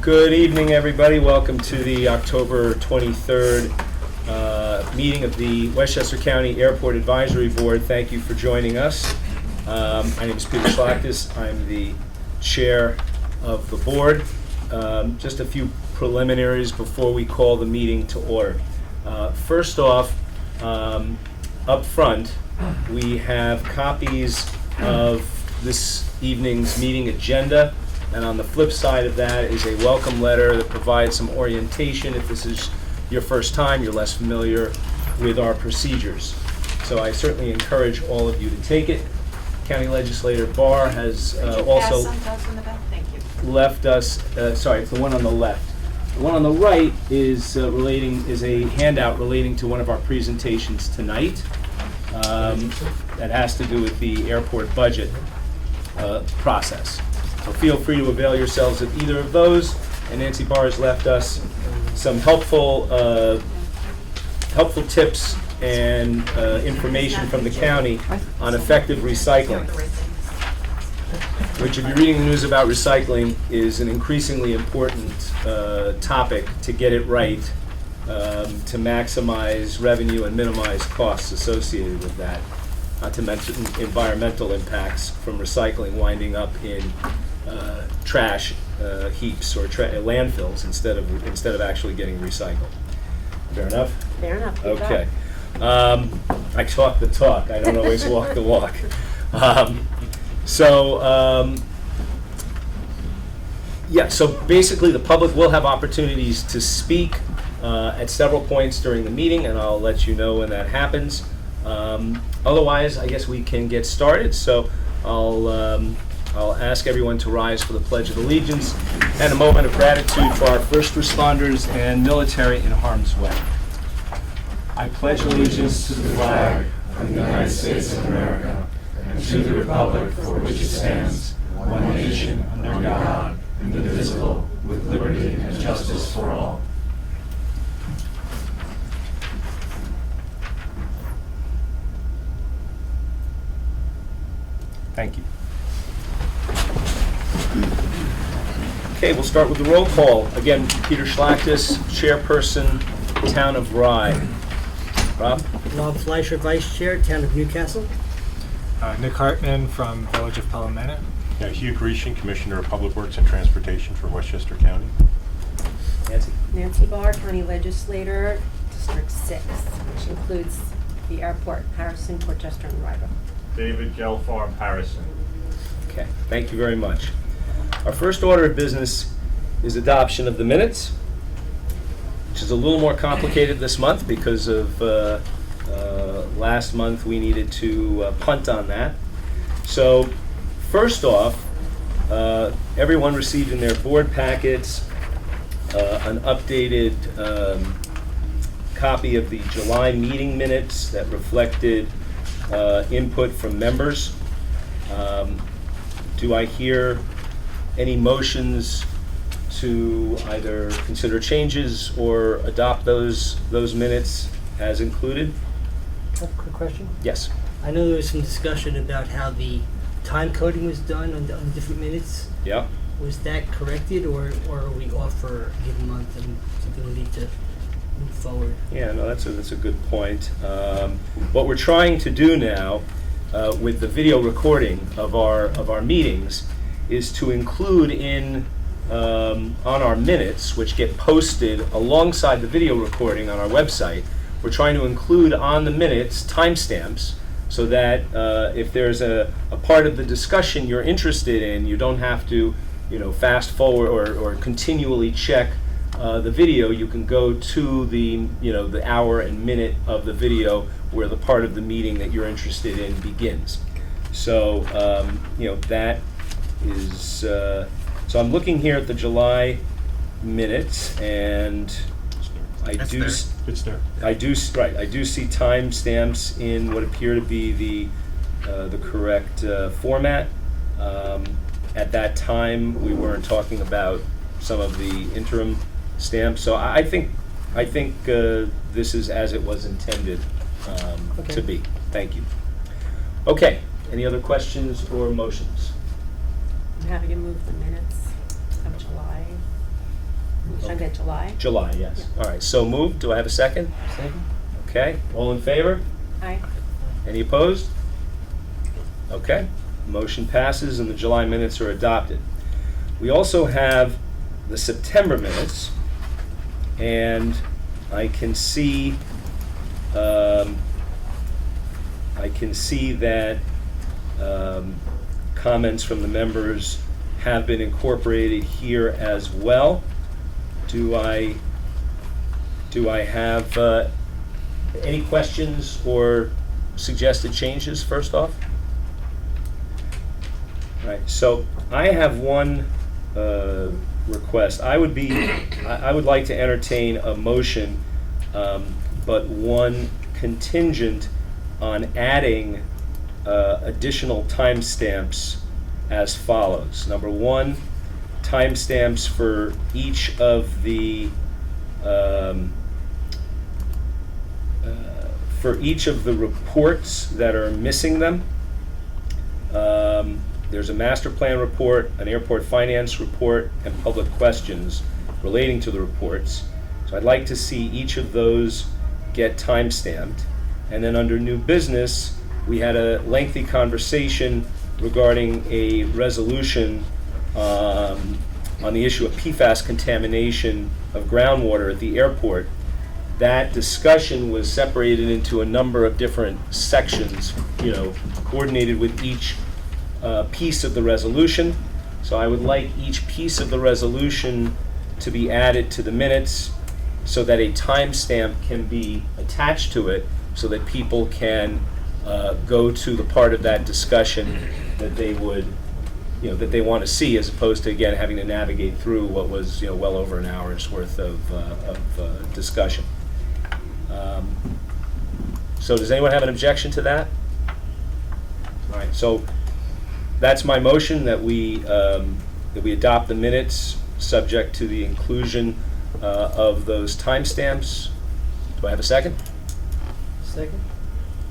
Good evening, everybody. Welcome to the October 23rd meeting of the Westchester County Airport Advisory Board. Thank you for joining us. My name is Peter Schlachtis. I'm the chair of the board. Just a few preliminaries before we call the meeting to order. First off, up front, we have copies of this evening's meeting agenda. And on the flip side of that is a welcome letter that provides some orientation. If this is your first time, you're less familiar with our procedures. So I certainly encourage all of you to take it. County Legislator Barr has also left us, sorry, it's the one on the left. The one on the right is a handout relating to one of our presentations tonight that has to do with the airport budget process. So feel free to avail yourselves of either of those. And Nancy Barr has left us some helpful tips and information from the county on effective recycling, which, if you're reading the news about recycling, is an increasingly important topic to get it right, to maximize revenue and minimize costs associated with that, not to mention environmental impacts from recycling winding up in trash heaps or landfills instead of actually getting recycled. Fair enough? Fair enough. Okay. I talk the talk. I don't always walk the walk. So basically the public will have opportunities to speak at several points during the meeting, and I'll let you know when that happens. Otherwise, I guess we can get started. So I'll ask everyone to rise for the Pledge of Allegiance and a moment of gratitude for our first responders and military in harm's way. I pledge allegiance to the flag of the United States of America and to the republic for which it stands, one nation, under God, indivisible, with liberty and justice for all. Thank you. Okay, we'll start with the roll call. Again, Peter Schlachtis, Chairperson, Town of Rye. Rob? Rob Fleischer, Vice Chair, Town of Newcastle. Nick Hartman from Village of Palomena. Hugh Grecian, Commissioner of Public Works and Transportation for Westchester County. Nancy? Nancy Barr, County Legislator, District 6, which includes the airport, Harrison, Portchester, and Rybrook. David Gelfarb, Harrison. Okay, thank you very much. Our first order of business is adoption of the minutes, which is a little more complicated this month because of last month we needed to punt on that. So first off, everyone received in their board packets an updated copy of the July meeting minutes that reflected input from members. Do I hear any motions to either consider changes or adopt those minutes as included? Quick question. Yes. I know there was some discussion about how the time coding was done on the different minutes. Yeah. Was that corrected, or are we off for a given month and something we need to move forward? Yeah, no, that's a good point. What we're trying to do now with the video recording of our meetings is to include on our minutes, which get posted alongside the video recording on our website. We're trying to include on the minutes timestamps so that if there's a part of the discussion you're interested in, you don't have to, fast forward or continually check the video. You can go to the hour and minute of the video where the part of the meeting that you're interested in begins. So that is so I'm looking here at the July minutes, and I do see timestamps in what appear to be the correct format. At that time, we weren't talking about some of the interim stamps, so I think this is as it was intended to be. Thank you. Okay. Any other questions or motions? I'm happy to move the minutes of July. talking about July? July, yes. Yeah. All right, so moved. Do I have a second? Second? Okay, all in favor? Aye. Any opposed? Okay, motion passes and the July minutes are adopted. We also have the September minutes, and I can see that comments from the members have been incorporated here as well. Do I have any questions or suggested changes first off? All right, so I have one request. I would like to entertain a motion, but one contingent on adding additional timestamps as follows. Number one, timestamps for each of the reports that are missing them. There's a master plan report, an airport finance report, and public questions relating to the reports. So I'd like to see each of those get timestamped. And then under new business, we had a lengthy conversation regarding a resolution on the issue of PFAS contamination of groundwater at the airport. That discussion was separated into a number of different sections, coordinated with each piece of the resolution. So I would like each piece of the resolution to be added to the minutes so that a timestamp can be attached to it so that people can go to the part of that discussion that they would, that they want to see, as opposed to, again, having to navigate through what was, well over an hour's worth of discussion. So does anyone have an objection to that? All right, so that's my motion, that we adopt the minutes subject to the inclusion of those timestamps. Do I have a second? Second?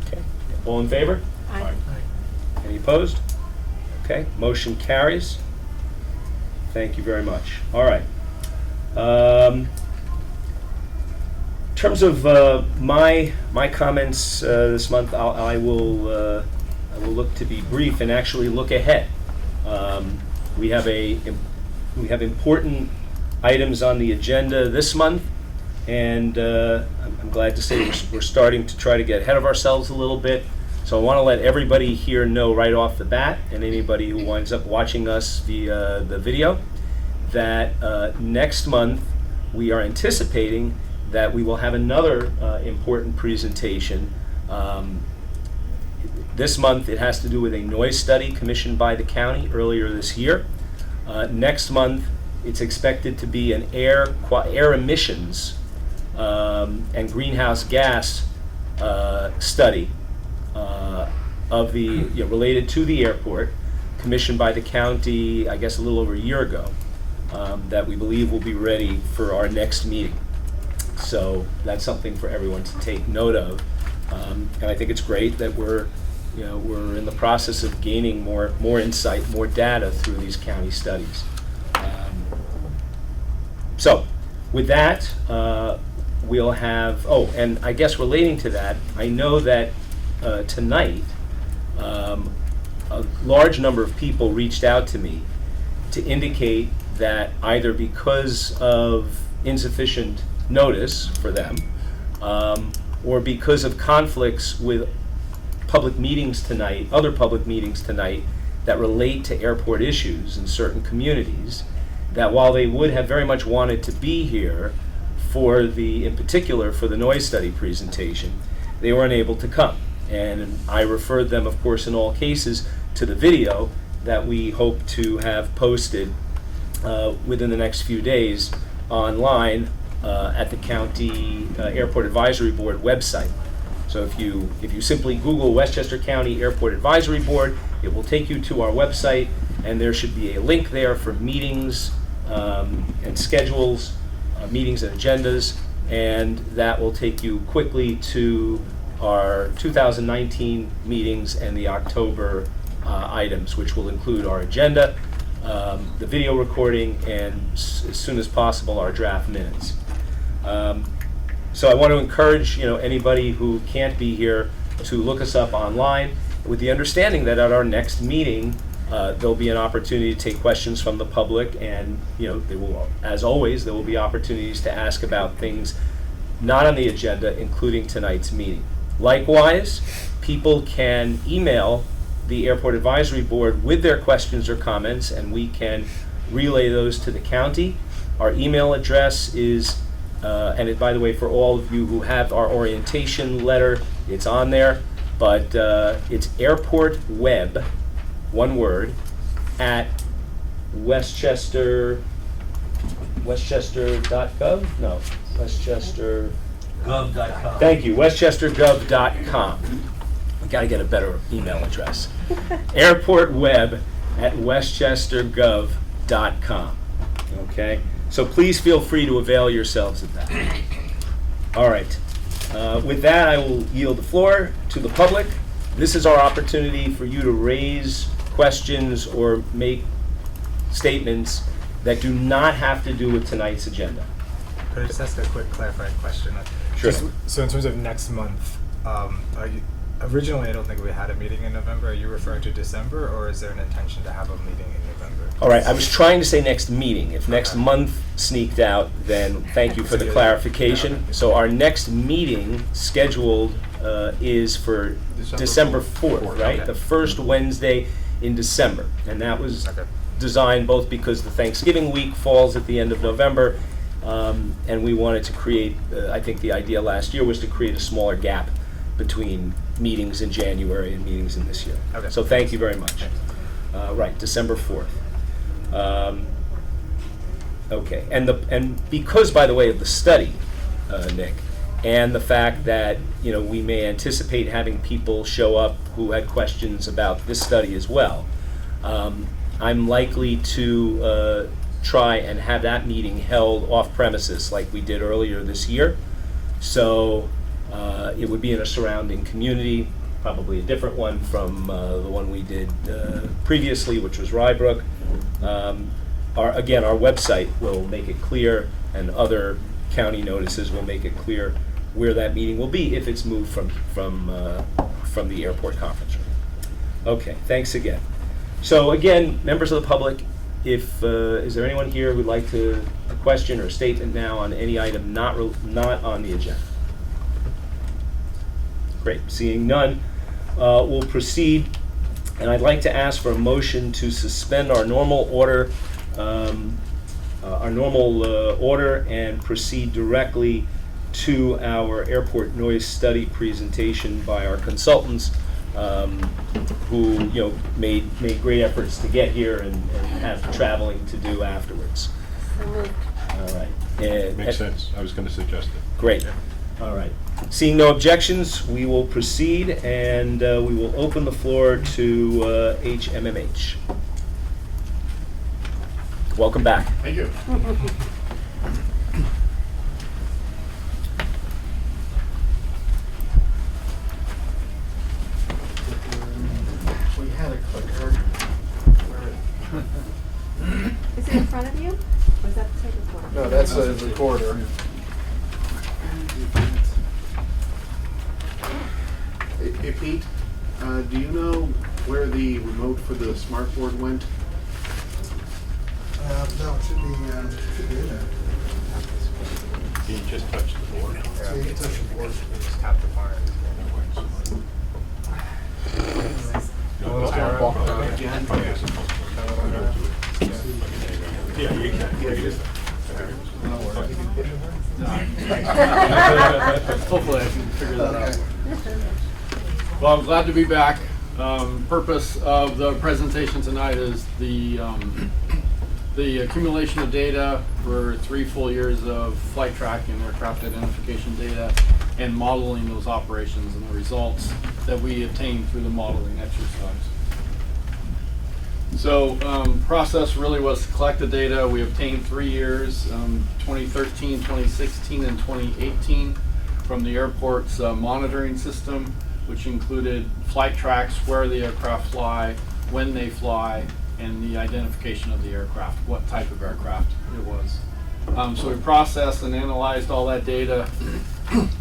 Okay. All in favor? Aye. Aye. Any opposed? Okay, motion carries. Thank you very much. All right. In terms of my comments this month, I will look to be brief and actually look ahead. We have important items on the agenda this month, and I'm glad to say we're starting to try to get ahead of ourselves a little bit. So I want to let everybody here know right off the bat, and anybody who winds up watching us via the video, that next month we are anticipating that we will have another important presentation. This month it has to do with a noise study commissioned by the county earlier this year. Next month it's expected to be an air emissions and greenhouse gas study of the related to the airport, commissioned by the county, I guess a little over a year ago, that we believe will be ready for our next meeting. So that's something for everyone to take note of, and I think it's great that we're in the process of gaining more insight, more data through these county studies. So with that, we'll have, and I guess relating to that, I know that tonight a large number of people reached out to me to indicate that either because of insufficient notice for them or because of conflicts with public meetings tonight, other public meetings tonight that relate to airport issues in certain communities, that while they would have very much wanted to be here in particular for the noise study presentation, they were unable to come. And I referred them, of course, in all cases to the video that we hope to have posted within the next few days online at the County Airport Advisory Board website. So if you simply Google Westchester County Airport Advisory Board, it will take you to our website, and there should be a link there for meetings and schedules, meetings and agendas, and that will take you quickly to our 2019 meetings and the October items, which will include our agenda, the video recording, and as soon as possible, our draft minutes. So I want to encourage, anybody who can't be here to look us up online, with the understanding that at our next meeting, there'll be an opportunity to take questions from the public, and there will, as always, there will be opportunities to ask about things not on the agenda, including tonight's meeting. Likewise, people can email the Airport Advisory Board with their questions or comments, and we can relay those to the county. Our email address is, by the way, for all of you who have our orientation letter, it's on there, but it's airportweb, one word, at Westchester.gov? No, Westchester. Gov.com. Thank you, westchestergov.com. We got to get a better email address. Airportweb at westchestergov.com. Okay? So please feel free to avail yourselves of that. All right. With that, I will yield the floor to the public. This is our opportunity for you to raise questions or make statements that do not have to do with tonight's agenda. Could I just ask a quick clarifying question? Sure. So in terms of next month, originally I don't think we had a meeting in November. Are you referring to December, or is there an intention to have a meeting in November? All right, I was trying to say next meeting. If next month sneaked out, then thank you for the clarification. So our next meeting scheduled is for December 4th, right? Okay. The first Wednesday in December. And that was designed both because the Thanksgiving week falls at the end of November, and we wanted to create, I think the idea last year was to create a smaller gap between meetings in January and meetings in this year. Okay. So thank you very much. Right, December 4th. Okay, and because, by the way, of the study, Nick, and the fact that we may anticipate having people show up who had questions about this study as well, I'm likely to try and have that meeting held off premises like we did earlier this year. So it would be in a surrounding community, probably a different one from the one we did previously, which was Rybrook. Our website will make it clear, and other county notices will make it clear where that meeting will be if it's moved from the airport conference room. Okay, thanks again. So again, members of the public, if is there anyone here who'd like a question or a statement now on any item not on the agenda? Great, seeing none, we'll proceed, and I'd like to ask for a motion to suspend our normal order, and proceed directly to our airport noise study presentation by our consultants, who made great efforts to get here and have traveling to do afterwards. So moved. All right. Makes sense. I was going to suggest it. Great. All right. Seeing no objections, we will proceed, and we will open the floor to HMMH. Welcome back. Thank you. We had a clicker. Is it in front of you? Or is that the tape recorder? No, that's a recorder. Hey Pete, do you know where the remote for the smart board went? No, it should be in there. He just touched the board. So you can touch the board. Just tap the bar. Again? Yeah, you can. Hopefully I can figure that out. Okay. Well, I'm glad to be back. Purpose of the presentation tonight is the accumulation of data for 3 full years of flight tracking, aircraft identification data, and modeling those operations and the results that we obtained through the modeling exercise. So process really was to collect the data. We obtained 3 years, 2013, 2016, and 2018 from the airport's monitoring system, which included flight tracks, where the aircraft fly, when they fly, and the identification of the aircraft, what type of aircraft it was. So we processed and analyzed all that data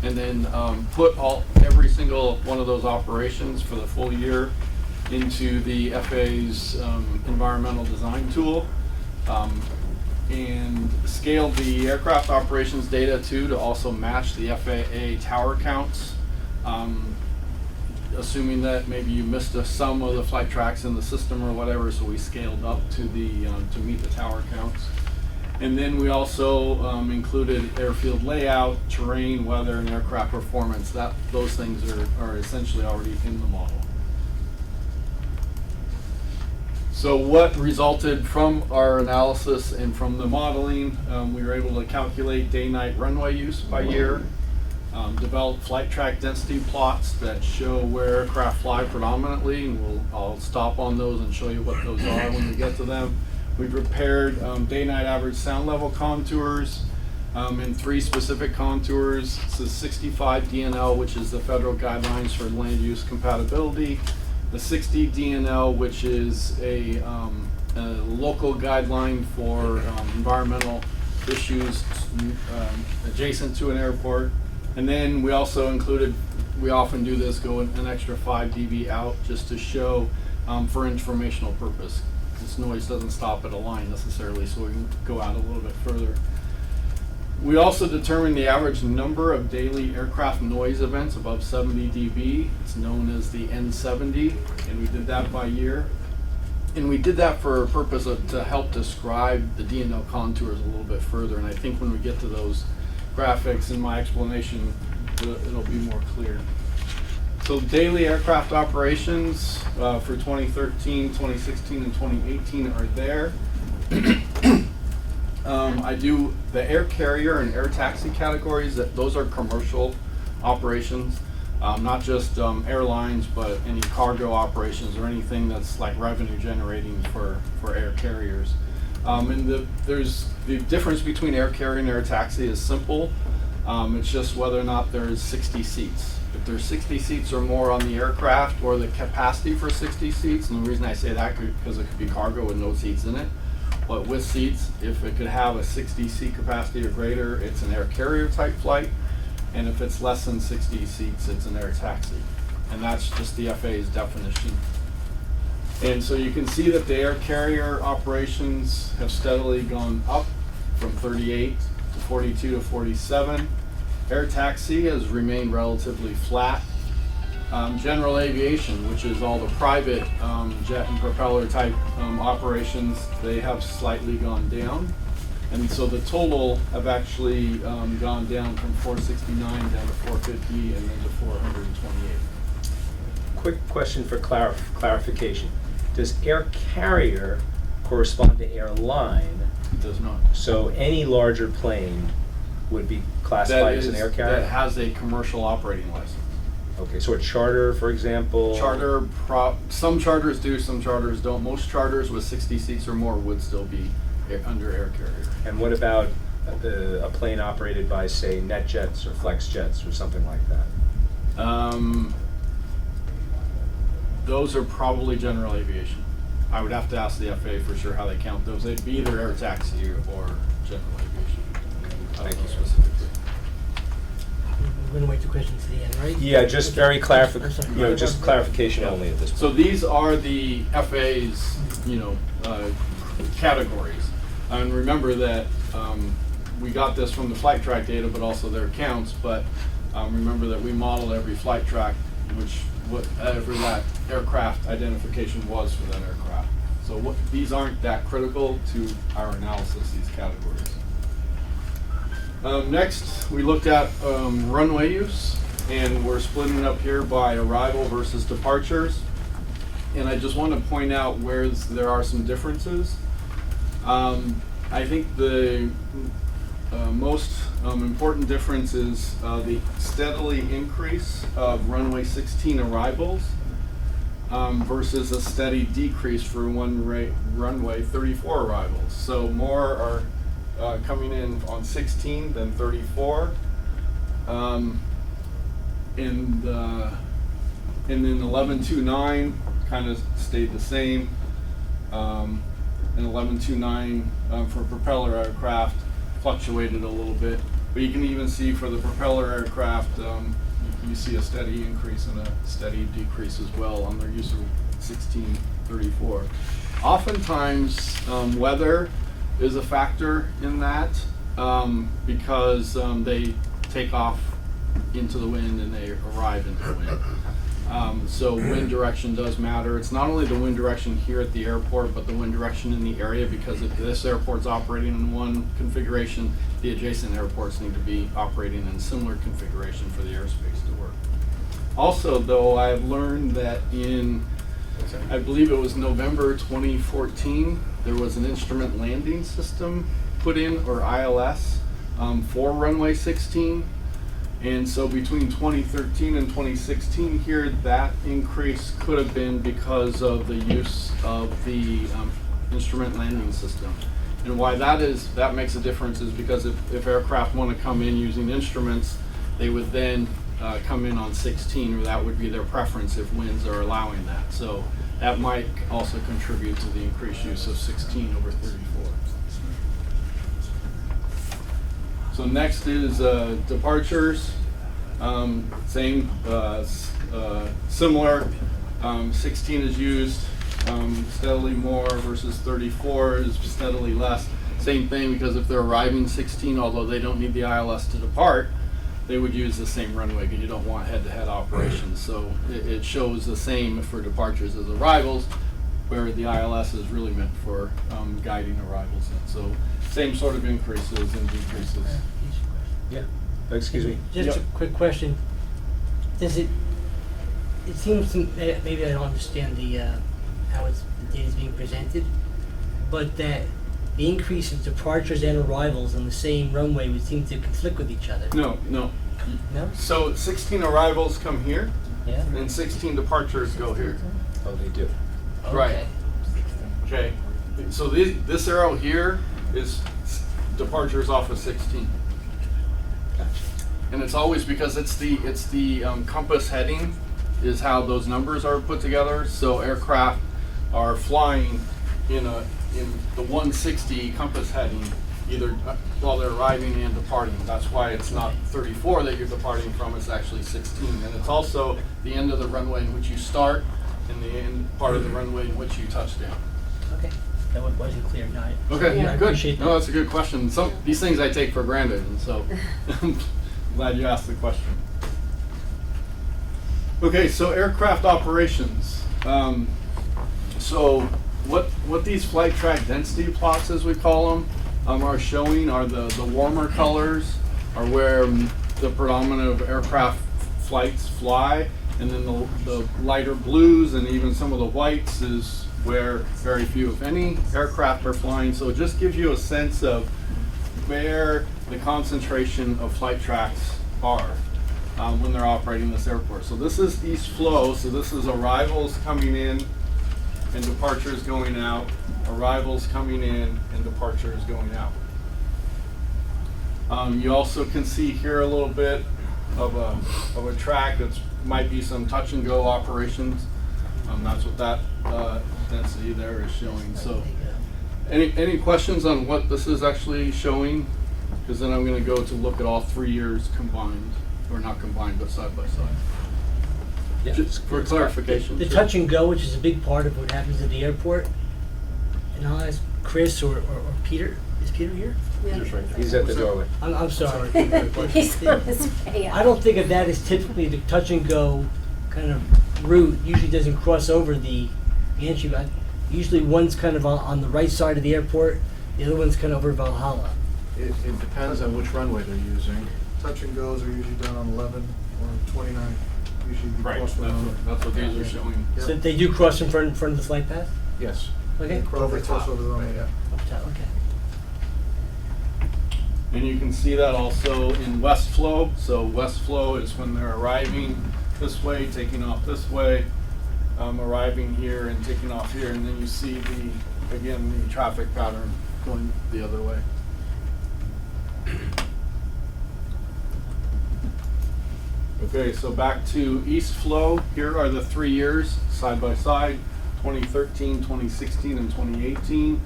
and then put every single one of those operations for the full year into the FAA's environmental design tool, and scaled the aircraft operations data to also match the FAA tower counts, assuming that maybe you missed some of the flight tracks in the system or whatever, so we scaled up to to meet the tower counts. And then we also included airfield layout, terrain, weather, and aircraft performance. Those things are essentially already in the model. So what resulted from our analysis and from the modeling, we were able to calculate day-night runway use by year, develop flight track density plots that show where aircraft fly predominantly, and I'll stop on those and show you what those are when we get to them. We prepared day-night average sound level contours in 3 specific contours. This is 65 DNL, which is the federal guidelines for land use compatibility. The 60 DNL, which is a local guideline for environmental issues adjacent to an airport. And then we also included, we often do this, go an extra 5 dB out just to show for informational purpose. This noise doesn't stop at a line necessarily, so we can go out a little bit further. We also determined the average number of daily aircraft noise events above 70 dB. It's known as the N70, and we did that by year. And we did that for a purpose to help describe the DNL contours a little bit further, and I think when we get to those graphics in my explanation, it'll be more clear. So daily aircraft operations for 2013, 2016, and 2018 are there. I do the air carrier and air taxi categories. Those are commercial operations, not just airlines, but any cargo operations or anything that's like revenue generating for air carriers. And there's the difference between air carrier and air taxi is simple. It's just whether or not there's 60 seats. If there's 60 seats or more on the aircraft, or the capacity for 60 seats, and the reason I say that because it could be cargo with no seats in it, but with seats, if it could have a 60 seat capacity or greater, it's an air carrier type flight, and if it's less than 60 seats, it's an air taxi. And that's just the FAA's definition. And so you can see that the air carrier operations have steadily gone up from 38 to 42 to 47. Air taxi has remained relatively flat. General aviation, which is all the private jet and propeller type operations, they have slightly gone down. And so the total have actually gone down from 469 down to 450 and then to 428. Quick question for clarification. Does air carrier correspond to airline? It does not. So any larger plane would be classified as an air carrier? That has a commercial operating license. Okay, so a charter, for example? Some charters do, some charters don't. Most charters with 60 seats or more would still be under air carrier. And what about a plane operated by, say, NetJets or FlexJets or something like that? Those are probably general aviation. I would have to ask the FAA for sure how they count those. They'd be either air taxi or general aviation. Thank you. Specifically. We're gonna wait 2 questions to the end, right? Yeah, just very I'm sorry. just clarification only at this point. So these are the FAA's, categories. And remember that we got this from the flight track data, but also their counts. But remember that we modeled every flight track, whatever that aircraft identification was for that aircraft. So these aren't that critical to our analysis, these categories. Next, we looked at runway use, and we're splitting it up here by arrival versus departures. And I just want to point out where there are some differences. I think the most important difference is the steadily increase of runway 16 arrivals versus a steady decrease for runway 34 arrivals. So more are coming in on 16 than 34. And then 1129 kind of stayed the same. and 1129 for propeller aircraft fluctuated a little bit. But you can even see for the propeller aircraft, you see a steady increase and a steady decrease as well on their use of 1634. Oftentimes, weather is a factor in that because they take off into the wind and they arrive into the wind. So wind direction does matter. It's not only the wind direction here at the airport, but the wind direction in the area, because if this airport's operating in one configuration, the adjacent airports need to be operating in similar configuration for the airspace to work. Also, though, I've learned that in, I believe it was November 2014, there was an instrument landing system put in, or ILS, for runway 16. And so between 2013 and 2016 here, that increase could have been because of the use of the instrument landing system. And why that makes a difference is because if aircraft want to come in using instruments, they would then come in on 16, or that would be their preference if winds are allowing that. So that might also contribute to the increased use of 16 over 34. So next is departures. Same, similar. 16 is used steadily more versus 34 is steadily less. Same thing, because if they're arriving 16, although they don't need the ILS to depart, they would use the same runway because you don't want head-to-head operations. So it shows the same for departures as arrivals, where the ILS is really meant for guiding arrivals in. So same sort of increases and decreases. Yeah. Excuse me. Just Yep. a quick question. Does it seems to, maybe I don't understand the how the data is being presented, but that the increase in departures and arrivals on the same runway would seem to conflict with each other. No. No? So 16 arrivals come here, Yeah? and 16 departures go here. Oh, they do. Right. Okay. So this arrow here is departures off of 16. And it's always because it's the compass heading is how those numbers are put together. So aircraft are flying in the 160 compass heading, either while they're arriving and departing. That's why it's not 34 that you're departing from, it's actually 16. And it's also the end of the runway in which you start and the end part of the runway in which you touch down. Okay. That one wasn't clear. No, Okay, I good. appreciate that. No, that's a good question. These things I take for granted, and so I'm glad you asked the question. Okay, so aircraft operations. So what these flight track density plots, as we call them, are showing are the warmer colors are where the predominant of aircraft flights fly, and then the lighter blues and even some of the whites is where very few, if any, aircraft are flying. So it just gives you a sense of where the concentration of flight tracks are when they're operating this airport. So this is east flow, so this is arrivals coming in and departures going out, arrivals coming in and departures going out. You also can see here a little bit of a track that might be some touch and go operations. That's what that density there is showing. So any questions on what this is actually showing? Because then I'm going to go to look at all 3 years combined, or not combined, but side by side. Yeah. Just for clarification. The sure. touch and go, which is a big part of what happens at the airport, and I'll ask Chris or Peter. Is Peter here? Just right there. He's at the doorway. I'm sorry. He's on his way out. I don't think of that as typically the touch and go kind of route. Usually doesn't cross over the entry. Usually one's kind of on the right side of the airport, the other one's kind of over Valhalla. It depends on which runway they're using. Touch and goes are usually done on 11 or 29. Usually the Right, cross that's what these are showing. Yep. So they do cross in front of the flight path? Yes. Okay. Over Over top. top. Over the runway, yeah. Up top, okay. And you can see that also in west flow. So west flow is when they're arriving this way, taking off this way, arriving here and taking off here, and then you see the traffic pattern going the other way. Okay, so back to east flow. Here are the 3 years side by side. 2013, 2016, and 2018.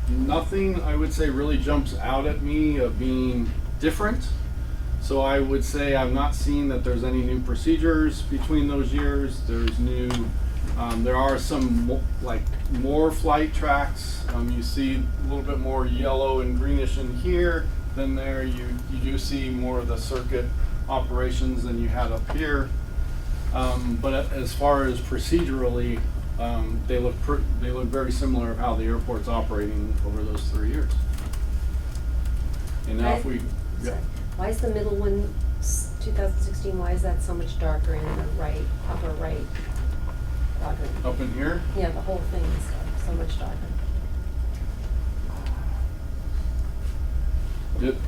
Nothing, I would say, really jumps out at me of being different. So I would say I'm not seeing that there's any new procedures between those years. There's new, there are some more flight tracks. You see a little bit more yellow and greenish in here than there. You do see more of the circuit operations than you had up here. But as far as procedurally, they look very similar of how the airport's operating over those 3 years. And now if we, yeah. Sorry. Why is the middle one, 2016, why is that so much darker in the right, upper right quadrant? Up in here, Yeah, the whole thing is so much darker.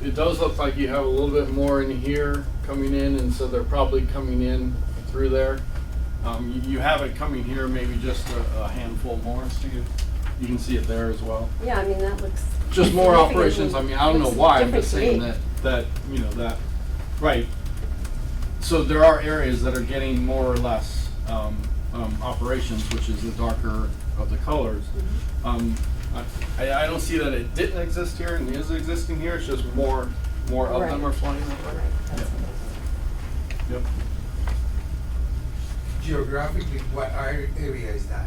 it does look like you have a little bit more in here coming in, and so they're probably coming in through there. You have it coming here, maybe just a handful more. So you can see it there as well. Yeah, I mean, that looks. Just more significantly- operations. I mean, I don't know looks why. I'm just different to saying me. that you know that, right. So there are areas that are getting more or less operations, which is the darker of the colors. I don't see that it didn't exist here and is existing here. It's just more of them are flying that way. Right, that's Yep. Geographically, what area is that?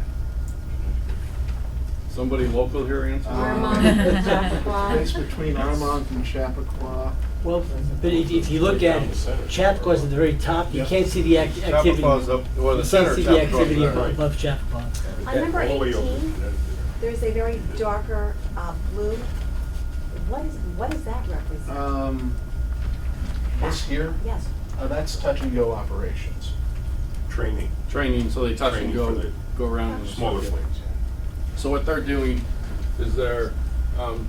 Somebody local here answer? Armand, Chappaqua. It's between Armand and Chappaqua. Well, but if you look at Chappaqua at the very top, you can't see the activity. Chappaqua is up, or the center. You can't see the Chappaqua is activity there. above Chappaqua. On number All the way over 18, to there's a very darker blue. What does that represent? This here, Yes. that's touch and go operations. Training, Training, so they touch and Training for go around. and smaller stuff. planes. So what they're doing is they're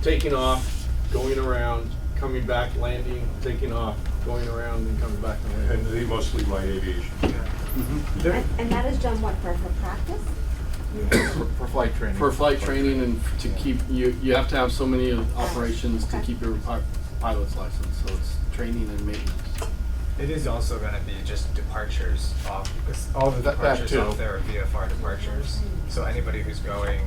taking off, going around, coming back, landing, taking off, going around, and coming back and And landing. they mostly light aviation. And that is done what, for practice? For flight training. For flight training and to keep, you have to have so many operations to Okay. keep your pilot's license, so it's training and maintenance. It is also going to be just departures off, because all the That departures too. off there are VFR departures. So anybody who's going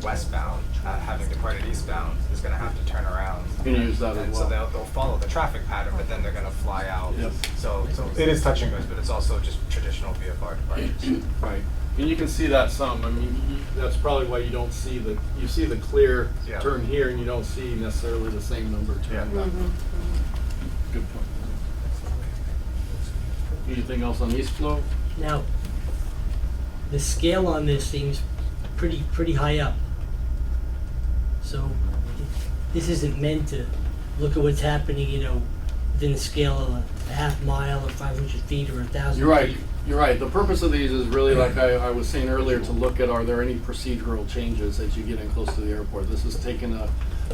westbound, having departed eastbound, is going to have to turn around. And use that as And well. so they'll follow the traffic pattern, but then they're going to fly out. Yep. So it is touch and goes, but it's also just traditional VFR departures. Right, and you can see that some, I mean, that's probably why you don't see you see the clear Yeah. turn here and you don't see necessarily the same number turn Yeah. back. Good point. Anything else on East Flow? Now, the scale on this seems pretty high up. So this isn't meant to look at what's happening, within the scale of a half mile or 500 feet or 1,000 You're right, feet. you're right. The purpose of these is really, like I was saying earlier, to look at, are there any procedural changes as you get in close to the airport? This is taking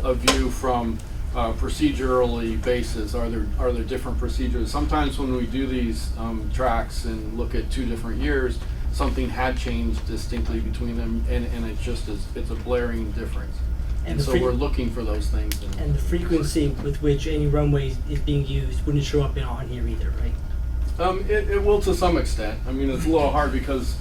a view from procedurally basis. Are there different procedures? Sometimes when we do these tracks and look at 2 different years, something had changed distinctly between them, and it's a blaring difference. And the so fre- we're looking for those things. And the frequency with which any runway is being used wouldn't show up on here either, right? It will to some extent. I mean, it's a little hard because,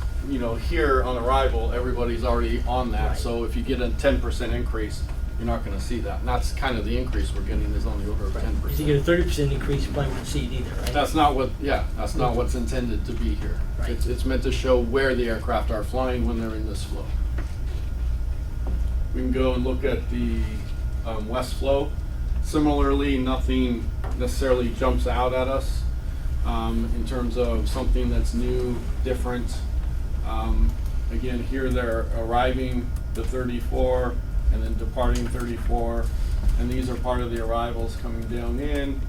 here on arrival, everybody's already on that. Right. So if you get a 10% increase, you're not going to see that. And that's kind of the increase we're getting, is on the order of 10%. If you get a 30% increase, you probably wouldn't see it either, right? That's not what's intended to be here. Right. It's meant to show where the aircraft are flying when they're in this flow. We can go and look at the west flow. Similarly, nothing necessarily jumps out at us in terms of something that's new, different. Again, here they're arriving the 34 and then departing 34, and these are part of the arrivals coming down in,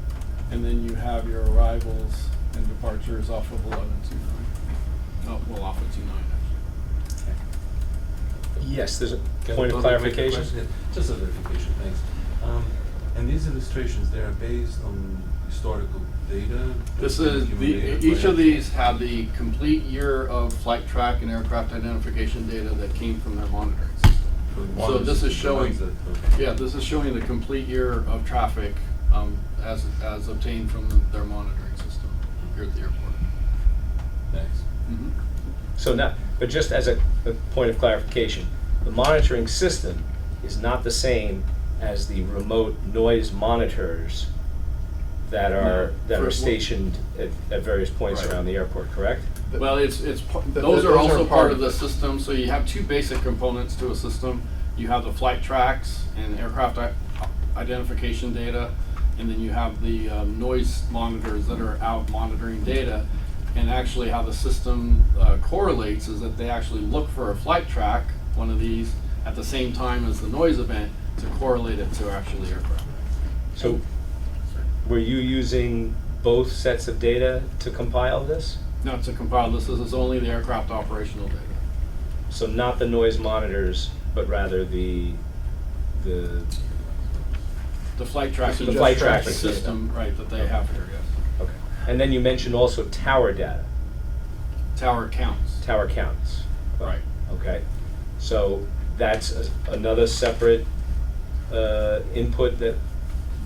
and then you have your arrivals and departures off of 1129. Off of 29 actually. Yes, there's a point of clarification. Just a verification, thanks. And these illustrations, they are based on historical data? This is, each of these have the complete year of flight track and aircraft identification data that came from their monitoring system. So this is showing, yeah, this is showing the complete year of traffic as obtained from their monitoring system here at the airport. Thanks. Mhm. So But just as a point of clarification, the monitoring system is not the same as the remote noise monitors that are stationed at various points Right. around the airport, correct? Well, those are also part of the system, so you have two basic components to a system. You have the flight tracks and aircraft identification data, and then you have the noise monitors that are out monitoring data. And actually how the system correlates is that they actually look for a flight track, one of these, at the same time as the noise event to correlate it to actually aircraft. So were you using both sets of data to compile this? Not to compile this is only the aircraft operational data. So not the noise monitors, but rather the flight tracking. The flight tracking data. System, right, that they have here, yes. Okay. And then you mentioned also tower data, Tower counts. tower counts. Right. Okay. So that's another separate input that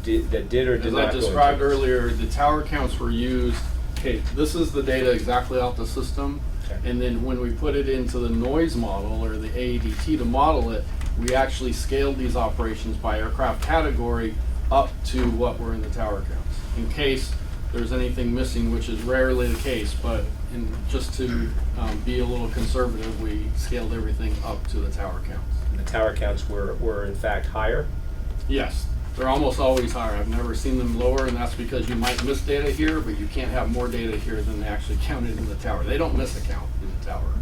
did or did As not I go described into this? earlier, the tower counts were used, okay, this is the data exactly out the system. Okay. And then when we put it into the noise model or the AEDT to model it, we actually scaled these operations by aircraft category up to what were in the tower counts. In case there's anything missing, which is rarely the case, but just to be a little conservative, we scaled everything up to the tower counts. And the tower counts were in fact higher? Yes, they're almost always higher. I've never seen them lower, and that's because you might miss data here, but you can't have more data here than they actually counted in the tower. They don't miss a count in the tower,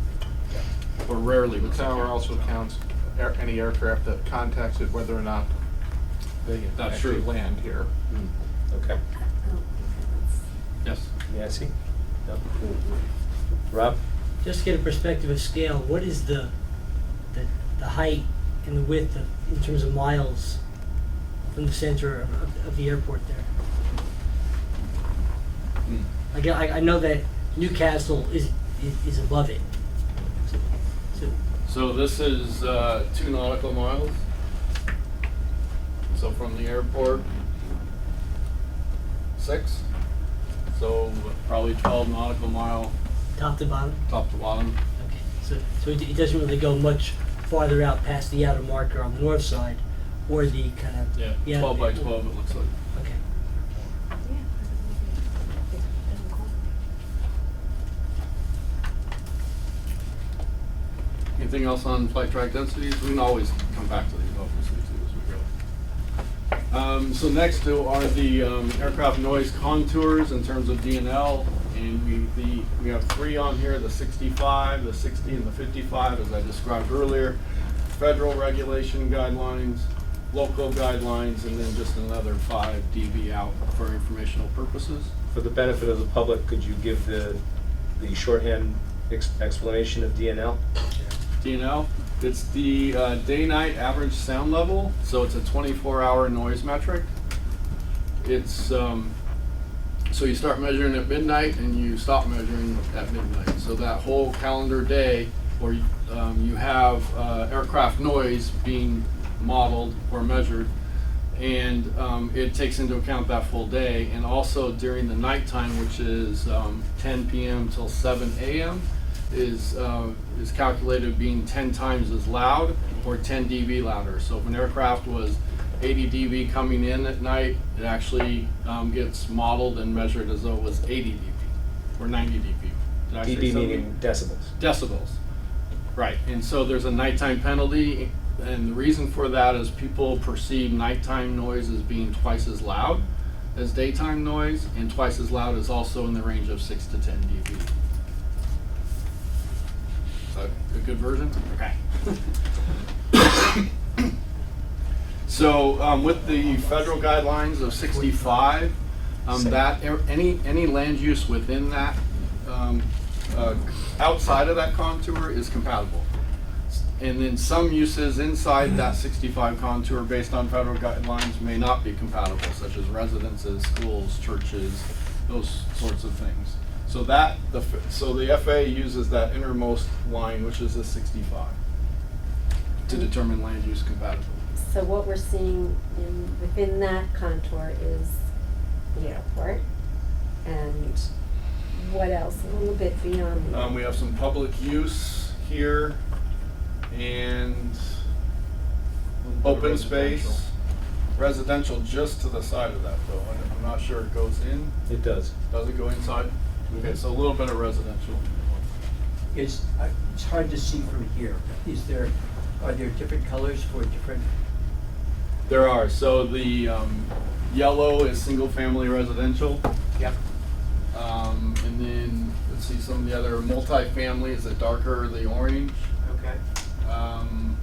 or rarely The miss a count. tower also counts any aircraft that contacted whether or not they That's actually true. land here. Okay. Yes. Nancy? No? Rob? Just to get a perspective of scale, what is the height and the width in terms of miles from the center of the airport there? I know that Newcastle is above it. So this is 2 nautical miles. So from the airport, 6. So probably 12 nautical mile Top to bottom? top to bottom. Okay, so it doesn't really go much farther out past the outer marker on the north side, or the kind of... Yeah, 12 by 12 it looks like. Okay. Anything else on flight track densities? We can always come back to these obviously too as we go. So next are the aircraft noise contours in terms of DNL, and we have 3 on here: the 65, the 60, and the 55, as I described earlier. Federal regulation guidelines, local guidelines, and then just another 5 dB out for informational purposes. For the benefit of the public, could you give the shorthand explanation of DNL? DNL, it's the day-night average sound level, so it's a 24-hour noise metric. It's so you start measuring at midnight and you stop measuring at midnight. So that whole calendar day, where you have aircraft noise being modeled or measured, and it takes into account that full day, and also during the nighttime, which is 10 p.m. till 7 a.m. is calculated being 10 times as loud or 10 dB louder. So if an aircraft was 80 dB coming in at night, it actually gets modeled and measured as though it was 80 dB or 90 dB. Did I say dB something? meaning decibels. Decibels. Right, and so there's a nighttime penalty, and the reason for that is people perceive nighttime noise as being twice as loud as daytime noise, and twice as loud is also in the range of 6 to 10 dB. Is that a good version? Okay. So with the federal guidelines of 65, that any land use within that outside of that contour is compatible. And then some uses inside that 65 contour based on federal guidelines may not be compatible, such as residences, schools, churches, those sorts of things. So the FAA uses that innermost line, which is the 65, to determine land use compatibility. So what we're seeing within that contour is the airport, and what else? A little bit beyond. We have some public use here, and Little bit of open residential. space. Residential just to the side of that though. I'm not sure it goes in. It does. Does it go inside? Okay, so a little bit of residential. It's hard to see from here. Are there different colors for different? There are. So the yellow is single-family residential. Yep. And then, let's see, some of the other multi-family is the darker, the orange. Okay. And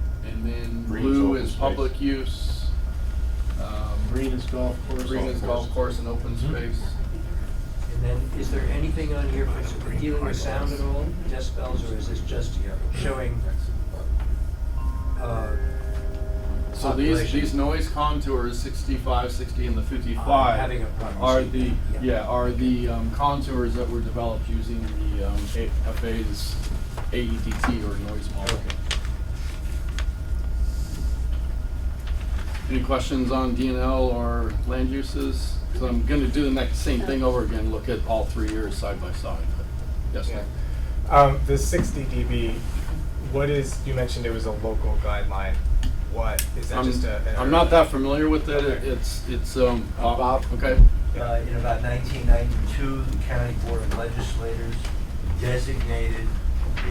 then Green's blue open is space. public use. Green is golf course. Green is golf course and open space. And then, is there anything on here for dealing with sound at all, decibels, or is this just showing? So Population. these noise contours, 65, 60, and the 55, Having a problem. are the contours that were developed using the FA's AEDT or noise model. Okay. Any questions on DNL or land uses? So I'm going to do the same thing over again, look at all 3 years side by side. Yes, Yeah. The 60 dB, what is, you mentioned it was a local guideline. What, is that just a? I'm not that familiar with it. Okay. It's Bob? okay. In about 1992, the County Board of Legislators designated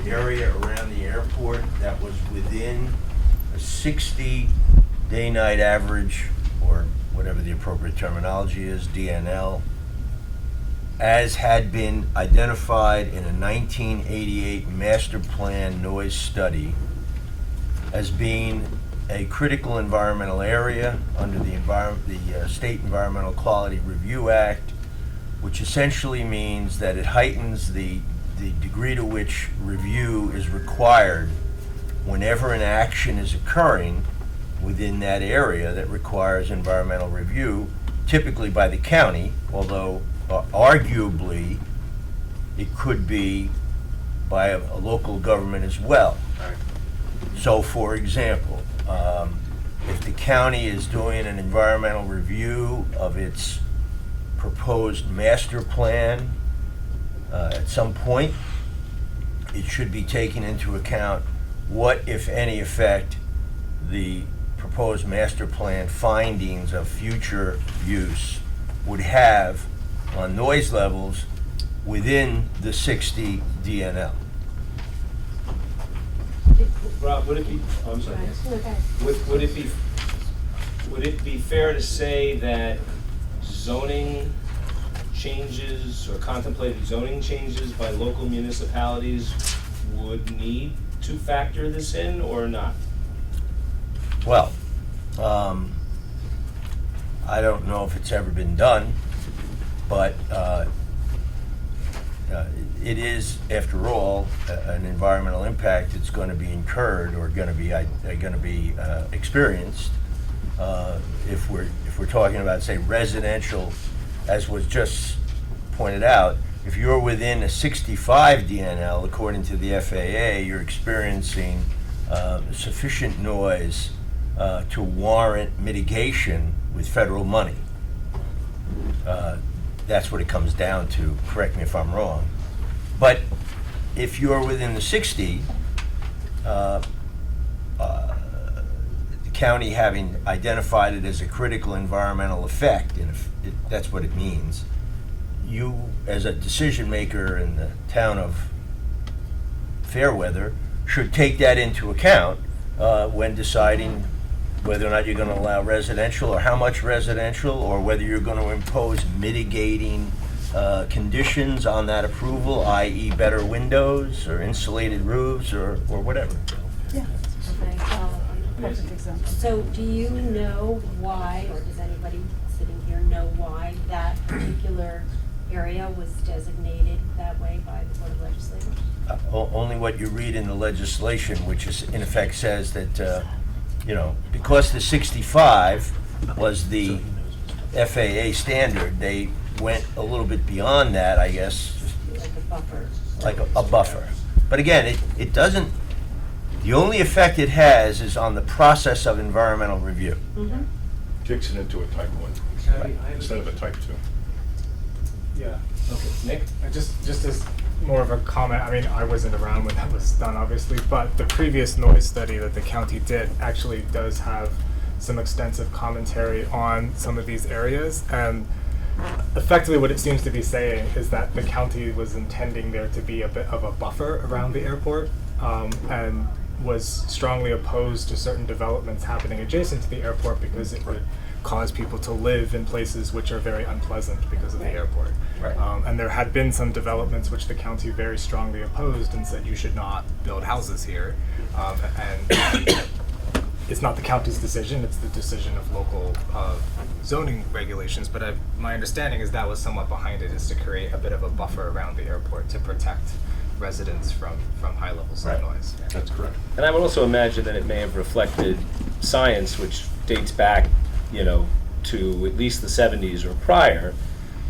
the area around the airport that was within a 60 day-night average, or whatever the appropriate terminology is, DNL, as had been identified in a 1988 master plan noise study as being a critical environmental area under the State Environmental Quality Review Act, which essentially means that it heightens the degree to which review is required whenever an action is occurring within that area that requires environmental review, typically by the county, although arguably it could be by a local government as well. So, for example, if the county is doing an environmental review of its proposed master plan at some point, it should be taking into account what, if any, effect the proposed master plan findings of future use would have on noise levels within the 60 DNL. Rob, would it be, oh, I'm sorry. Okay. Would it be fair to say that zoning changes or contemplated zoning changes by local municipalities would need to factor this in or not? Well, I don't know if it's ever been done, but it is, after all, an environmental impact that's going to be incurred or going to be experienced if we're talking about, say, residential, as was just pointed out. If you're within a 65 DNL, according to the FAA, you're experiencing sufficient noise to warrant mitigation with federal money. That's what it comes down to. Correct me if I'm wrong. But if you're within the 60, the county having identified it as a critical environmental effect, and that's what it means, you, as a decision maker in the town of Fairweather, should take that into account when deciding whether or not you're going to allow residential, or how much residential, or whether you're going to impose mitigating conditions on that approval, i.e. better windows or insulated roofs or whatever. Yeah. Okay, perfect example. So do you know why, or does anybody sitting here know why that particular area was designated that way by the Board of Legislators? Only what you read in the legislation, which is, in effect, says that, because the 65 was the FAA standard, they went a little bit beyond that, I guess. Like a buffer. Like a buffer. But again, it doesn't, the only effect it has is on the process of environmental review. Mm-hmm. Kicks it into a type 1 instead of a type 2. Yeah. Okay, Nick? Just as more of a comment. I mean, I wasn't around when that was done, obviously, but the previous noise study that the county did actually does have some extensive commentary on some of these areas. And effectively what it seems to be saying is that the county was intending there to be a bit of a buffer around the airport, and was strongly opposed to certain developments happening adjacent to the airport because it would cause people to live in places which are very unpleasant because of the airport. Right. And there had been some developments which the county very strongly opposed and said you should not build houses here. And it's not the county's decision, it's the decision of local zoning regulations, but my understanding is that was somewhat behind it, is to create a bit of a buffer around the airport to protect residents from high levels of noise. That's correct. And I would also imagine that it may have reflected science, which dates back, to at least the 70s or prior,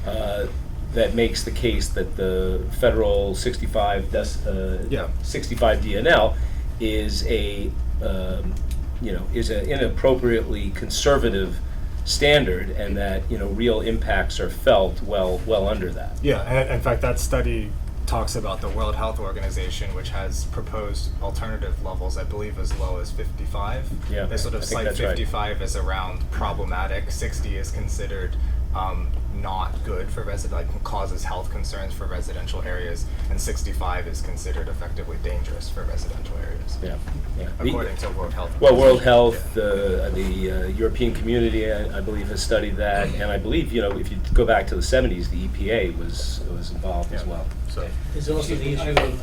that makes the case that the federal 65 DNL is is an inappropriately conservative standard, and that real impacts are felt well under that. Yeah, and in fact, that study talks about the World Health Organization, which has proposed alternative levels, I believe, as low as 55. Yeah, They sort of I think cite that's right. 55 as around problematic. 60 is considered not good for causes health concerns for residential areas, and 65 is considered effectively dangerous for residential areas. Yeah. According to World Health. Well, World Health, the European Community, I believe, has studied that, and I believe, if you go back to the 70s, the EPA was involved as well. So There's also the issue of,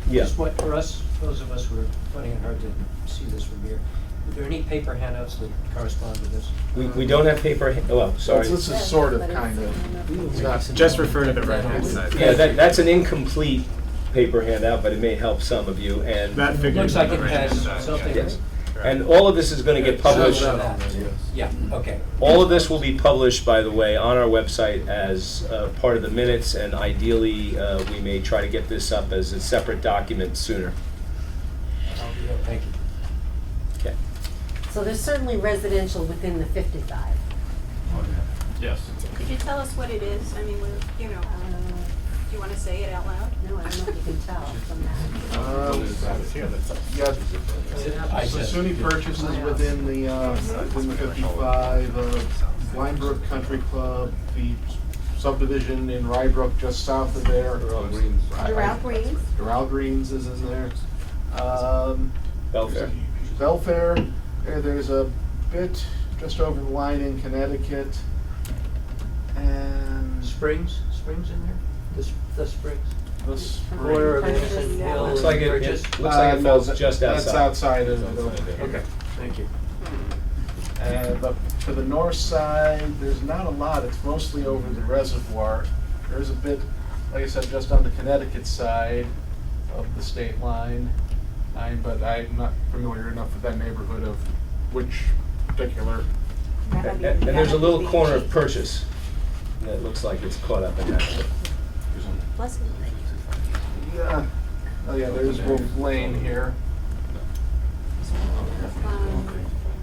Yeah. Just what, for us, those of us who are finding it hard to see this from here, are there any paper handouts that correspond to this? We don't have paper, sorry. This is sort of, kind of. just refer to the right-hand side. Yeah, that's an incomplete paper handout, but it may help some of you, and That figure Looks is like on it the right-hand has side. something. yes. And all of this is going to get published. Yeah, okay. All of this will be published, by the way, on our website as part of the minutes, and ideally, we may try to get this up as a separate document sooner. Thank you. Okay. So there's certainly residential within the 55. Yes. Could you tell us what it is? I mean, do you want to say it out loud? No, I don't know if you can tell from that. Yeah, so SUNY purchases within the 55, Linebrook Country Club, the subdivision in Rybrook just south of there. Doral Greens. Doral Greens is in there. Belfair. Belfair, there's a bit just over the line in Connecticut. And Springs in there? The Springs? this Corner of Innocent Hill. Looks like Bridges? it falls just outside. That's outside of it. Okay, thank you. But to the north side, there's not a lot. It's mostly over the reservoir. There's a bit, like I said, just on the Connecticut side of the state line. But I'm not familiar enough with that neighborhood of which particular. And there's a little corner of Purchase that looks like it's caught up in that. Bless you. Yeah. Oh yeah, there's Wolf Lane here.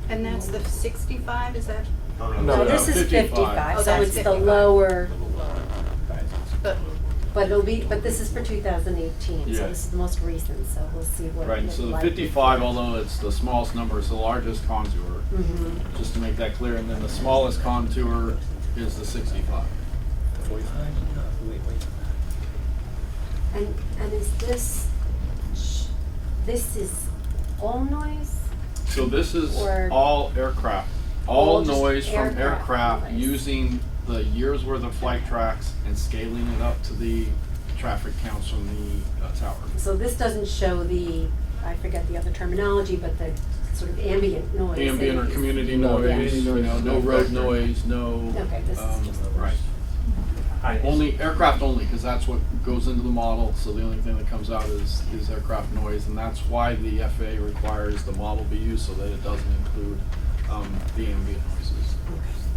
And that's the 65, is that? No, this is 55, Oh, so that's it's the 55. lower, But but this is for 2018, so Yeah. this is the most recent, so we'll see what it Right, looks so the like. 55, although it's the smallest number, is the largest contour, Mhm. just to make that clear, and then the smallest contour is the 65. And is this is all noise? So this is Or- all aircraft, All all just noise from aircraft aircraft noise. using the year's worth of flight tracks and scaling it up to the traffic counts from the tower. So this doesn't show the, I forget the other terminology, but the sort of ambient noise. Ambient or that is- community Yeah. noise, no road Vector. noise, no. Okay, this is just the Right. Only, aircraft only, because that's what goes into the model, so the only thing that comes out is aircraft noise, and that's why the FAA requires the model be used, so that it doesn't include the ambient noises.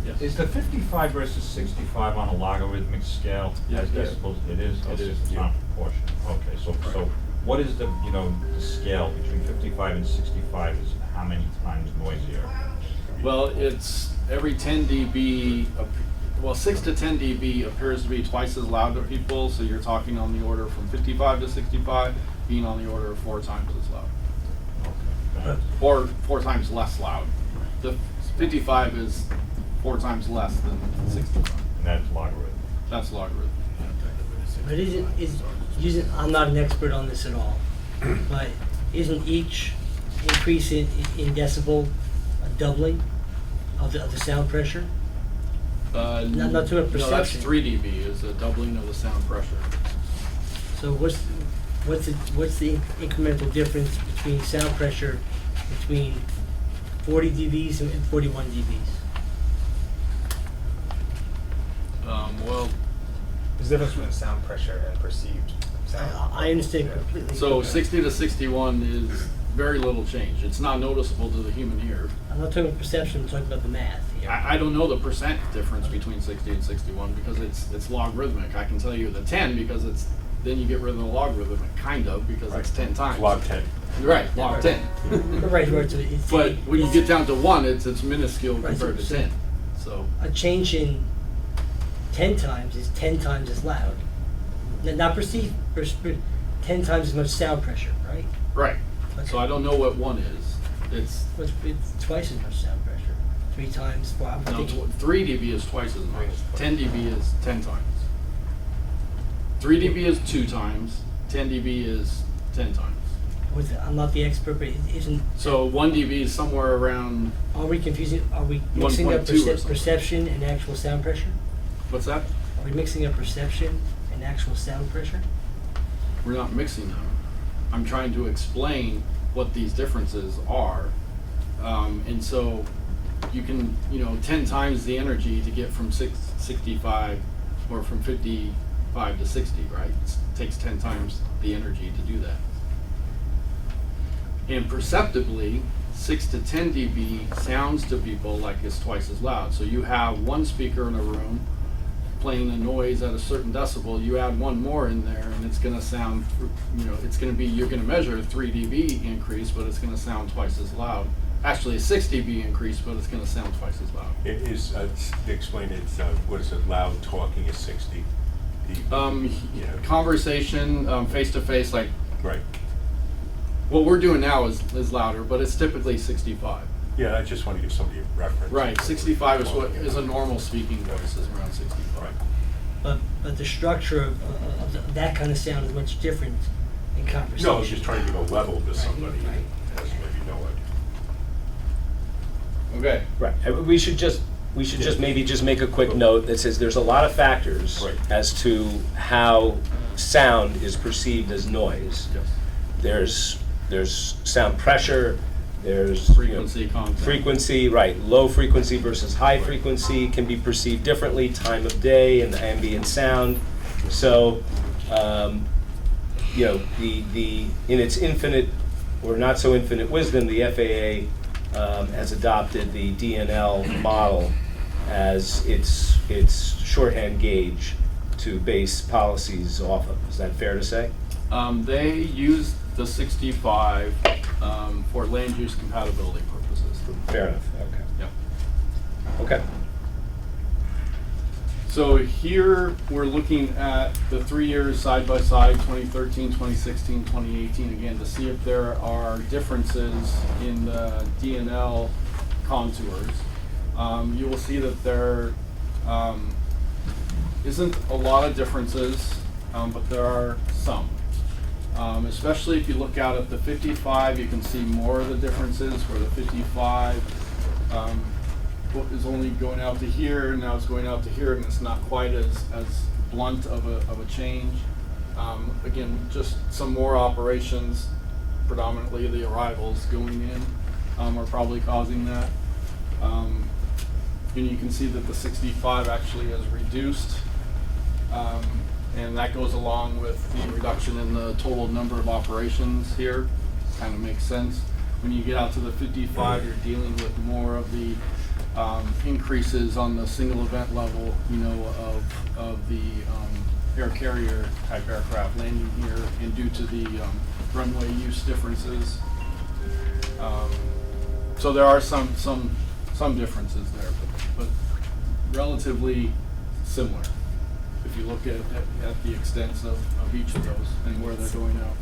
Yes. Is the 55 versus 65 on a logarithmic scale? Yes, I yes. suppose it is. It is, It's yeah. not proportional. Okay, so what is the scale between 55 and 65? Is how many times noisier? Well, it's every 10 dB, well, 6 to 10 dB appears to be twice as loud to people, so you're talking on the order from 55 to 65, being on the order of 4 times as loud. Or 4 times less loud. The 55 is 4 times less than 65. And that's logarithm. That's logarithm. But isn't, I'm not an expert on this at all, but isn't each increase in decibel a doubling of the sound pressure? Not to a No, that's perception. 3 dB is a doubling of the sound pressure. So what's the incremental difference between sound pressure between 40 dBs and 41 dBs? Well, There's a difference between sound pressure and perceived sound. I understand completely. so 60 to 61 is very little change. It's not noticeable to the human ear. I'm not talking about perception, I'm talking about the math here. I don't know the percent difference between 60 and 61 because it's logarithmic. I can tell you the 10 because it's then you get rid of the logarithmic, kind of, because it's 10 times. Log 10. Right, log 10. Right, so it's. But when you get down to 1, it's minuscule Right, compared to so- 10. So A change in 10 times is 10 times as loud. Not perceived, 10 times as much sound pressure, right? right. Okay. So I don't know what 1 is. It's It's twice as much sound pressure. 3 times, well, I'm no, thinking, 3 dB is twice as much. 10 dB is 10 times. 3 dB is 2 times. 10 dB is 10 times. I'm not the expert, but isn't, So 1 dB is somewhere around, are we mixing up 1.2 or something. perception and actual sound pressure? what's that? Are we mixing up perception and actual sound pressure? We're not mixing them. I'm trying to explain what these differences are. And so you can, 10 times the energy to get from 65 or from 55 to 60, right? It takes 10 times the energy to do that. And perceptibly, 6 to 10 dB sounds to people like it's twice as loud. So you have one speaker in a room playing a noise at a certain decibel, you add one more in there and it's going to sound, it's going to be, you're going to measure a 3 dB increase, but it's going to sound twice as loud. Actually a 6 dB increase, but it's going to sound twice as loud. It is, explain it, what is it, loud talking is 60 dB. Conversation, face to face, like Right. what we're doing now is louder, but it's typically 65. Yeah, I just want to give somebody a reference. Right, 65 is what is a normal speaking voice, is around 65. Right. But the structure of that kind of sound is much different in conversation. No, I was just trying to give a level to somebody who has maybe no idea. Okay. Right, we should just maybe just make a quick note that says there's a lot of factors Right. as to how sound is perceived as noise. Yes. There's sound pressure, there's Frequency content. frequency, right, low frequency versus high frequency can be perceived differently, time of day and the ambient sound. So, the in its infinite or not so infinite wisdom, the FAA has adopted the DNL model as its shorthand gauge to base policies off of. Is that fair to say? They use the 65 for land use compatibility purposes. Fair enough, okay. Yep. Okay. So here we're looking at the 3 years side by side, 2013, 2016, 2018, again, to see if there are differences in the DNL contours. You will see that there isn't a lot of differences, but there are some. Especially if you look out at the 55, you can see more of the differences where the 55 is only going out to here, and now it's going out to here, and it's not quite as blunt of a change. Again, just some more operations, predominantly the arrivals going in, are probably causing that. And you can see that the 65 actually has reduced. And that goes along with the reduction in the total number of operations here. Kind of makes sense. When you get out to the 55, you're dealing with more of the increases on the single event level, of the air carrier type aircraft landing here, and due to the runway use differences. So there are some differences there, but relatively similar. If you look at the extents of each of those and where they're going out.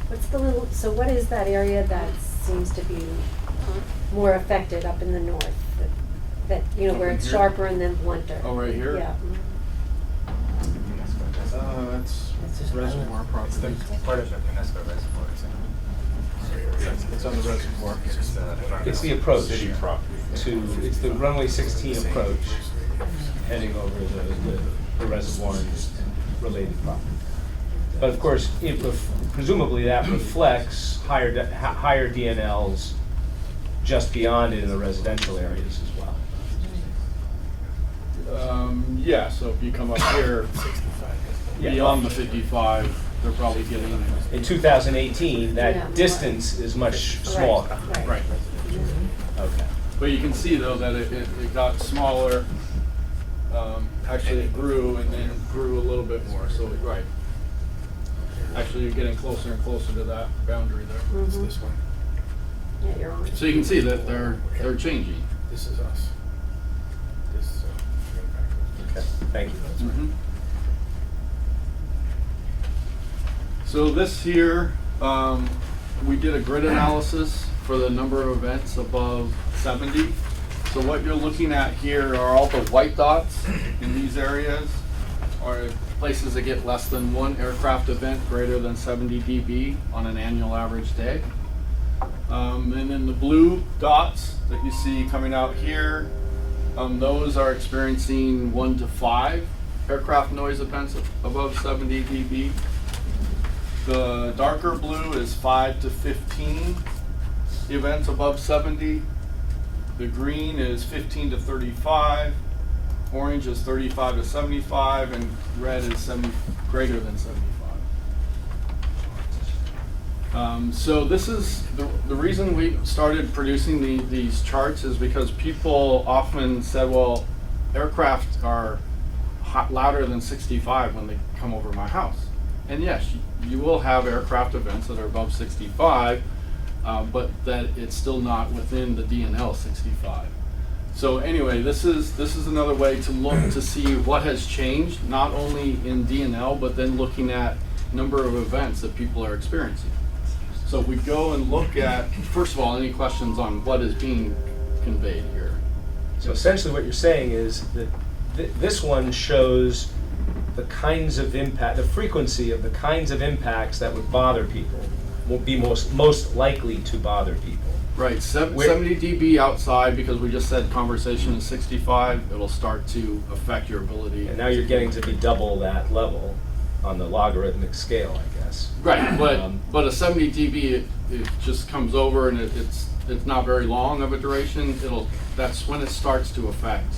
What's the little, so what is that area that seems to be more affected up in the north? That, you know, Up where in it's here? sharper and then blunter? Oh, right here? Yeah. That's just reservoir property. Part of the Penesco Reservoir, It's on the reservoir. It's the approach City property. it's the runway 16 approach heading over the reservoir and related property. But of course, presumably that reflects higher DNLs just beyond it in the residential areas as well. Yeah, so if you come up here, Yeah. beyond the 55, they're probably getting, In 2018, that Yeah. distance is much smaller. right. Okay. But you can see though that it got smaller, actually it grew and then grew a little bit more, so, right. Actually, you're getting closer and closer to that boundary there. It's this one. Yeah, you're on. So you can see that they're changing. This is us. This, Okay. Thank you. Mhm. So this here, we did a grid analysis for the number of events above 70. So what you're looking at here are all the white dots in these areas are places that get less than one aircraft event greater than 70 dB on an annual average day. And then the blue dots that you see coming out here, those are experiencing 1 to 5 aircraft noise events above 70 dB. The darker blue is 5 to 15 events above 70. The green is 15 to 35. Orange is 35 to 75, and red is greater than 75. So this is the reason we started producing these charts is because people often said, well, aircraft are louder than 65 when they come over my house. And yes, you will have aircraft events that are above 65, but that it's still not within the DNL 65. So anyway, this is another way to look to see what has changed, not only in DNL, but then looking at number of events that people are experiencing. So if we go and look at, first of all, any questions on what is being conveyed here? So essentially what you're saying is that this one shows the kinds of impact, the frequency of the kinds of impacts that would bother people, will be most likely to bother people. Right, 70 dB outside, because we just said conversation is 65, it'll start to affect your ability. And now you're getting to be double that level on the logarithmic scale, I guess. Right, but a 70 dB, it just comes over and it's not very long of a duration. That's when it starts to affect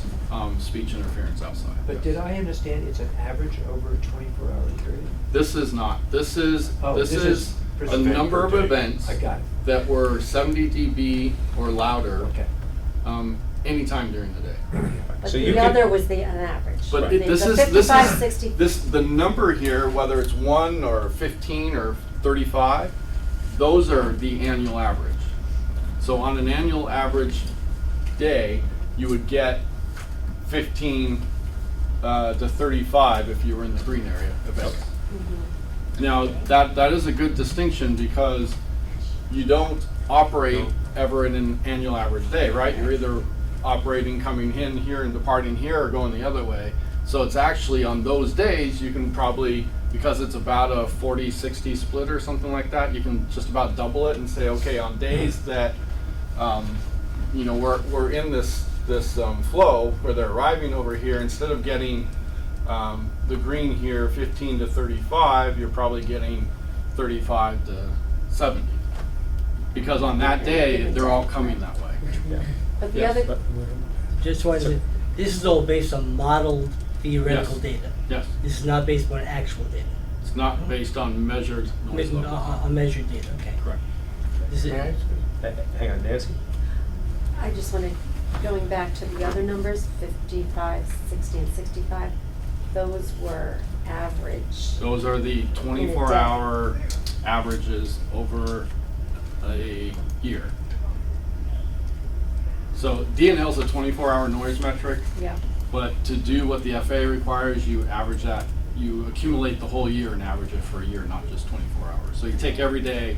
speech interference outside. But did I understand it's an average over a 24-hour period? This is not. This is a event number per of day. events I got it. that were 70 dB or louder Okay. anytime during the day. But So you the could- other was the an average. But The 55, 60. the number here, whether it's 1 or 15 or 35, those are the annual average. So on an annual average day, you would get 15 to 35 if you were in the green area events. Now, that is a good distinction because you don't operate ever in an annual average day, right? You're either operating coming in here and departing here or going the other way. So it's actually on those days you can probably, because it's about a 40-60 split or something like that, you can just about double it and say, okay, on days that we're in this flow where they're arriving over here, instead of getting the green here 15 to 35, you're probably getting 35 to 70. Because on that day, they're all coming that way. But the Yes, other, but- Just wanted to, this is all based on modeled theoretical Yes. data. Yes, This is not based on actual data. it's not based on measured noise levels. On measured data, okay. Correct. This is, Hang on, Nancy. I just wanted, going back to the other numbers, 55, 60, and 65, those were average. Those are the 24-hour averages over a year. So DNL is a 24-hour noise metric, Yeah. but to do what the FAA requires, you average that, you accumulate the whole year and average it for a year, not just 24 hours. So you take every day,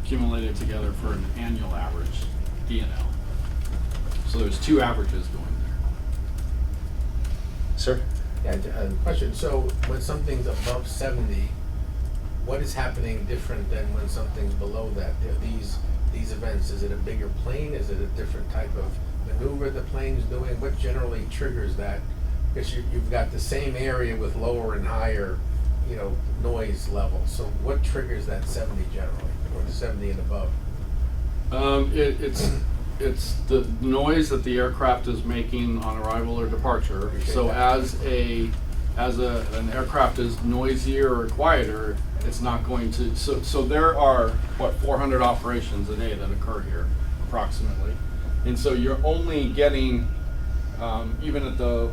accumulate it together for an annual average DNL. So there's two averages going there. Sir? Yeah, question, so when something's above 70, what is happening different than when something's below that? These events, is it a bigger plane? Is it a different type of maneuver the plane's doing? What generally triggers that? Because you've got the same area with lower and higher, noise levels. So what triggers that 70 generally, or the 70 and above? It's the noise that the aircraft is making on arrival or departure. So as an aircraft is noisier or quieter, it's not going to. So there are 400 operations a day that occur here, approximately, and so you're only getting even at the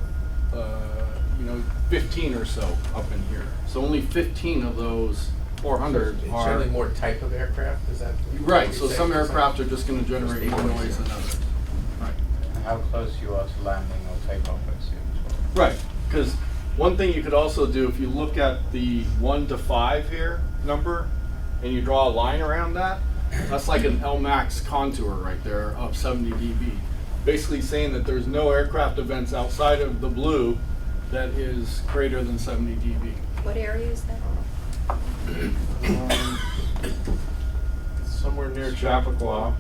15 or so up in here. So only 15 of those 400 It's are generally more type of aircraft, is that? right. So some aircraft are just going to generate more noise than others. Right. How close you are to landing or takeoff, I assume, as well. Right, because one thing you could also do, if you look at the 1 to 5 here number, and you draw a line around that, that's like an LMAX contour right there of 70 dB. Basically saying that there's no aircraft events outside of the blue that is greater than 70 dB. What area is that? Somewhere near Chappaqua,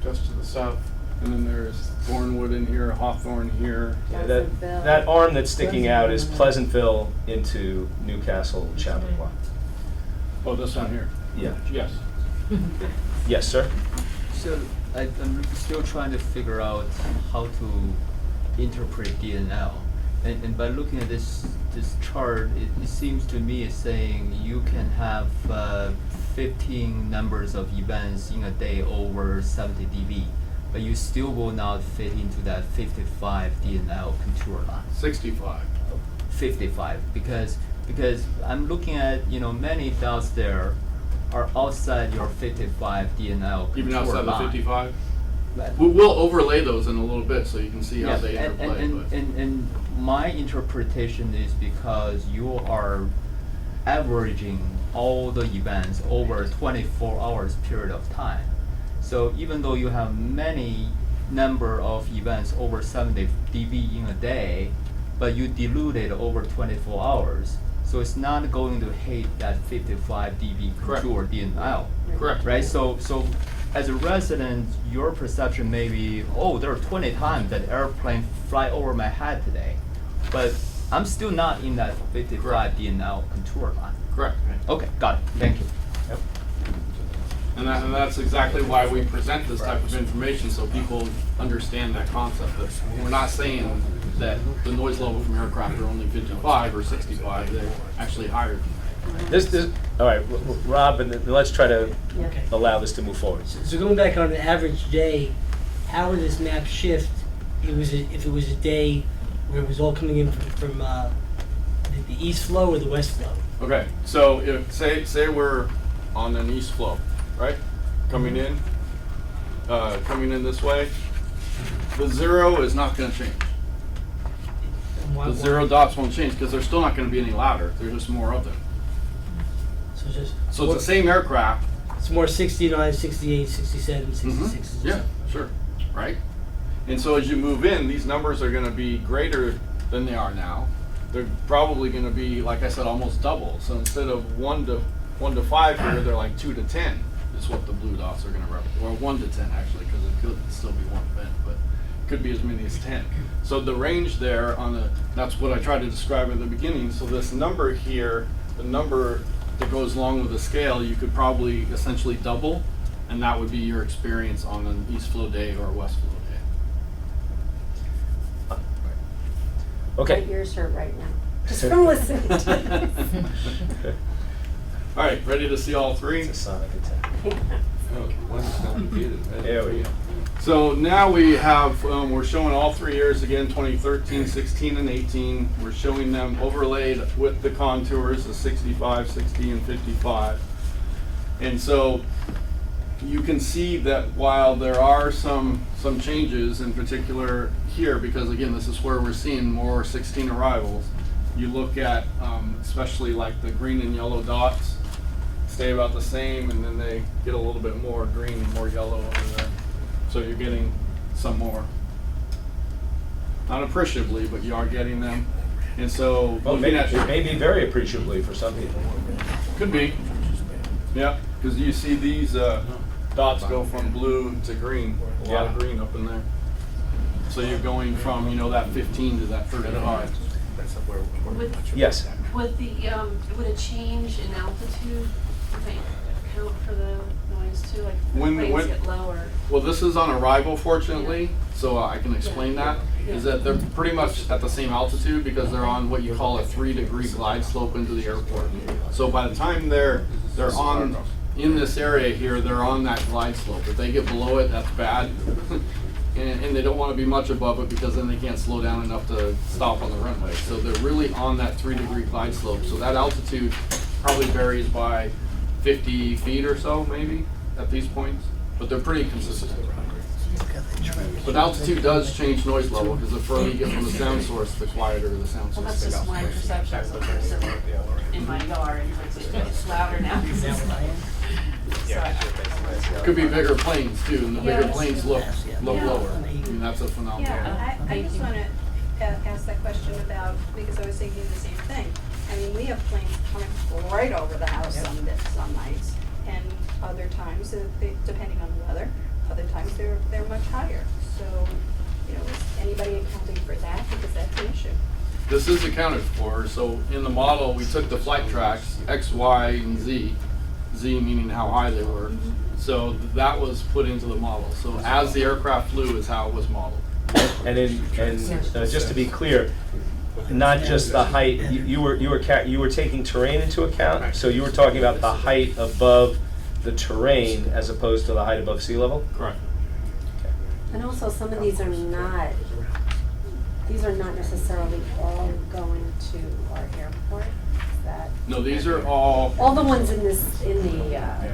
just to the south. And then there's Thornwood in here, Hawthorne here. Yeah, that arm that's sticking out is Pleasantville into Newcastle, Chappaqua. Oh, this one here? Yeah. Yes. Yes, sir? So I'm still trying to figure out how to interpret DNL. And by looking at this chart, it seems to me it's saying you can have 15 numbers of events in a day over 70 dB, but you still will not fit into that 55 DNL contour line. 65. 55, because I'm looking at, many dots there are outside your 55 DNL contour Even outside line. the 55? We'll overlay those in a little bit so you can see how they interplay. And my interpretation is because you are averaging all the events over a 24 hours period of time. So even though you have many number of events over 70 dB in a day, but you dilute it over 24 hours, so it's not going to hit that 55 dB contour DNL. Correct. Right? So as a resident, your perception may be, oh, there are 20 times that airplane fly over my head today, but I'm still not in that 55 DNL contour line. Correct. Okay, got it. Thank you. Yep. And that's exactly why we present this type of information, so people understand that concept. That we're not saying that the noise level from aircraft are only 55 or 65, they're actually higher than that. All right, Rob, and then let's try to Okay. allow this to move forward. So going back on an average day, how would this map shift if it was a day where it was all coming in from the east flow or the west flow? Okay, so if say we're on an east flow, right? Coming in this way, the zero is not going to change. The zero dots won't change because they're still not going to be any louder. There's just more of them. So it's the same aircraft. It's more 69, 68, 67, 66. Mm-hmm. Yeah, sure. Right? And so as you move in, these numbers are going to be greater than they are now. They're probably going to be, like I said, almost double. So instead of 1 to 5 here, they're like 2 to 10 is what the blue dots are going to represent. Or 1 to 10 actually, because it could still be one event, but it could be as many as 10. So the range there that's what I tried to describe at the beginning. So this number here, the number that goes along with the scale, you could probably essentially double, and that would be your experience on an east flow day or a west flow day. Okay. My ears hurt right now, just from listening to this. All right, ready to see all three? It's a sonic attack. One's complicated. There we go. So now we have, we're showing all 3 years again, 2013, 16, and 18. We're showing them overlaid with the contours of 65, 60, and 55. And so you can see that while there are some changes, in particular here, because again, this is where we're seeing more 16 arrivals. You look at, especially like the green and yellow dots, stay about the same, and then they get a little bit more green and more yellow over there. So you're getting some more. Not appreciably, but you are getting them. And so, Well, looking at it may be very appreciably for some people. could be. Yeah, because you see these dots go from blue to green, a lot of green up in there. So you're going from, you know, that 15 to that 35. Yes. Would a change in altitude might account for the noise too? Like the planes get lower. Well, this is on arrival, fortunately, so I can explain that. Is that they're pretty much at the same altitude because they're on what you call a 3-degree glide slope into the airport. So by the time they're on in this area here, they're on that glide slope. If they get below it, that's bad. And they don't want to be much above it because then they can't slow down enough to stop on the runway. So they're really on that 3-degree glide slope. So that altitude probably varies by 50 feet or so, maybe, at these points. But they're pretty consistent. But altitude does change noise level because the further you get from the sound source, the quieter the sound source. Well, that's just my perception as a person in my car. It's louder now. Could be bigger planes too, and the bigger Yes. planes look Yeah. lower. I mean, that's a phenomenon. Yeah, I just want to ask that question about, because I was thinking the same thing. I mean, we have planes coming right over the house some nights, and other times, depending on the weather, other times they're much higher. So, you know, is anybody accounting for that? Because that's an issue. This is accounted for. So in the model, we took the flight tracks, X, Y, and Z. Z meaning how high they were. So that was put into the model. So as the aircraft flew is how it was modeled. And just to be clear, not just the height. You were taking terrain into account. So you were talking about the height above the terrain as opposed to the height above sea level. Correct. And also, some of these are not necessarily all going to our airport. Is that? No, these are all All the ones in the,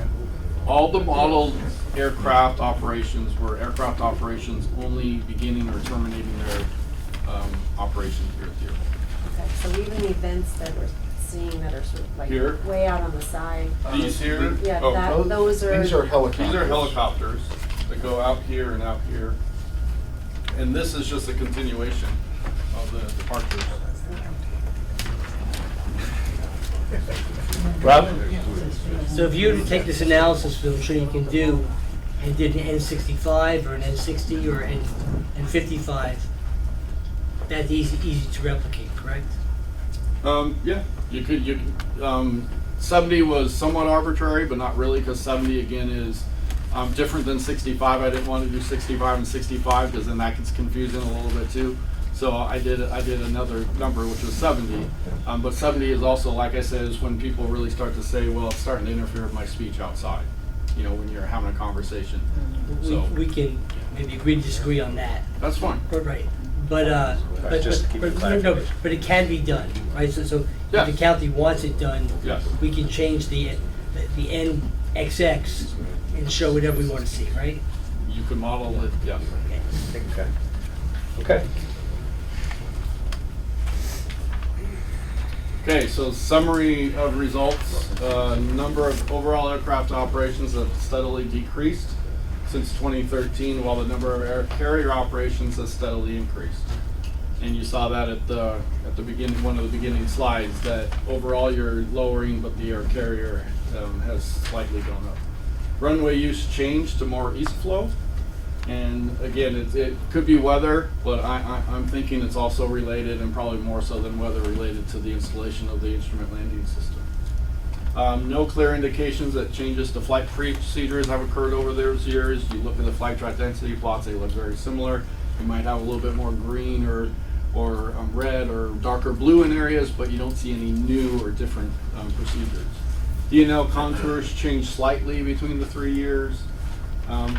all the modeled aircraft operations were aircraft operations only beginning or terminating their operations here at the airport. okay, so even the events that we're seeing that are sort of like Here? way out on the side. These here? Yeah, Oh, those are. These are helicopters. These are helicopters that go out here and out here. And this is just a continuation of the departures. Rob? So if you were to take this analysis, which I'm sure you can do, and did an N65 or an N60 or an N55, that's easy to replicate, correct? Yeah, you could, 70 was somewhat arbitrary, but not really, because 70 again is different than 65. I didn't want to do 65 and 65 because then that gets confusing a little bit too. So I did another number, which was 70. But 70 is also, like I said, is when people really start to say, well, it's starting to interfere with my speech outside, you know, when you're having a conversation. So We can maybe agree to disagree on that. that's fine. Right. But just to keep it no, but it can be done, right? So Yes. if the county wants it done, Yes. we can change the NXX and show whatever we want to see, right? You can model it, yeah. Okay. Okay, so summary of results. Number of overall aircraft operations have steadily decreased since 2013, while the number of air carrier operations has steadily increased. And you saw that at the beginning, one of the beginning slides, that overall you're lowering, but the air carrier has slightly gone up. Runway use changed to more east flow. And again, it could be weather, but I'm thinking it's also related, and probably more so than weather, related to the installation of the instrument landing system. No clear indications that changes to flight procedures have occurred over those years. You look at the flight track density plots, they look very similar. You might have a little bit more green or red or darker blue in areas, but you don't see any new or different procedures. D&L contours change slightly between the 3 years.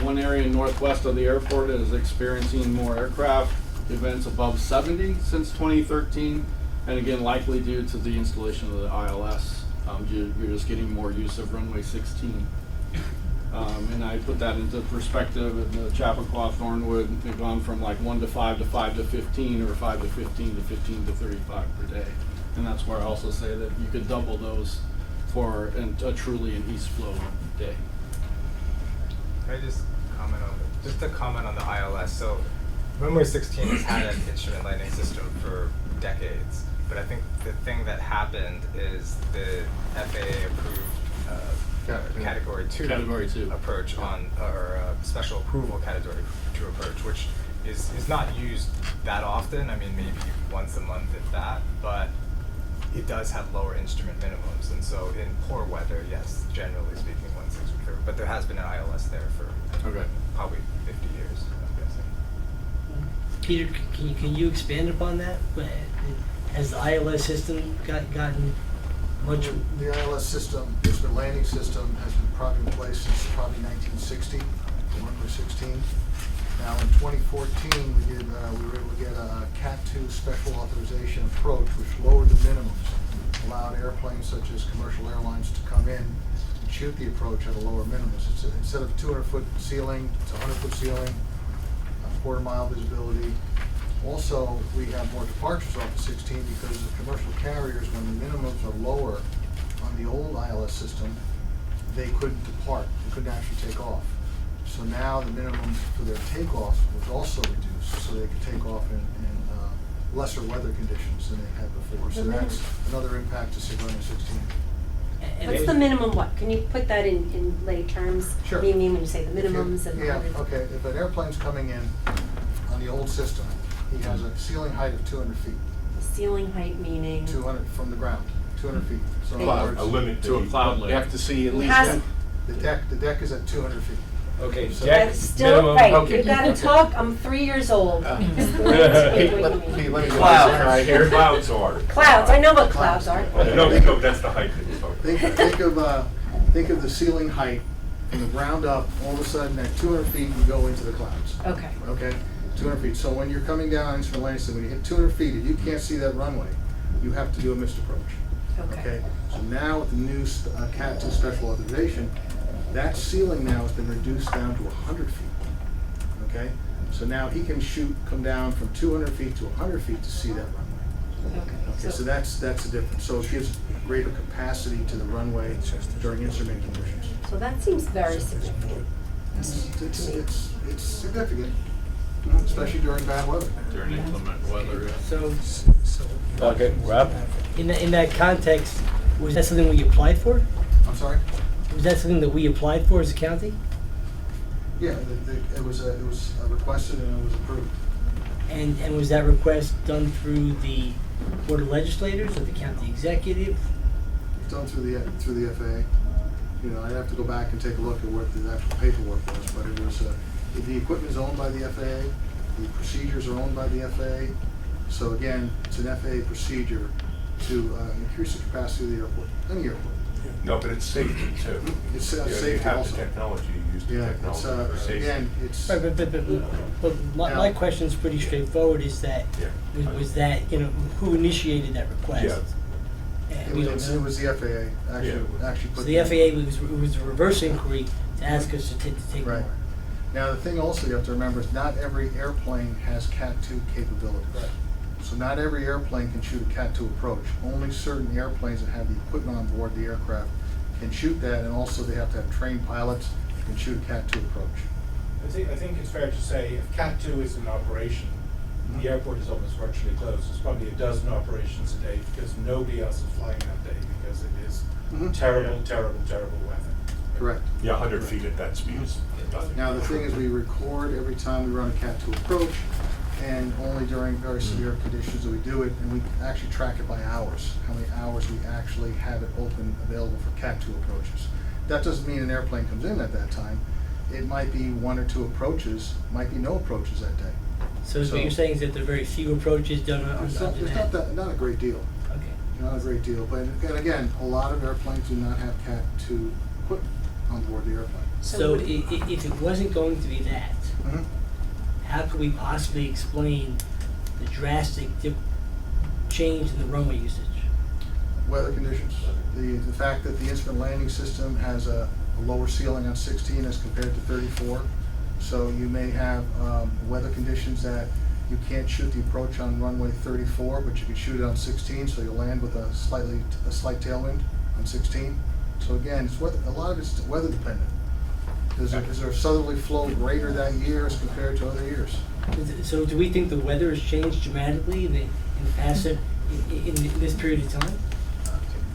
One area northwest of the airport is experiencing more aircraft events above 70 since 2013, and again, likely due to the installation of the ILS. You're just getting more use of runway 16. And I put that into perspective, in the Chappaqua, Thornwood, they've gone from like 1 to 5 to 5 to 15, or 5 to 15 to 15 to 35 per day. And that's where I also say that you could double those for a truly an East Flow day. Can I just comment on the ILS? So Runway 16 has had an instrument landing system for decades, but I think the thing that happened is the FAA approved Category 2 approach or special approval Category 2 approach, which is not used that often. I mean, maybe once a month if that, but it does have lower instrument minimums, and so in poor weather, yes, generally speaking, 1.6 would cover. But there has been an ILS there for probably 50 years, I'm guessing. Peter, can you expand upon that? Has the ILS system gotten much? The ILS system, instrument landing system, has been probably in place since probably 1960, Runway 16. Now in 2014, we were able to get a Cat 2 special authorization approach, which lowered the minimums, allowed airplanes such as commercial airlines to come in and shoot the approach at a lower minimums. Instead of 200-foot ceiling, it's 100-foot ceiling, a quarter-mile visibility. Also, we have more departures off the 16 because the commercial carriers, when the minimums are lower on the old ILS system, they couldn't depart, they couldn't actually take off. So now the minimums for their takeoff was also reduced, so they could take off in lesser weather conditions than they had before. So that's another impact to Runway 16. What's the minimum what? Can you put that in lay terms? Sure. What do you mean when you say the minimums and the Yeah, hundreds? okay. If an airplane's coming in on the old system, he has a ceiling height of 200 feet. Ceiling height meaning? 200 from the ground, 200 feet. So in other Cloud, words, a limit to a cloud layer. You have to see at least. the deck is at 200 feet. Okay, So deck That's still minimum. right. Okay. You gotta talk. I'm 3 years old. Let me Clouds here. Clouds are. Clouds. I know what clouds are. No, that's the height that he's talking about. Think of the ceiling height from the ground up. All of a sudden, at 200 feet, you go into the clouds. Okay. Okay, 200 feet. So when you're coming down instrument landing system, when you hit 200 feet, if you can't see that runway, you have to do a missed approach. Okay. So now with the new Cat 2 special authorization, that ceiling now has been reduced down to 100 feet. Okay, so now he can come down from 200 feet to 100 feet to see that runway. Okay, so that's the difference. So it gives greater capacity to the runway during instrument conditions. So that seems very significant. It's significant, especially during bad weather. During inclement weather, yeah. So, Okay, Rob? in that context, was that something we applied for? I'm sorry? Was that something that we applied for as a county? Yeah, it was requested and it was approved. And was that request done through the Board of Legislators or the county executive? Done through the FAA. You know, I'd have to go back and take a look at what the actual paperwork was, but it was, the equipment is owned by the FAA, the procedures are owned by the FAA. So again, it's an FAA procedure to increase the capacity of the airport, any airport. No, but it's safety too. It's You know, safety you have also. the technology, you use the Yeah, technology for it's, safety. again, it's. But my question's pretty straightforward, is that, was that, who initiated that request? Yeah. And we don't know. It was the FAA, actually So put. the FAA was a reverse inquiry to ask us to take Right. more. Now, the thing also you have to remember is not every airplane has Cat 2 capabilities. Right. So not every airplane can shoot a Cat 2 approach. Only certain airplanes that have the equipment on board the aircraft can shoot that, and also they have to have trained pilots that can shoot a Cat 2 approach. I think it's fair to say if Cat 2 is in operation, the airport is almost virtually closed. There's probably a dozen operations a day because nobody else is flying that day because it is terrible, terrible, terrible weather. Correct. Yeah, 100 feet at that speed is nothing. Now, the thing is, we record every time we run a Cat 2 approach, and only during very severe conditions do we do it, and we actually track it by hours, how many hours we actually have it open, available for Cat 2 approaches. That doesn't mean an airplane comes in at that time. It might be 1 or 2 approaches, might be no approaches that day. So what you're saying is that there are very few approaches done on There's not a great deal. Okay. Not a great deal, but again, a lot of airplanes do not have Cat 2 equipment on board the airplane. So if it wasn't going to be that, how could we possibly explain the drastic change in the runway usage? Weather conditions, the fact that the instrument landing system has a lower ceiling on 16 as compared to 34. So you may have weather conditions that you can't shoot the approach on runway 34, but you can shoot it on 16, so you'll land with a slight tailwind on 16. So again, it's a lot of it's weather dependent. Is there a southerly flow greater that year as compared to other years? So do we think the weather has changed dramatically in this period of time?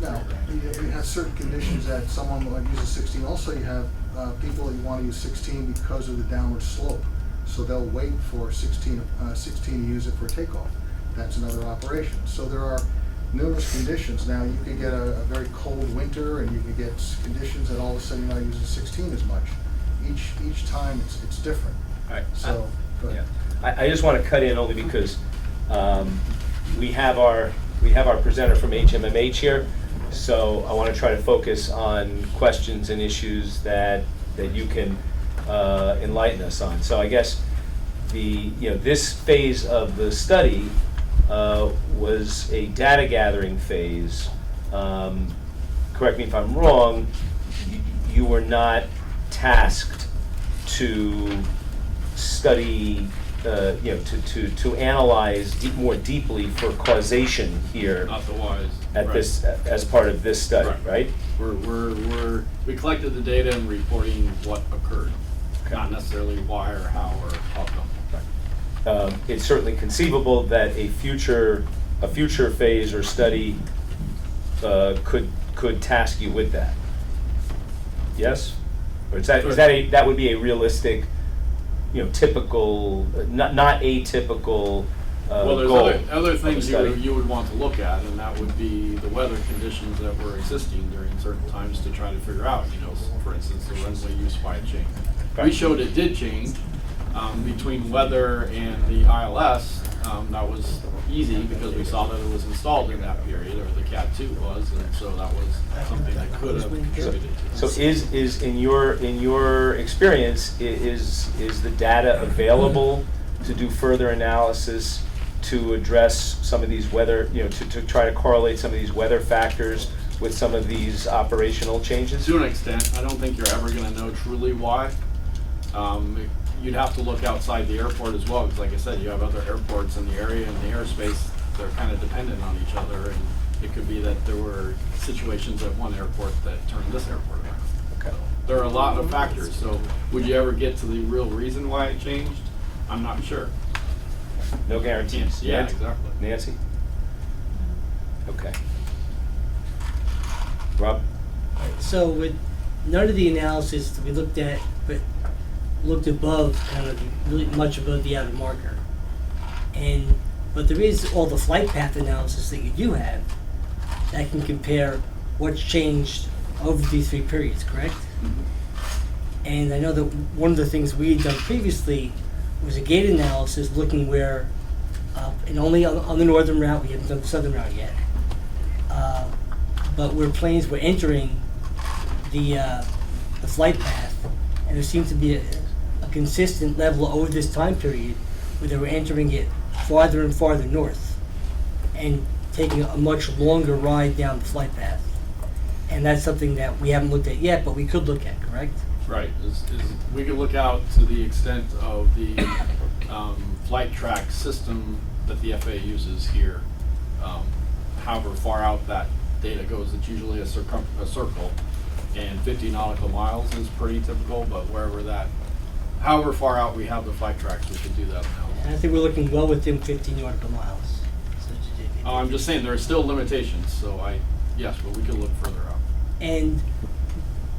No, you have certain conditions that someone might use a 16. Also, you have people that want to use 16 because of the downward slope. So they'll wait for 16 to use it for takeoff. That's another operation. So there are numerous conditions. Now, you could get a very cold winter, and you could get conditions that all of a sudden you're not using 16 as much. Each time it's different. All right. So, go ahead. I just want to cut in only because we have our presenter from HMMH here, so I want to try to focus on questions and issues that you can enlighten us on. So I guess this phase of the study was a data gathering phase. Correct me if I'm wrong. You were not tasked to study, to analyze more deeply for causation here. Not the wise. At right. this, as part of this study, right? We collected the data and reporting what occurred, not necessarily why or how or how come. It's certainly conceivable that a future phase or study could task you with that. Yes, or that would be a realistic, typical, not atypical. Well, there's goal other of things the study. you would want to look at, and that would be the weather conditions that were existing during certain times to try to figure out, for instance, the runway use why it changed. Right. We showed it did change between weather and the ILS. That was easy because we saw that it was installed in that period, or the Cat 2 was, and so that was something that could have contributed to So this. is in your experience, is the data available to do further analysis to address some of these weather, to try to correlate some of these weather factors with some of these operational changes? To an extent, I don't think you're ever going to know truly why. You'd have to look outside the airport as well, because like I said, you have other airports in the area and the airspace, they're kind of dependent on each other, and it could be that there were situations at one airport that turned this airport around. Okay. So, there are a lot of factors, so would you ever get to the real reason why it changed? I'm not sure. No guarantees. Yeah, Nancy? exactly. Nancy? Okay. Rob? So with none of the analysis that we looked at, but looked above, kind of really much above the outer marker. But there is all the flight path analysis that you do have that can compare what's changed over these 3 periods, correct? Mm-hmm. And I know that one of the things we had done previously was a gate analysis looking where, and only on the northern route, we haven't done the southern route yet, but where planes were entering the flight path, and there seemed to be a consistent level over this time period where they were entering it farther and farther north and taking a much longer ride down the flight path. And that's something that we haven't looked at yet, but we could look at, correct? Right. We could look out to the extent of the flight track system that the FAA uses here. However far out that data goes, it's usually a circle, and 50 nautical miles is pretty typical, but however far out we have the flight tracks, we could do that now. And I think we're looking well within 50 nautical miles. I'm just saying there are still limitations, so yes, but we could look further out. And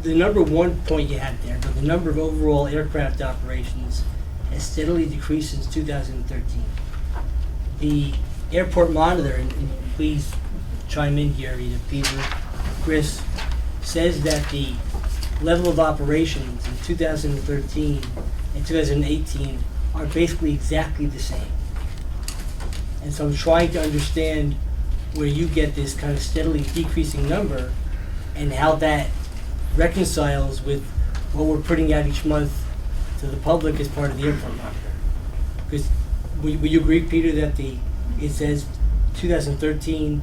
the number one point you had there, but the number of overall aircraft operations has steadily decreased since 2013. The airport monitor, and please chime in here, either Peter, Chris, says that the level of operations in 2013 and 2018 are basically exactly the same. And so I'm trying to understand where you get this kind of steadily decreasing number and how that reconciles with what we're putting out each month to the public as part of the airport monitor. Because would you agree, Peter, that it says 2013,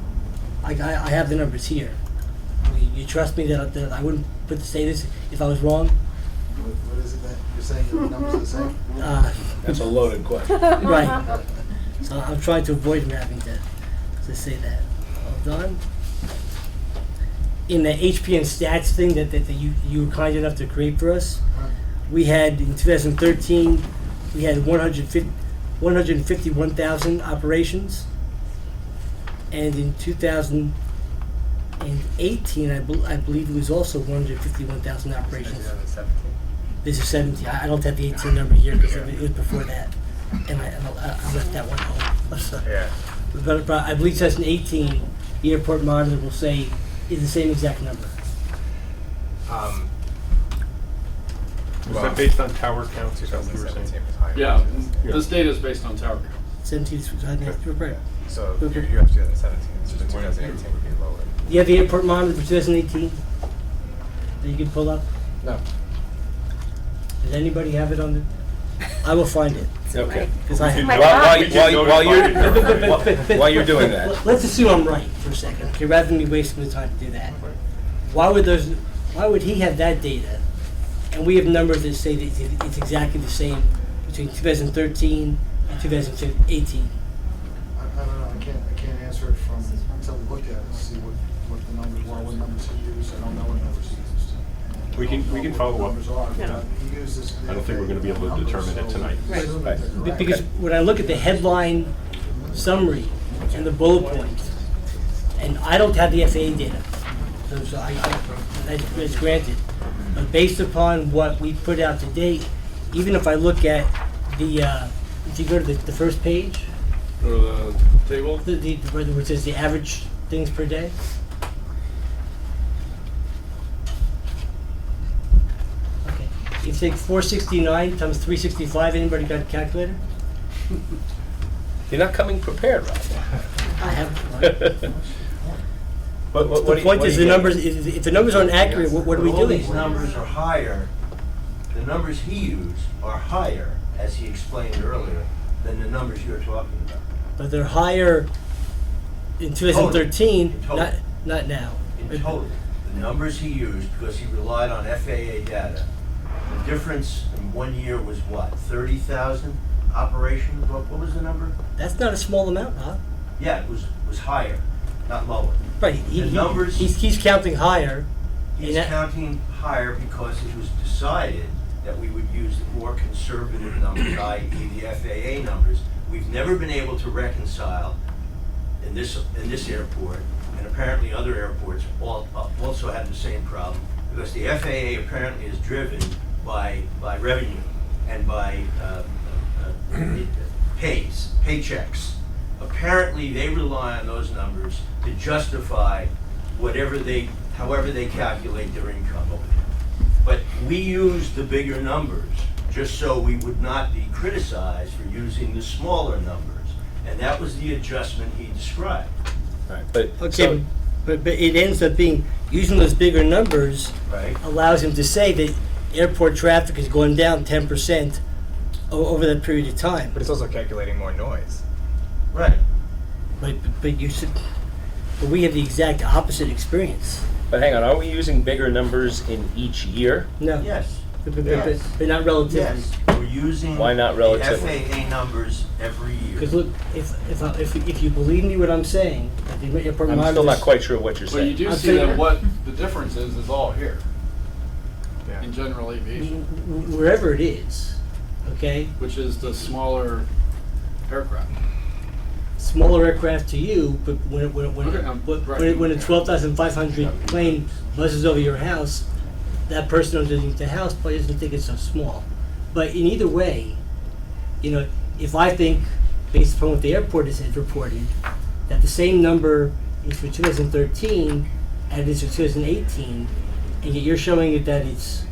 I have the numbers here. you trust me that I wouldn't say this if I was wrong? What is it that you're saying the numbers are the same? That's a loaded question. Right. So I'm trying to avoid having to say that. Hold on. In the HPN stats thing that you were kind enough to create for us, we had in 2013 we had 151,000 operations, and in 2018 I believe it was also 151,000 operations. This is 17. I don't have the 18 number here because it was before that, and I left that one home. So, Yeah. but I believe 2018 the airport monitor will say is the same exact number. Was that based on tower counts, is that what you were saying? 2017 was higher. Yeah, this data is based on tower count. 17 is right. So you have 2017, so 2018 would be lower. Do you have the airport monitor for 2018 that you can pull up? No. Does anybody have it on the? I will find it. Okay. Because I have. While you're doing that. Let's assume I'm right for a second, okay, rather than me wasting the time to do that. Why would he have that data, and we have numbers that say that it's exactly the same between 2013 and 2018? I don't know, I can't answer it until we look at it, see what the numbers were, what numbers he used, I don't know what numbers he used. We can follow up. Numbers are, but he uses. I don't think we're gonna be able to determine it tonight. Right. Because when I look at the headline summary and the bullet points, and I don't have the FAA data, so that's granted. But based upon what we put out to date, even if I look at the, if you go to the first page, Go to the table. where it says the average things per day. Okay, if you take 469 times 365, anybody got a calculator? You're not coming prepared, Rob. I have. What The point is, the numbers, if the numbers aren't accurate, what are we All doing? these numbers are higher, the numbers he used are higher, as he explained earlier, than the numbers you're talking about. But they're higher in 2013, Total. not now. In total, the numbers he used, because he relied on FAA data, the difference in 1 year was what, 30,000 operations? What was the number? That's not a small amount, huh? Yeah, it was higher, not lower. Right, he's counting higher. He's counting higher because it was decided that we would use the more conservative numbers, i.e. the FAA numbers. We've never been able to reconcile in this airport, and apparently other airports also have the same problem, because the FAA apparently is driven by revenue and by paychecks. Apparently they rely on those numbers to justify however they calculate their income over there. But we use the bigger numbers just so we would not be criticized for using the smaller numbers. And that was the adjustment he described. Right, but Okay, but it ends up being, using those bigger numbers Right. allows him to say that airport traffic is going down 10% over that period of time. But it's also calculating more noise. Right. But you should, but we have the exact opposite experience. But hang on, are we using bigger numbers in each year? No. Yes. But not relatively. Yes. We're using Why not relatively? the FAA numbers every year. Because look, if you believe me what I'm saying, that the airport I'm still not quite sure what you're Well, you saying. do see that what the difference is all here in general aviation, wherever it is, okay? which is the smaller aircraft. Smaller aircraft to you, but when a 12,500 plane buzzes over your house, that person underneath the house probably doesn't think it's so small. But in either way, if I think, based upon what the airport has reported, that the same number is for 2013 and it is for 2018, and yet you're showing it that it's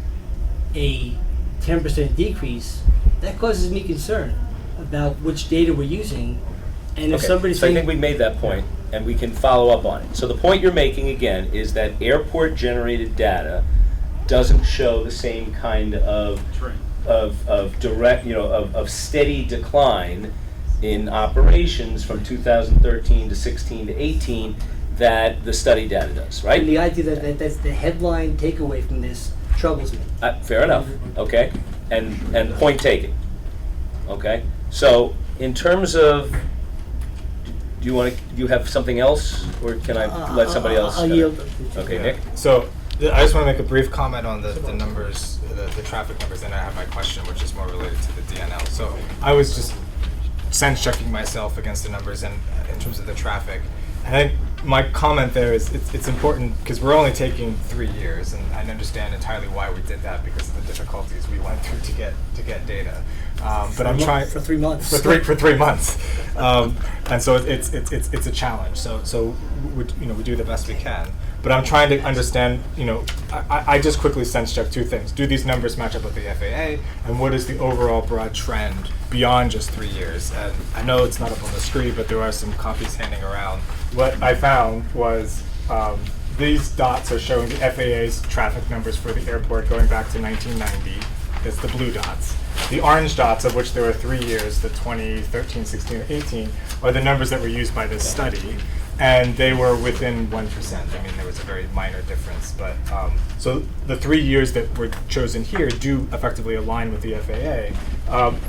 a 10% decrease, that causes me concern about which data we're using. And if Okay, somebody's so I saying, think we made that point, and we can follow up on it. So the point you're making again is that airport-generated data doesn't show the same kind of direct, of steady decline in operations from 2013 to 16 to 18 that the study data does, right? And the idea that that's the headline takeaway from this troubles me. Fair enough, okay? And point taken, okay? So in terms of, do you have something else, or can I let somebody else? I'll yield. Okay, Nick? So I just want to make a brief comment on the numbers, the traffic numbers, and I have my question, which is more related to the DNL. So I was just sense checking myself against the numbers and in terms of the traffic. And my comment there is it's important because we're only taking 3 years, and I understand entirely why we did that because of the difficulties we went through to get data. But I'm trying for 3 months. For 3 months, and so it's a challenge. So we do the best we can. But I'm trying to understand. I just quickly sense check 2 things. Do these numbers match up with the FAA, and what is the overall broad trend beyond just 3 years? And I know it's not up on the screen, but there are some copies handing around. What I found was these dots are showing the FAA's traffic numbers for the airport going back to 1990. That's the blue dots. The orange dots, of which there were 3 years, the 2013, 16, 18, are the numbers that were used by this study. And they were within 1%. I mean, there was a very minor difference. But so the 3 years that were chosen here do effectively align with the FAA.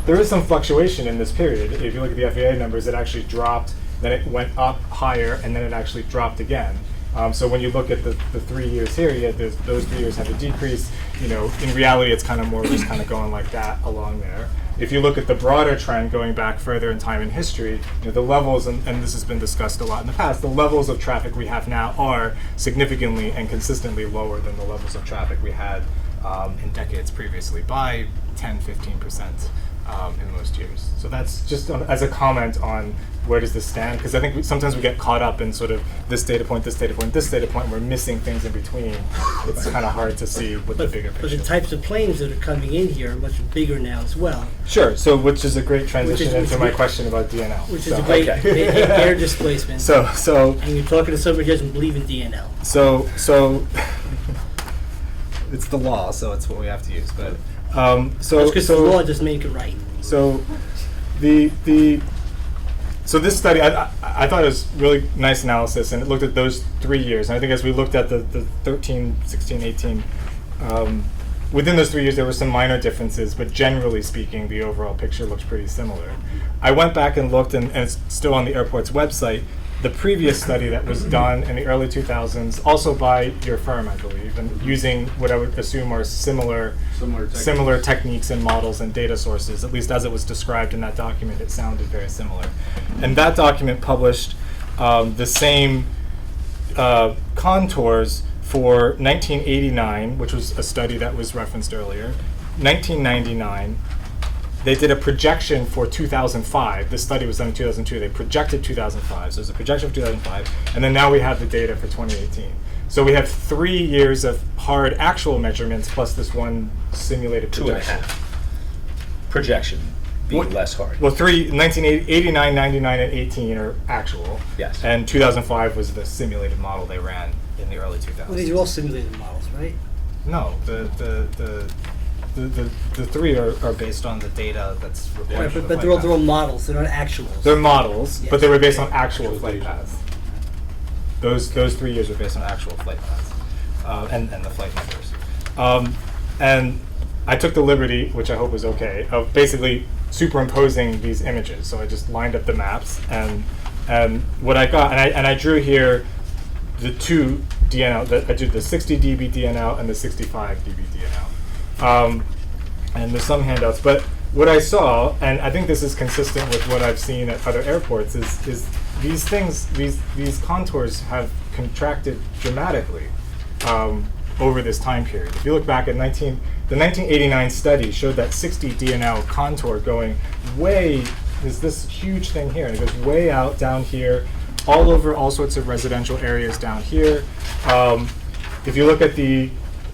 There is some fluctuation in this period. If you look at the FAA numbers, it actually dropped, then it went up higher, and then it actually dropped again. So when you look at the 3 years here, those 3 years have a decrease. In reality, it's kind of more just kind of going like that along there. If you look at the broader trend going back further in time in history, the levels, and this has been discussed a lot in the past, the levels of traffic we have now are significantly and consistently lower than the levels of traffic we had in decades previously by 10, 15% in most years. So that's just as a comment on where does this stand, because I think sometimes we get caught up in sort of this data point, this data point, this data point, and we're missing things in between. It's kind of hard to see what the bigger picture is. But the types of planes that are coming in here are much bigger now as well. Sure, so which is a great transition into my question about DNL. Which is a great air displacement. So and you're talking to somebody who doesn't believe in DNL. So it's the law, so it's what we have to use. But that's because the law doesn't make it right. So So this study, I thought it was really nice analysis, and it looked at those 3 years. And I think as we looked at the 13, 16, 18, within those 3 years there were some minor differences, but generally speaking, the overall picture looks pretty similar. I went back and looked, and it's still on the airport's website, the previous study that was done in the early 2000s, also by your firm, I believe, and using what I would assume are similar techniques and models and data sources, at least as it was described in that document, it sounded very similar. And that document published the same contours for 1989, which was a study that was referenced earlier, 1999. They did a projection for 2005. This study was done in 2002. They projected 2005. So there's a projection for 2005. And then now we have the data for 2018. So we have 3 years of hard actual measurements plus this one simulated projection. 2.5. Projection being less hard. Well, 1989, 99, and 18 are actual. Yes. And 2005 was the simulated model they ran in the early 2000s. Well, these are all simulated models, right? No, the 3 are based on the data that's reported. Right, but they're all models. They're not actuals. They're models, yes. But they were based on actual flight paths. Those 3 years were based on actual flight paths and the flight numbers. And I took the liberty, which I hope was okay, of basically superimposing these images. So I just lined up the maps, and what I got, and I drew here the 2 DNL. I drew the 60 dB DNL and the 65 dB DNL. And there's some handouts, but what I saw, and I think this is consistent with what I've seen at other airports, is these things, these contours have contracted dramatically over this time period. If you look back at the 1989 study showed that 60 DNL contour going way, is this huge thing here, and it goes way out down here, all over all sorts of residential areas down here. If you look at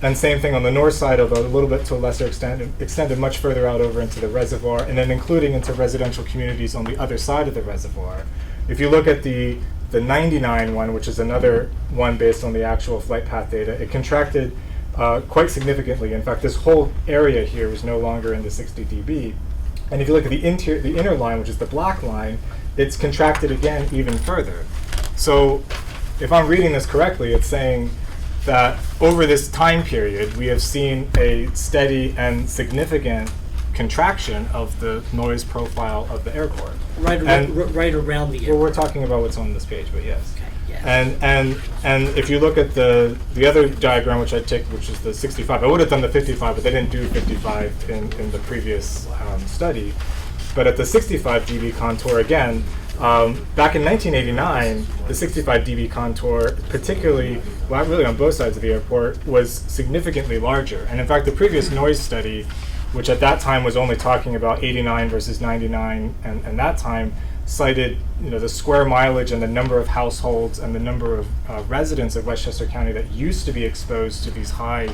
and same thing on the north side, although a little bit to a lesser extent, extended much further out over into the reservoir, and then including into residential communities on the other side of the reservoir. If you look at the 99 one, which is another one based on the actual flight path data, it contracted quite significantly. In fact, this whole area here is no longer in the 60 dB. And if you look at the inner line, which is the black line, it's contracted again even further. So if I'm reading this correctly, it's saying that over this time period, we have seen a steady and significant contraction of the noise profile of the airport. Right around the airport. Well, we're talking about what's on this page, but yes. Okay, yeah. And if you look at the other diagram, which I ticked, which is the 65, I would have done the 55, but they didn't do 55 in the previous study. But at the 65 dB contour again, back in 1989, the 65 dB contour, particularly, well, really on both sides of the airport, was significantly larger. And in fact, the previous noise study, which at that time was only talking about 89 versus 99, and that time cited, the square mileage and the number of households and the number of residents of Westchester County that used to be exposed to these high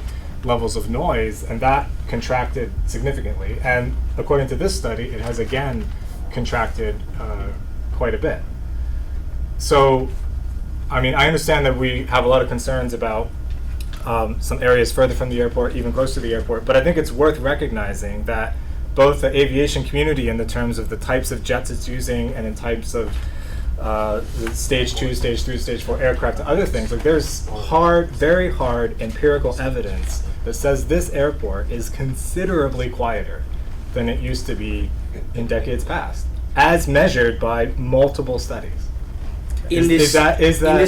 levels of noise, and that contracted significantly. And according to this study, it has again contracted quite a bit. So, I mean, I understand that we have a lot of concerns about some areas further from the airport, even close to the airport, but I think it's worth recognizing that both the aviation community in the terms of the types of jets it's using and in types of the stage 2, stage 3, stage 4 aircraft and other things, like there's very hard empirical evidence that says this airport is considerably quieter than it used to be in decades past, as measured by multiple studies. In this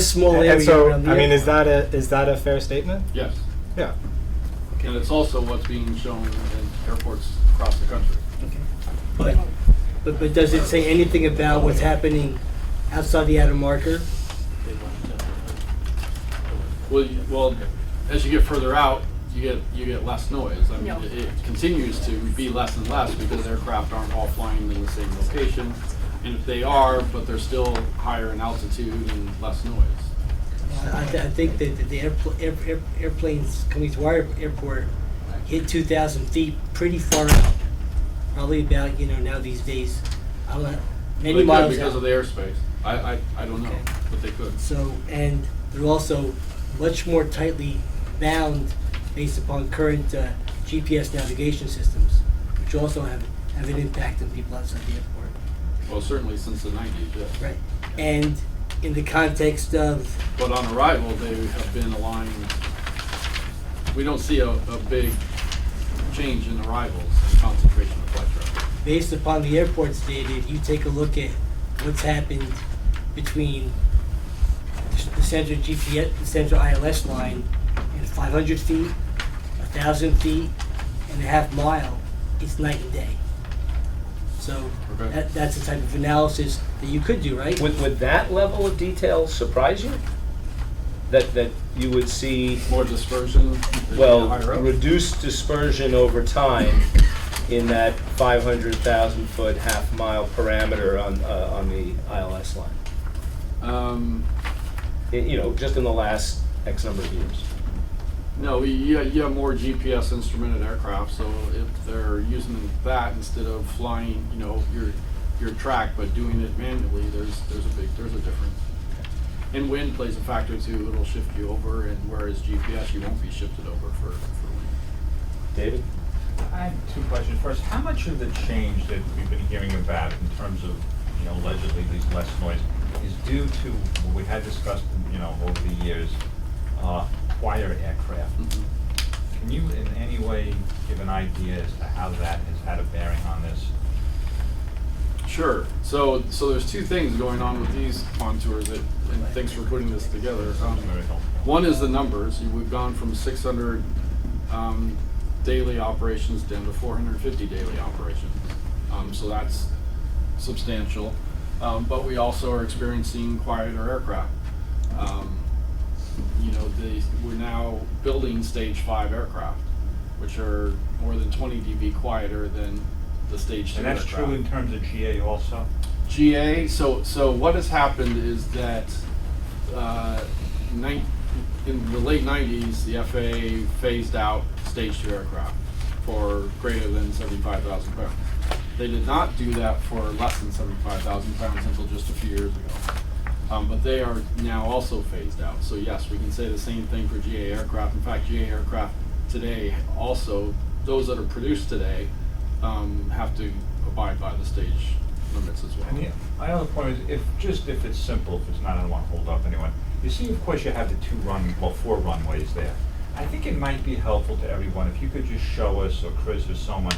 small area. And so, around the I mean, airport. is that a fair statement? Yes. Yeah. And it's also what's being shown in airports across the country. But does it say anything about what's happening outside the outer marker? Well, as you get further out, you get less noise. I mean, No. it continues to be less and less because aircraft aren't all flying in the same location. And if they are, but they're still higher in altitude and less noise. I think that the airplanes coming to our airport hit 2,000 feet pretty far out. Probably about, now these days, I don't know, many miles because out. of the airspace. I don't know, Okay. but they could. So, and they're also much more tightly bound based upon current GPS navigation systems, which also have an impact on people outside the airport. Well, certainly since the 90s, yes. Right. And in the context of... But on arrival, they have been aligned. We don't see a big change in arrivals and concentration of flight traffic. Based upon the airport's data, if you take a look at what's happened between the central GPS, the central ILS line, and 500 feet, 1,000 feet, and a half mile, it's night and day. So that's the type of analysis that you could do, right? Would that level of detail surprise you? That you would see more dispersion? Well, reduced dispersion over time in that 500,000 foot half mile parameter on the ILS line. Just in the last X number of years. No, you have more GPS instrumented aircraft, so if they're using that instead of flying, your track, but doing it manually, there's a difference. And wind plays a factor too. It'll shift you over, and whereas GPS, you won't be shifted over for wind. David? I have two questions. First, how much of the change that we've been hearing about in terms of, allegedly these less noise is due to what we had discussed, over the years, quieter aircraft? Mm-hmm. Can you in any way give an idea as to how that has had a bearing on this? Sure. So there's two things going on with these contours, and thanks for putting this together. One is the numbers. We've gone from 600 daily operations down to 450 daily operations. So that's substantial. But we also are experiencing quieter aircraft. We're now building stage 5 aircraft, which are more than 20 dB quieter than the stage 2 And that's aircraft. true in terms of GA also? GA, so what has happened is that in the late 90s, the FAA phased out stage 2 aircraft for greater than 75,000 pounds. They did not do that for less than 75,000 pounds until just a few years ago. But they are now also phased out. So yes, we can say the same thing for GA aircraft. In fact, GA aircraft today also, those that are produced today, have to abide by the stage limits as well. Yeah. My other point is, if it's simple, if it's not, I don't want to hold up anyone. You see, of course, you have the four runways there. I think it might be helpful to everyone if you could just show us, or Chris or someone,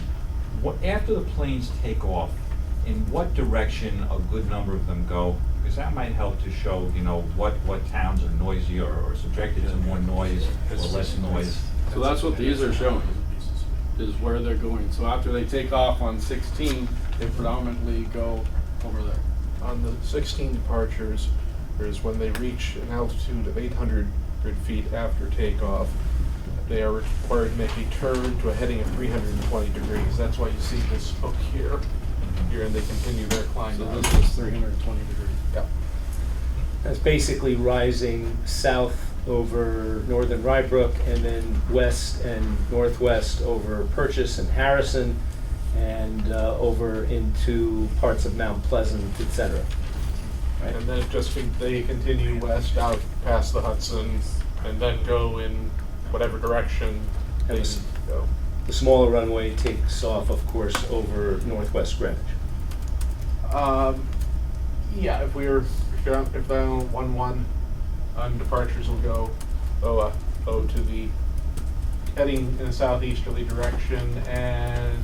after the planes take off, in what direction a good number of them go, because that might help to show, what towns are noisier or subjected to more noise or less noise. So that's what these are showing, is where they're going. So after they take off on 16, they predominantly go over there. On the 16 departures, is when they reach an altitude of 800 feet after takeoff, they are required to make a turn to a heading of 320 degrees. That's why you see this hook here, and they continue their climb. So down. this is 320 degrees. Yep. That's basically rising south over northern Rybrook, and then west and northwest over Purchase and Harrison, and over into parts of Mount Pleasant, etc. Right? And then they continue west out past the Hudson, and then go in whatever direction they And need to go. the smaller runway takes off, of course, over northwest Greenwich. Yeah, if they're on 1-1, departures will go to the heading in a southeasterly direction, and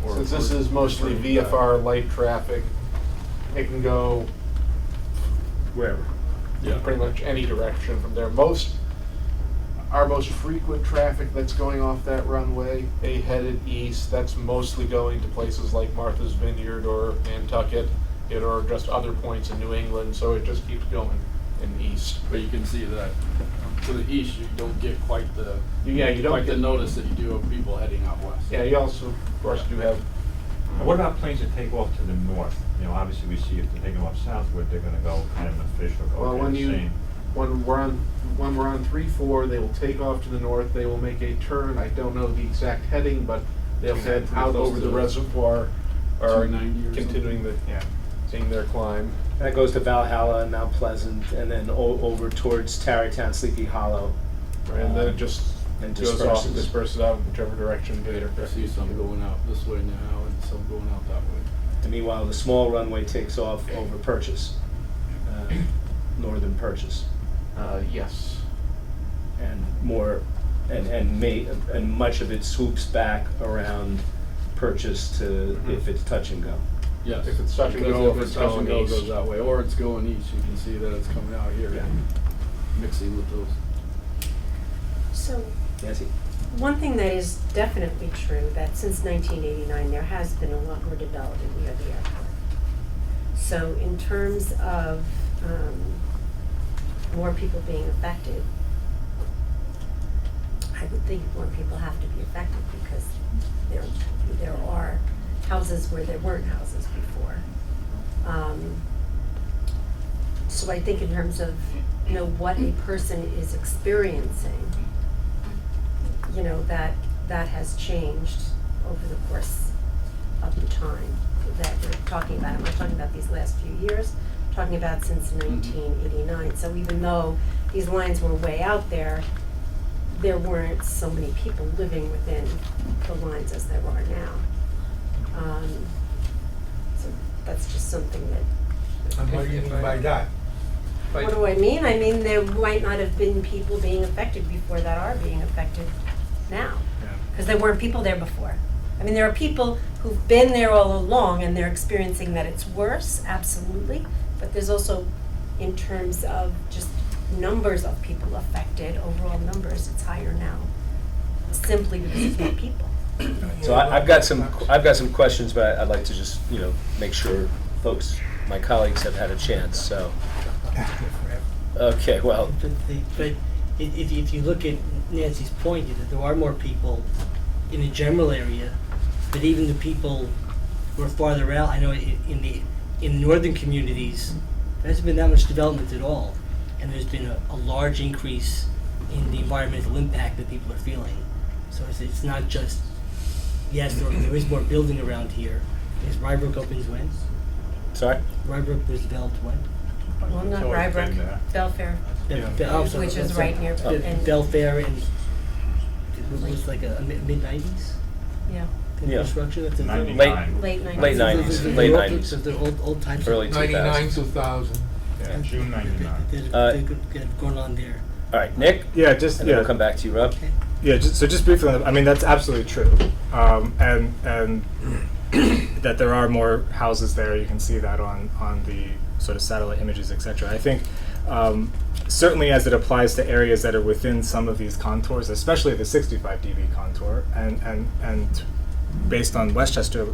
since this is mostly VFR light traffic, it can go wherever. Yeah, pretty much any direction from there. Our most frequent traffic that's going off that runway, they headed east. That's mostly going to places like Martha's Vineyard or Nantucket, or just other points in New England. So it just keeps going in east. But you can see that to the east, you don't get quite the the notice that you do of people heading out west. Yeah, you also, of course, do have. And what about planes that take off to the north? Obviously we see if they're taking off southward, they're going to go kind of in a fish hook. Well, when we're on 3-4, they will take off to the north. They will make a turn. I don't know the exact heading, but they'll head out over the reservoir, or continuing seeing their climb. That goes to Valhalla and Mount Pleasant, and then over towards Tarrytown, Sleepy Hollow. And then it just and goes off and disperses out in whichever direction they're. I see some going out this way now and some going out that way. And meanwhile, the small runway takes off over Purchase, northern Purchase. Yes. And much of it swoops back around Purchase to if it's touch and go. Yes. If it's touch and Because go, if if it's it's touch going and go, it east. goes that way, or it's going east. You can see that it's coming out here, and mixing with those. So, Nancy? one thing that is definitely true, that since 1989, there has been a lot more development near the airport. So in terms of more people being affected, I would think more people have to be affected because there are houses where there weren't houses before. So I think in terms of, what a person is experiencing, that has changed over the course of the time that we're talking about. I'm not talking about these last few years, I'm talking about since 1989. So even though these lines were way out there weren't so many people living within the lines as there are now. So that's just something that. And what do you mean by that? What do I mean? I mean, there might not have been people being affected before that are being affected now. Because there weren't people there before. I mean, there are people who've been there all along and they're experiencing that it's worse, absolutely. But there's also, in terms of just numbers of people affected, overall numbers, it's higher now. Simply because there's more people. So I've got some questions, but I'd like to just make sure folks, my colleagues, have had a chance. So, okay, well, But if you look at Nancy's point, that there are more people in the general area, but even the people who are farther out, I know in northern communities, there hasn't been that much development at all, and there's been a large increase in the environmental impact that people are feeling. So it's not just, yes, there is more building around here. Is Rybrook opens when? Sorry? Rybrook was developed when? Well, not Rybrook, Belfair, which is right near. Belfair, and it was like a mid-90s? Yeah. Yeah. infrastructure? That's a Late, Late late 90s, late 90s. So the old types. Early 99, 2000s. 2000. Yeah, June 99. They're going on there. All right, Nick? Yeah, just, And then yeah. we'll come back to you, Rob. Yeah, just briefly, I mean, that's absolutely true. And that there are more houses there, you can see that on the sort of satellite images, et cetera. I think certainly as it applies to areas that are within some of these contours, especially the 65 dB contour, and based on Westchester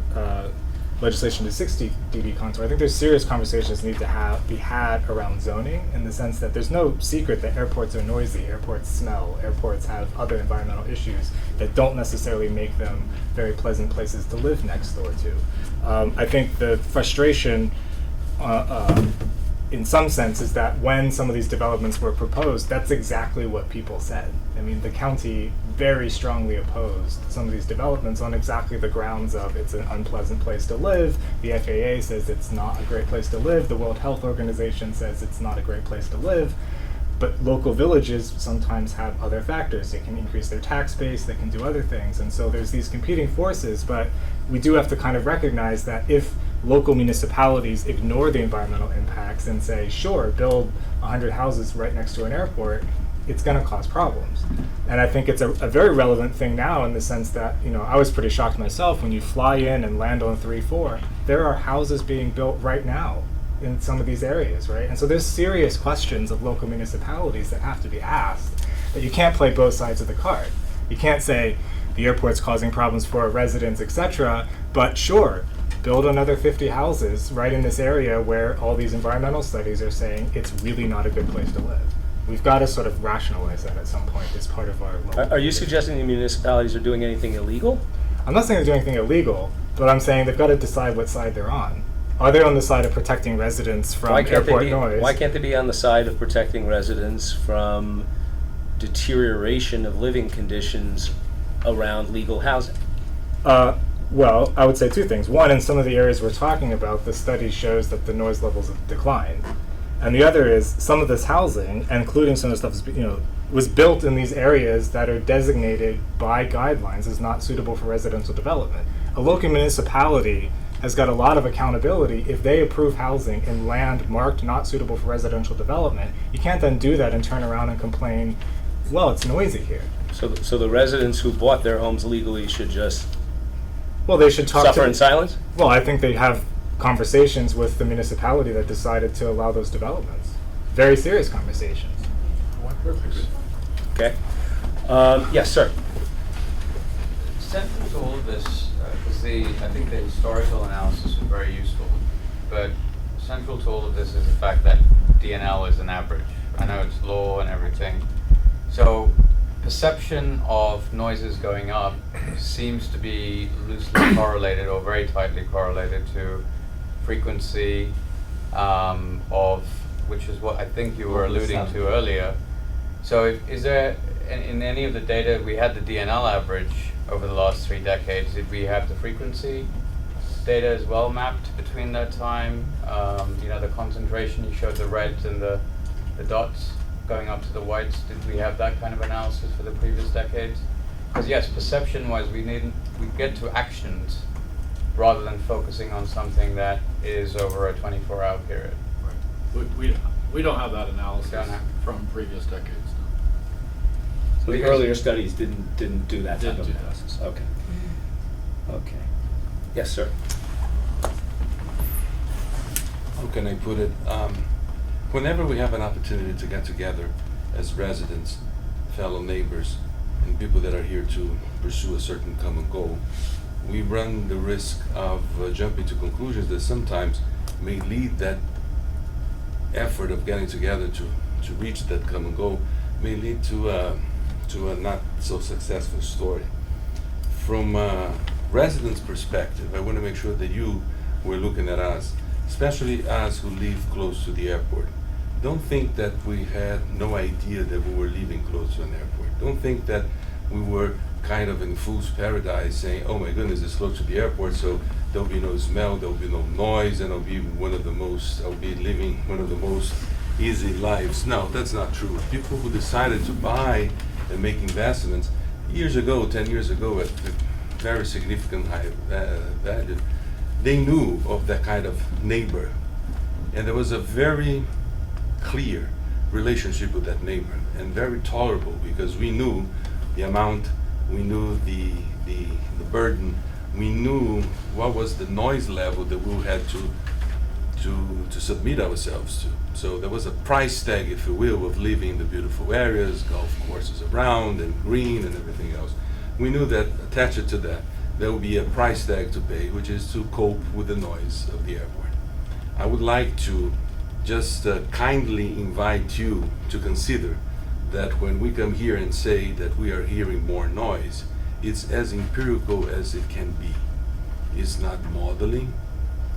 legislation to 60 dB contour, I think there's serious conversations need to be had around zoning, in the sense that there's no secret that airports are noisy, airports smell, airports have other environmental issues that don't necessarily make them very pleasant places to live next door to. I think the frustration in some sense is that when some of these developments were proposed, that's exactly what people said. I mean, the county very strongly opposed some of these developments on exactly the grounds of it's an unpleasant place to live. The FAA says it's not a great place to live. The World Health Organization says it's not a great place to live. But local villages sometimes have other factors. They can increase their tax base, they can do other things. And so there's these competing forces, but we do have to kind of recognize that if local municipalities ignore the environmental impacts and say, sure, build 100 houses right next to an airport, it's going to cause problems. And I think it's a very relevant thing now, in the sense that, you know, I was pretty shocked myself when you fly in and land on 3-4. There are houses being built right now in some of these areas, right? And so there's serious questions of local municipalities that have to be asked, that you can't play both sides of the card. You can't say the airport's causing problems for our residents, etc., but sure, build another 50 houses right in this area where all these environmental studies are saying it's really not a good place to live. We've got to sort of rationalize that at some point as part of our local. Are you suggesting the municipalities are doing anything illegal? I'm not saying they're doing anything illegal, but I'm saying they've got to decide what side they're on. Are they on the side of protecting residents from airport noise? Why can't they be on the side of protecting residents from deterioration of living conditions around legal housing? Well, I would say two things. One, in some of the areas we're talking about, the study shows that the noise levels have declined. And the other is some of this housing, including some of the stuff, was built in these areas that are designated by guidelines as not suitable for residential development. A local municipality has got a lot of accountability. If they approve housing in land marked not suitable for residential development, you can't then do that and turn around and complain, well, it's noisy here. So the residents who bought their homes legally should just they should suffer in silence? Well, I think they have conversations with the municipality that decided to allow those developments. Very serious conversations. For what purpose? Okay. Yes, sir. Central to all of this, because I think the historical analysis is very useful, but central to all of this is the fact that DNL is an average. I know it's law and everything. So perception of noises going up seems to be loosely correlated or very tightly correlated to frequency of, which is what I think you were alluding to earlier. So is there, in any of the data, we had the DNL average over the last 3 decades, did we have the frequency data as well mapped between that time? The concentration, you showed the reds and the dots going up to the whites. Did we have that kind of analysis for the previous decades? Because yes, perception-wise, we get to actions rather than focusing on something that is over a 24-hour period. Right. We don't have that analysis from previous decades. No. So the earlier studies didn't do that type of analysis. Okay. Okay. Yes, sir. How can I put it? Whenever we have an opportunity to get together as residents, fellow neighbors, and people that are here to pursue a certain common goal, we run the risk of jumping to conclusions that sometimes may lead that effort of getting together to reach that common goal may lead to a not so successful story. From a resident's perspective, I want to make sure that you were looking at us, especially us who live close to the airport. Don't think that we had no idea that we were living close to an airport. Don't think that we were kind of in fool's paradise saying, oh my goodness, it's close to the airport, so there'll be no smell, there'll be no noise, and I'll be living one of the most easy lives. No, that's not true. People who decided to buy and make investments years ago, 10 years ago, at very significant high value, they knew of that kind of neighbor. And there was a very clear relationship with that neighbor, and very tolerable, because we knew the amount, we knew the burden, we knew what was the noise level that we had to submit ourselves to. So there was a price tag, if you will, of living in the beautiful areas, golf courses around, and green, and everything else. We knew that attached to that, there would be a price tag to pay, which is to cope with the noise of the airport. I would like to just kindly invite you to consider that when we come here and say that we are hearing more noise, it's as empirical as it can be. It's not modeling,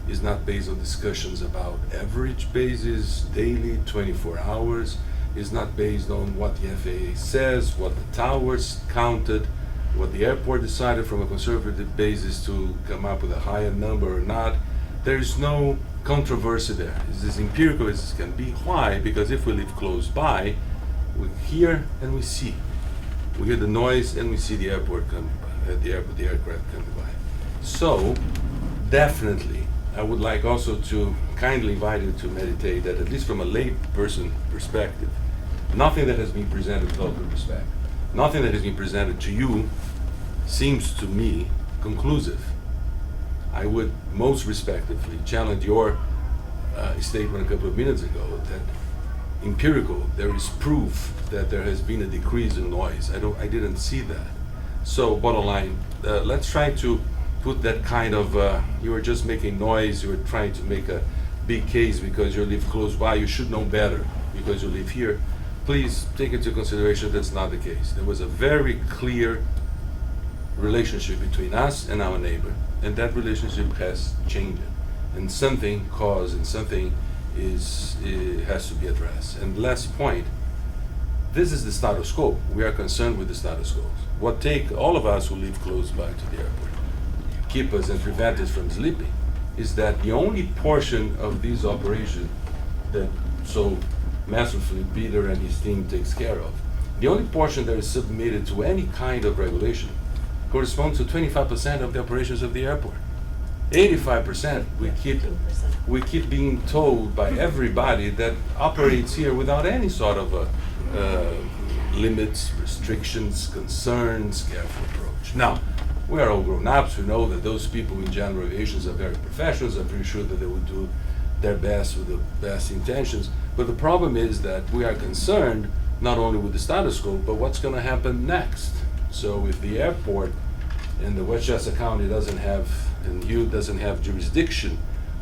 it's not based on discussions about average basis, daily, 24 hours. It's not based on what the FAA says, what the towers counted, what the airport decided from a conservative basis to come up with a higher number or not. There is no controversy there. It's as empirical as it can be. Why? Because if we live close by, we hear and we see. We hear the noise and we see the airport coming by, the aircraft coming by. So, definitely, I would like also to kindly invite you to meditate that, at least from a lay person perspective, nothing that has been presented, with all due respect, nothing that has been presented to you seems to me conclusive. I would most respectfully challenge your statement a couple of minutes ago that empirical, there is proof that there has been a decrease in noise. I didn't see that. So bottom line, let's try to put that kind of, you are just making noise, you are trying to make a big case because you live close by, you should know better because you live here. Please take into consideration that's not the case. There was a very clear relationship between us and our neighbor, and that relationship has changed, and something caused, and something has to be addressed. And last point, this is the status quo. We are concerned with the status quo. What take all of us who live close by to the airport, keep us and prevent us from sleeping, is that the only portion of this operation that so masterfully Peter and his team takes care of, the only portion that is submitted to any kind of regulation corresponds to 25% of the operations of the airport. 85% we keep being told by everybody that operates here without any sort of limits, restrictions, concerns, careful approach. Now, we are all grown-ups. We know that those people in general aviations are very professionals. I'm pretty sure that they would do their best with the best intentions. But the problem is that we are concerned not only with the status quo, but what's going to happen next. So if the airport in the Westchester County doesn't have, and you doesn't have jurisdiction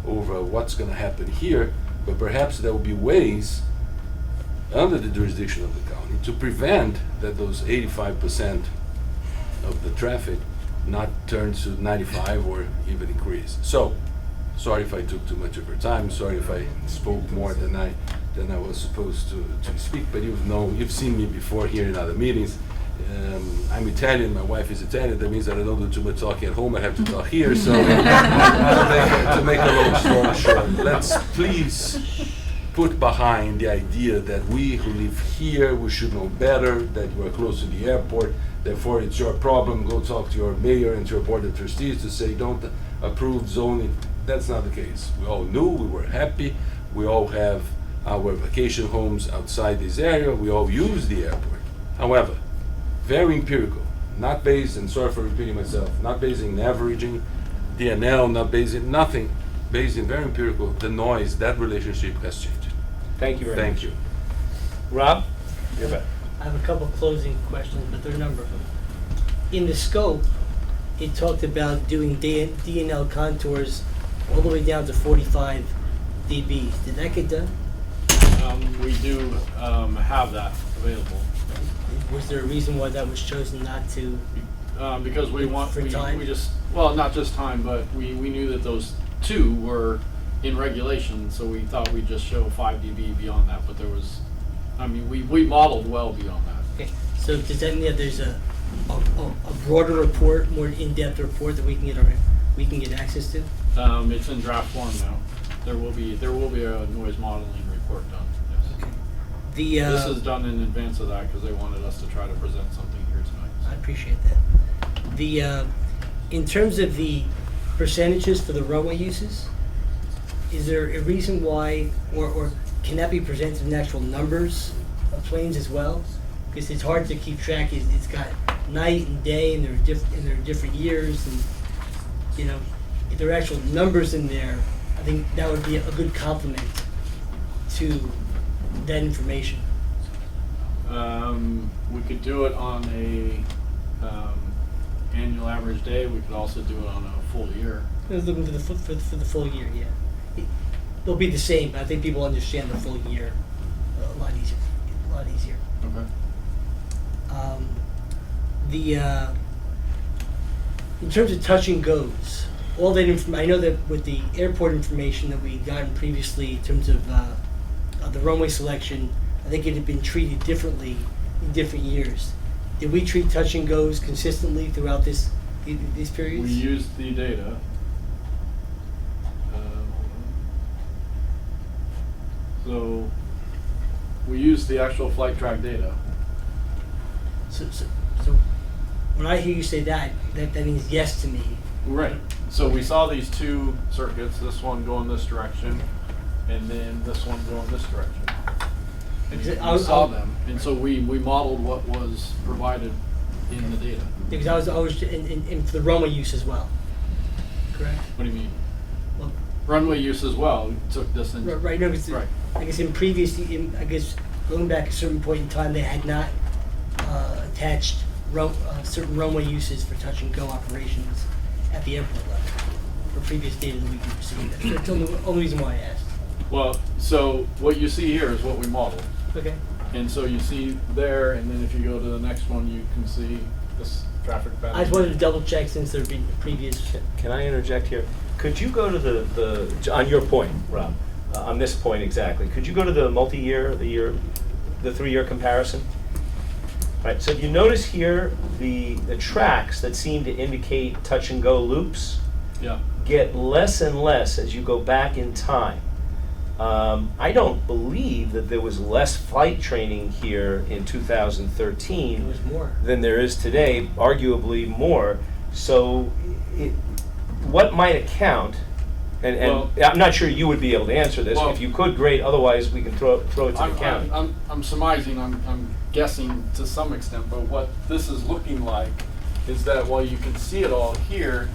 over what's going to happen here, but perhaps there will be ways under the jurisdiction of the county to prevent that those 85% of the traffic not turn to 95 or even increase. So, sorry if I took too much of your time. Sorry if I spoke more than I was supposed to speak. But you've seen me before here in other meetings. I'm Italian. My wife is Italian. That means that I don't do too much talking at home. I have to talk here. So, to make a long story short, let's please put behind the idea that we who live here, we should know better, that we're close to the airport, therefore it's your problem. Go talk to your mayor and to your board of trustees to say don't approve zoning. That's not the case. We all knew, we were happy, we all have our vacation homes outside this area, we all use the airport. However, very empirical, not based, and sorry for repeating myself, not based in averaging, DNL, not based in nothing, based in very empirical, the noise, that relationship has changed. Thank you very much. Thank you. Rob, you're back. I have a couple closing questions, but there are a number of them. In the scope, it talked about doing DNL contours all the way down to 45 dB. Did that get done? We do have that available. Was there a reason why that was chosen not to? Because we time? just, well, not just time, but we knew that those two were in regulation, so we thought we'd just show 5 dB beyond that, but there was, I mean, we modeled well beyond that. Okay, so does that mean that there's a broader report, more in-depth report that we can get access to? It's in draft form now. There will be a noise modeling report done. Yes. Okay. This is done in advance of that because they wanted us to try to present something here tonight. I appreciate that. in terms of the percentages for the runway uses, is there a reason why, or can that be presented in actual numbers of planes as well? Because it's hard to keep track. It's got night and day, and there are different years, and you know, if there are actual numbers in there, I think that would be a good complement to that information. We could do it on a annual average day. We could also do it on a full year. I was looking for the full year, yeah. They'll be the same, but I think people understand the full year a lot easier. Okay. In terms of touch and goes, all that I know that with the airport information that we gotten previously in terms of the runway selection, I think it had been treated differently in different years. Did we treat touch and goes consistently throughout these periods? We used the data. So we used the actual flight track data. So when I hear you say that means yes to me. Right. So we saw these two circuits, this one going this direction, and then this one going this direction. And we saw them, and so we modeled what was provided in the data. Because I was in for the runway use as well. Correct. What do you mean? Well, runway use as well. We took this into right. No, right. I guess I guess going back a certain point in time, they had not attached certain runway uses for touch and go operations at the airport level for previous data that we could receive. That's the only reason why I asked. Well, so what you see here is what we modeled. Okay. And so you see there, and then if you go to the next one, you can see this traffic pattern. I just wanted to double check since there have been previous. Can I interject here? Could you go to the on your point, Rob, on this point exactly, could you go to the multi-year, the 3-year comparison? Right, so if you notice here, the tracks that seem to indicate touch and go loops get less and less as you go back in time. I don't believe that there was less flight training here in 2013 than there is today, arguably more. So what might account, and I'm not sure you would be able to answer this. If you could, great. Otherwise, we can throw it to the county. I'm surmising, I'm guessing to some extent, but what this is looking like is that while you can see it all here,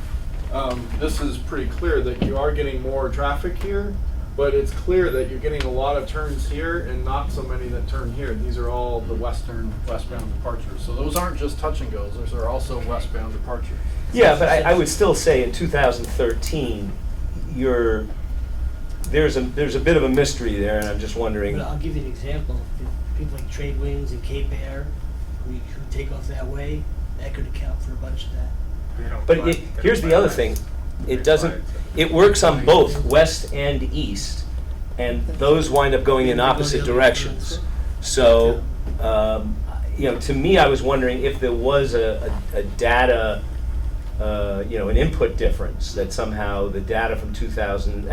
this is pretty clear that you are getting more traffic here, but it's clear that you're getting a lot of turns here and not so many that turn here. These are all the westbound departures. So those aren't just touch and goes, those are also westbound departures. Yeah, but I would still say in 2013, there's a bit of a mystery there, and I'm just wondering. But I'll give you an example. People like Trade Winds and Cape Air, who take off that way, that could account for a bunch of that. But here's the other thing. It works on both west and east, and those wind up going in opposite directions. So, to me, I was wondering if there was a data, an input difference, that somehow the data from 2000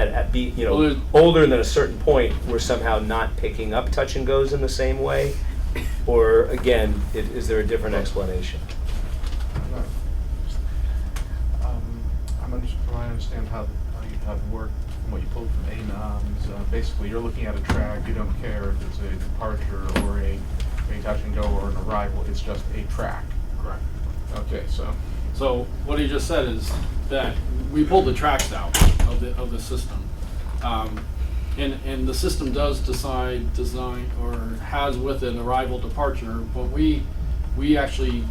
older than a certain point were somehow not picking up touch and goes in the same way, or again, is there a different explanation? I understand how you have worked from what you pulled from ANOMS. Basically, you're looking at a track. You don't care if it's a departure or a touch and go or an arrival. It's just a track. Correct. Okay, So what he just said is that we pulled the tracks out of the system, and the system does design or has with it arrival departure, but we actually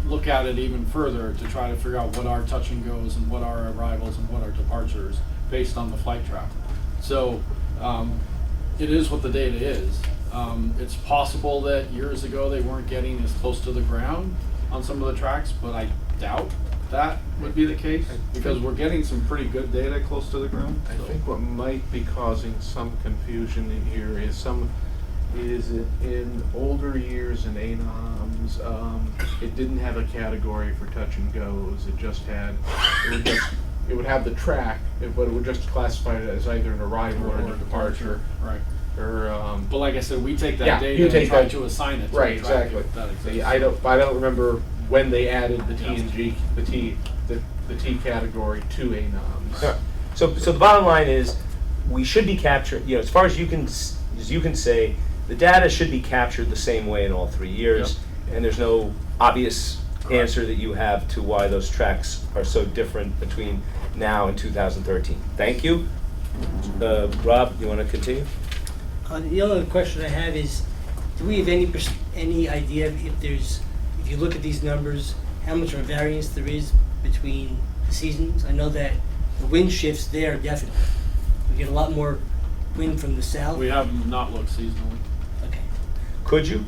look at it even further to try to figure out what are touch and goes and what are arrivals and what are departures based on the flight track. So it is what the data is. It's possible that years ago they weren't getting as close to the ground on some of the tracks, but I doubt that would be the case because we're getting some pretty good data close to the ground. I think what might be causing some confusion in here is in older years in ANOMS, it didn't have a category for touch and goes. It just had, it would have the track, but it would just classify it as either an arrival or a departure. Right. Or but like I said, we take that data and try to assign it to right, a track exactly. that exists. I don't remember when they added the T and G, the the T category to a noms. Yeah. So the bottom line is, we should be capturing, as far as you can say, the data should be captured the same way in all 3 years, and there's no obvious answer that you have to why those tracks are so different between now and 2013. Thank you. Rob, you want to continue? The only question I have is, do we have any idea if you look at these numbers, how much of a variance there is between the seasons? I know that the wind shifts there definitely. We get a lot more wind from the south. We have not looked seasonally. Okay. Could you?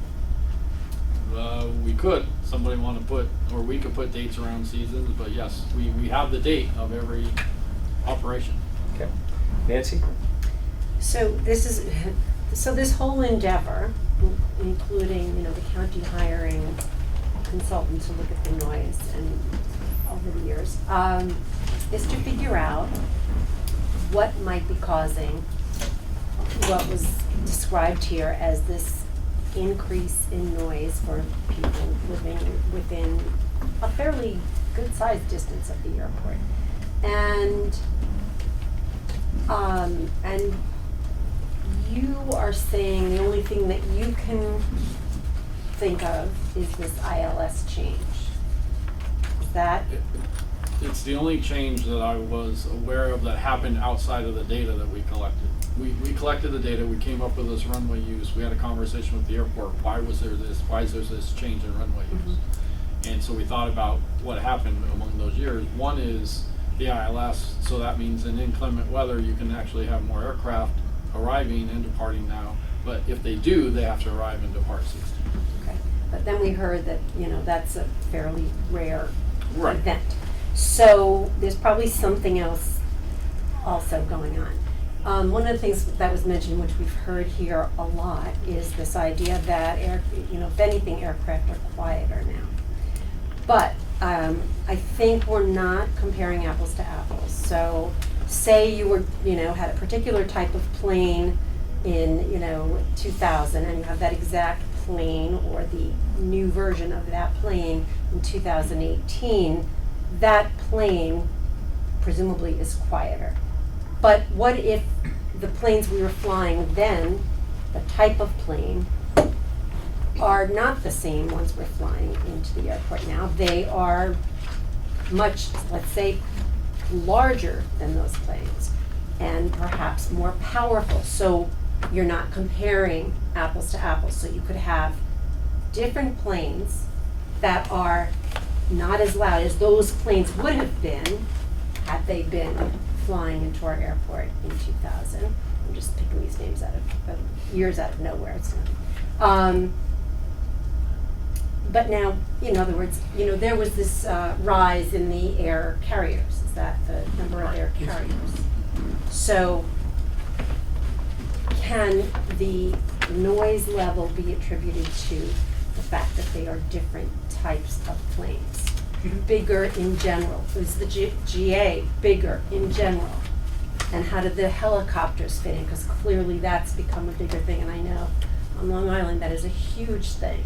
We could. Somebody want to put, or we could put dates around seasons, but yes, we have the date of every operation. Okay. Nancy? So this whole endeavor, including, the county hiring a consultant to look at the noise and over the years, is to figure out what might be causing what was described here as this increase in noise for people living within a fairly good-sized distance of the airport. And you are saying the only thing that you can think of is this ILS change. Is that? It's the only change that I was aware of that happened outside of the data that we collected. We collected the data, we came up with this runway use, we had a conversation with the airport, why is there this change in runway use? And so we thought about what happened among those years. One is the ILS, so that means in inclement weather you can actually have more aircraft arriving and departing now, but if they do, they have to arrive and depart 16. Okay, but then we heard that, that's a fairly rare Right. event. So there's probably something else also going on. One of the things that was mentioned, which we've heard here a lot, is this idea that if anything, aircraft are quieter now. But I think we're not comparing apples to apples. So say you were, had a particular type of plane in, 2000, and you have that exact plane or the new version of that plane in 2018, that plane presumably is quieter. But what if the planes we were flying then, the type of plane, are not the same ones we're flying into the airport now? They are much, let's say, larger than those planes and perhaps more powerful. So you're not comparing apples to apples. So you could have different planes that are not as loud as those planes would have been had they been flying into our airport in 2000. I'm just picking these names out of years out of nowhere. It's not. But now, in other words, there was this rise in the air carriers. Is that the number of air carriers? So can the noise level be attributed to the fact that they are different types of planes? Bigger in general? Is the GA bigger in general? And how did the helicopters fit in? Because clearly that's become a bigger thing, and I know on Long Island that is a huge thing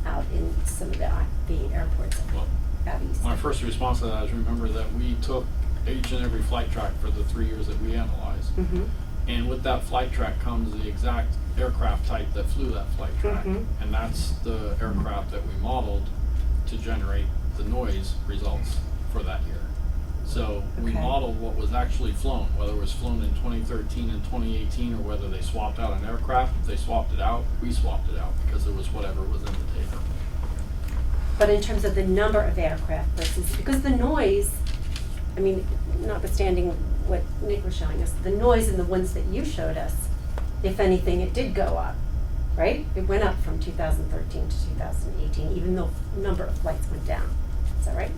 out in some of the airports out east. My first response to that is remember that we took each and every flight track for the 3 years that we analyzed. And with that flight track comes the exact aircraft type that flew that flight track. And that's the aircraft that we modeled to generate the noise results for that year. So we modeled what was actually flown, whether it was flown in 2013 and 2018 or whether they swapped out an aircraft. If they swapped it out, we swapped it out because it was whatever was in the data. But in terms of the number of aircraft versus, because the noise, I mean, notwithstanding what Nick was showing us, the noise in the ones that you showed us, if anything, it did go up, right? It went up from 2013 to 2018, even though number of flights went down. Is that right?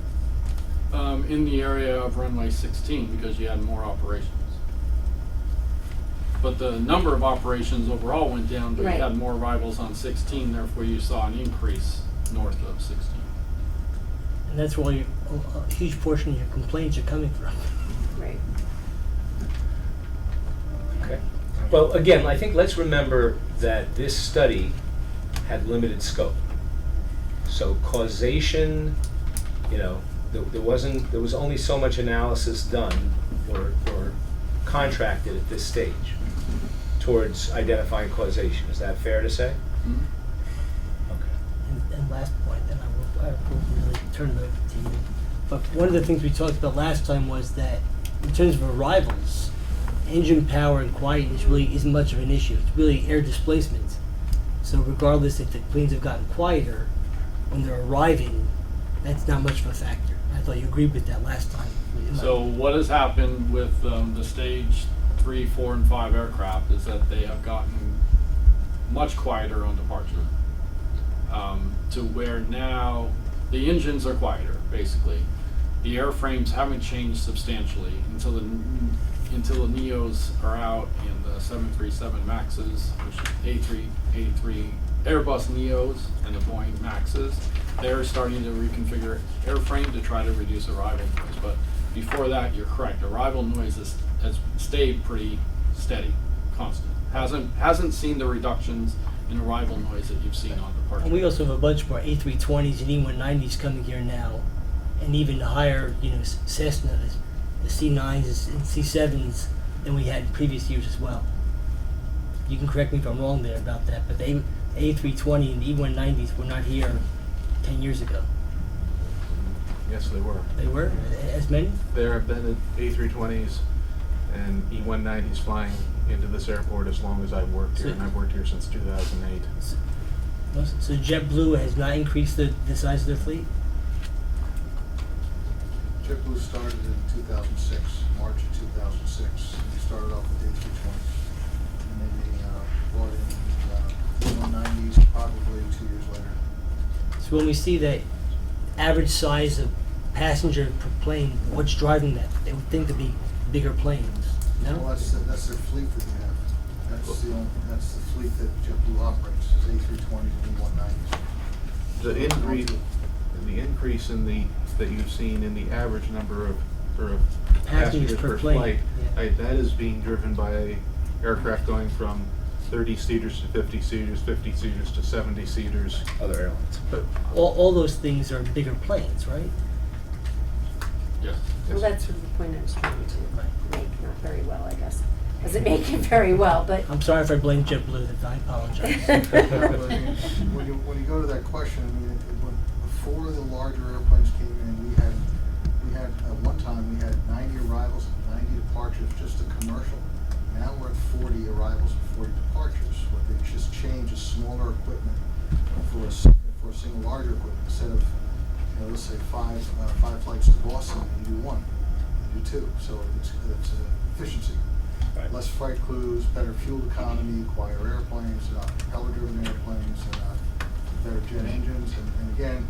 In the area of runway 16 because you had more operations. But the number of operations overall went down, but you had more arrivals on 16, therefore you saw an increase north of 16. And that's where a huge portion of your complaints are coming from. Right. Okay. Well, again, I think let's remember that this study had limited scope. So causation, there was only so much analysis done or contracted at this stage towards identifying causation. Is that fair to say? And last point, then I will really turn it over to you. But one of the things we talked about last time was that in terms of arrivals, engine power and quietness really isn't much of an issue. It's really air displacement. So regardless if the planes have gotten quieter, when they're arriving, that's not much of a factor. I thought you agreed with that last time. So what has happened with the stage 3, 4, and 5 aircraft is that they have gotten much quieter on departure, to where now the engines are quieter, basically. The airframes haven't changed substantially until the Neos are out and the 737 Maxes, which is A380 Airbus Neos and the Boeing Maxes. They're starting to reconfigure airframe to try to reduce arrival noise. But before that, you're correct. Arrival noise has stayed pretty steady, constant. Hasn't seen the reductions in arrival noise that you've seen on departure. And we also have a bunch more A320s and E190s coming here now, and even higher, Cessnas, the C9s and C7s than we had in previous years as well. You can correct me if I'm wrong there about that, but the A320 and the E190s were not here 10 years ago. Yes, they were. They were? As many? There have been A320s and E190s flying into this airport as long as I've worked here, and I've worked here since 2008. So JetBlue has not increased the size of their fleet? JetBlue started in 2006, March of 2006. We started off with A320s. And then they brought in E190s probably 2 years later. So when we see that average size of passenger per plane, what's driving that? They would think to be bigger planes, no? Well, that's their fleet that they have. That's the fleet that JetBlue operates, is A320s and E190s. The increase in that you've seen in the average number of passengers per plane, flight, yeah. that is being driven by aircraft going from 30 seaters to 50 seaters, 50 seaters to 70 seaters. Other airlines. But all those things are bigger planes, right? Yes. Well, that's sort of the point I was trying to make, not very well, I guess. Doesn't make it very well, but. I'm sorry if I blame JetBlue, I apologize. When you go to that question, I mean, before the larger airplanes came in, we had at one time we had 90 arrivals, 90 departures, just a commercial. Now we're at 40 arrivals and 40 departures. What they just changed is smaller equipment for a single larger equipment. Instead of, let's say five flights to Boston, you do one, you do two. So it's efficiency. Right. Less flight crews, better fuel economy, quieter airplanes, propeller-driven airplanes, better jet engines, and again,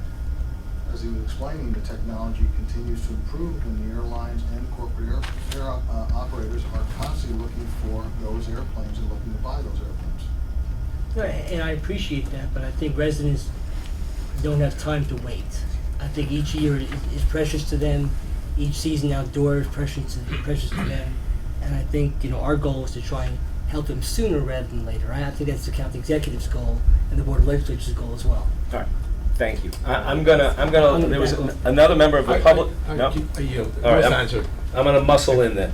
as he was explaining, the technology continues to improve, and the airlines and corporate air operators are constantly looking for those airplanes and looking to buy those airplanes. Right, and I appreciate that, but I think residents don't have time to wait. I think each year is precious to them. Each season outdoors is precious to them. And I think, our goal is to try and help them sooner rather than later. I think that's the county executive's goal and the board of legislature's goal as well. All right. Thank you. I'm gonna. There was another member of the public. No. All right. I'm gonna muscle in then.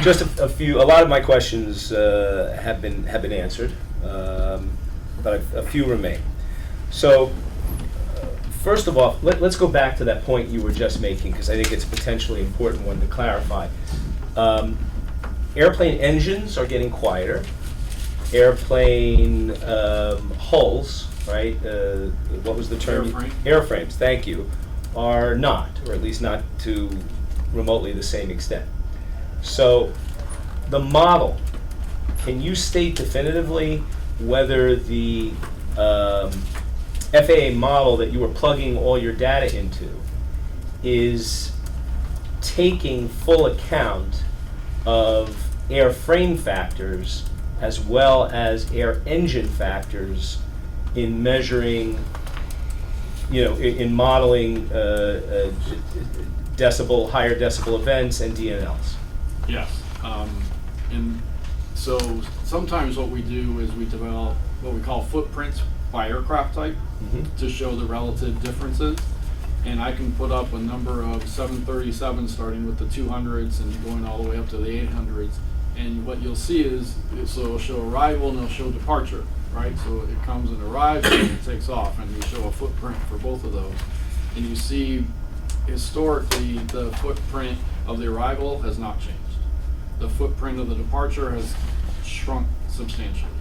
Just a few. A lot of my questions have been answered, but a few remain. So, first of all, let's go back to that point you were just making, because I think it's a potentially important one to clarify. Airplane engines are getting quieter. Airplane hulls, right? What was the term? Airframes, thank you, are not, or at least not to remotely the same extent. So the model, can you state definitively whether the FAA model that you were plugging all your data into is taking full account of airframe factors as well as air engine factors in measuring, in modeling higher decibel events and DNLs? Yes. And so sometimes what we do is we develop what we call footprints by aircraft type to show the relative differences. and I can put up a number of 737 starting with the 200s and going all the way up to the 800s. And what you'll see is, so it'll show arrival and it'll show departure, right? So it comes and arrives and it takes off, and you show a footprint for both of those. And you see, historically, the footprint of the arrival has not changed. The footprint of the departure has shrunk substantially.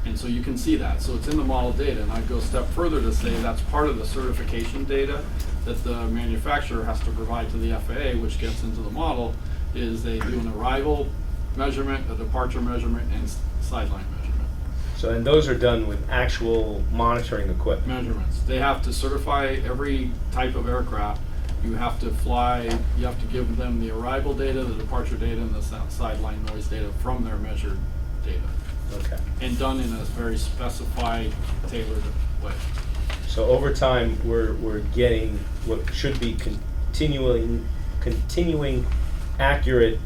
And so you can see that. So it's in the model data, and I'd go a step further to say that's part of the certification data that the manufacturer has to provide to the FAA, which gets into the model, is they do an arrival measurement, a departure measurement, and sideline measurement. So, and those are done with actual monitoring equipment? Measurements. They have to certify every type of aircraft. You have to fly, you have to give them the arrival data, the departure data, and the sideline noise data from their measured data. Okay. And done in a very specified, tailored way. So over time, we're getting what should be continuing accurate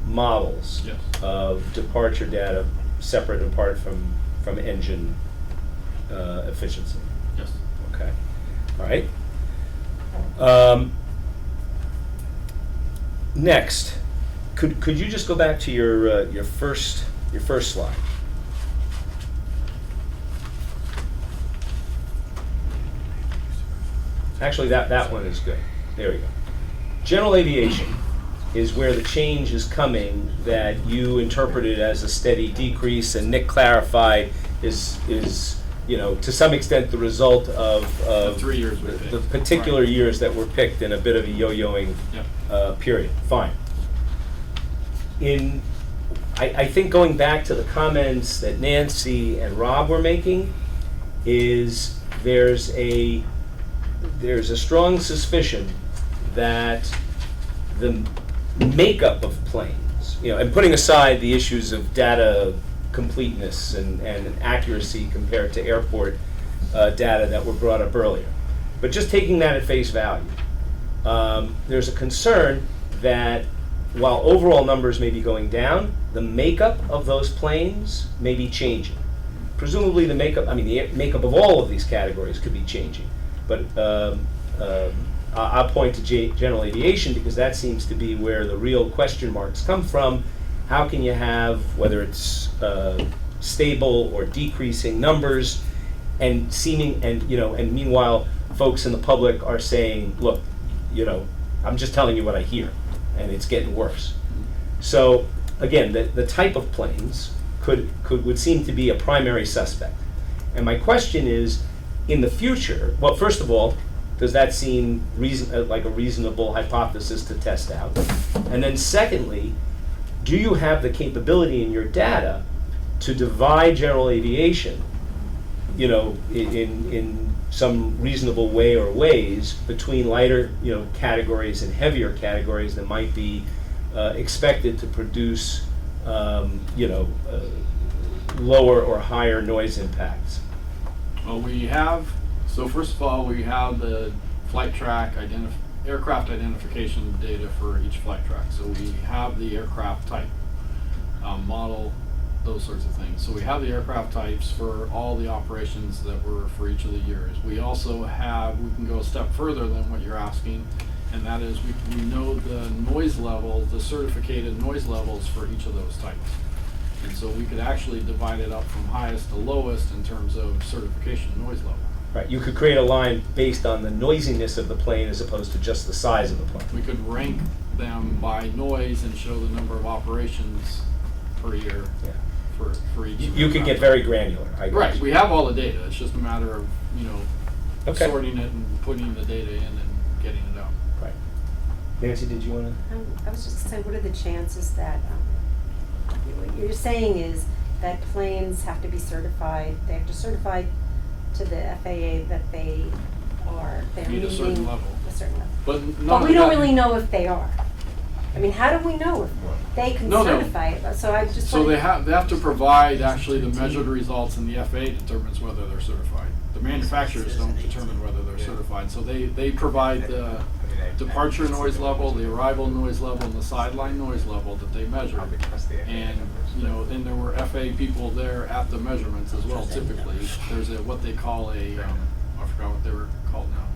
models Yes. of departure data separate and apart from engine efficiency. Yes. Okay. All right. Next, could you just go back to your first slide? Actually, that one is good. There we go. General aviation is where the change is coming that you interpreted as a steady decrease, and Nick clarified is to some extent the result of The 3 years we picked. the particular years that were picked in a bit of a yo-yoing period. Fine. I think going back to the comments that Nancy and Rob were making, is there's a strong suspicion that the makeup of planes, and putting aside the issues of data completeness and accuracy compared to airport data that were brought up earlier, but just taking that at face value, there's a concern that while overall numbers may be going down, the makeup of those planes may be changing. Presumably the makeup of all of these categories could be changing. But I'll point to general aviation because that seems to be where the real question marks come from. How can you have, whether it's stable or decreasing numbers, and meanwhile folks in the public are saying, look, I'm just telling you what I hear, and it's getting worse. So again, the type of planes would seem to be a primary suspect. And my question is, in the future, well, first of all, does that seem like a reasonable hypothesis to test out? And then secondly, do you have the capability in your data to divide general aviation, in some reasonable way or ways between lighter, categories and heavier categories that might be expected to produce, lower or higher noise impacts? Well, so first of all, we have the flight track aircraft identification data for each flight track. So we have the aircraft type, model, those sorts of things. So we have the aircraft types for all the operations that were for each of the years. We also we can go a step further than what you're asking, and that is we know the noise levels, the certificated noise levels for each of those types. And so we could actually divide it up from highest to lowest in terms of certification noise level. Right, you could create a line based on the noisiness of the plane as opposed to just the size of the plane. We could rank them by noise and show the number of operations per year for each. You could get very granular, I guess. Right, we have all the data. It's just a matter of, Okay. sorting it and putting the data in and getting it out. Right. Nancy, did you want to? I was just saying, what are the chances that, what you're saying is that planes have to be certified, they have to certify to the FAA that they're Meet a certain meeting level. a certain level. But But we don't really know if they are. I mean, how do we know if they can No. certify it? So I just. So wanted- they have to provide actually the measured results, and the FAA determines whether they're certified. The manufacturers don't determine whether they're certified. So they provide the departure noise level, the arrival noise level, and the sideline noise level that they measure. And then there were FAA people there at the measurements as well. Typically, there's what they call a forgot what they were called now.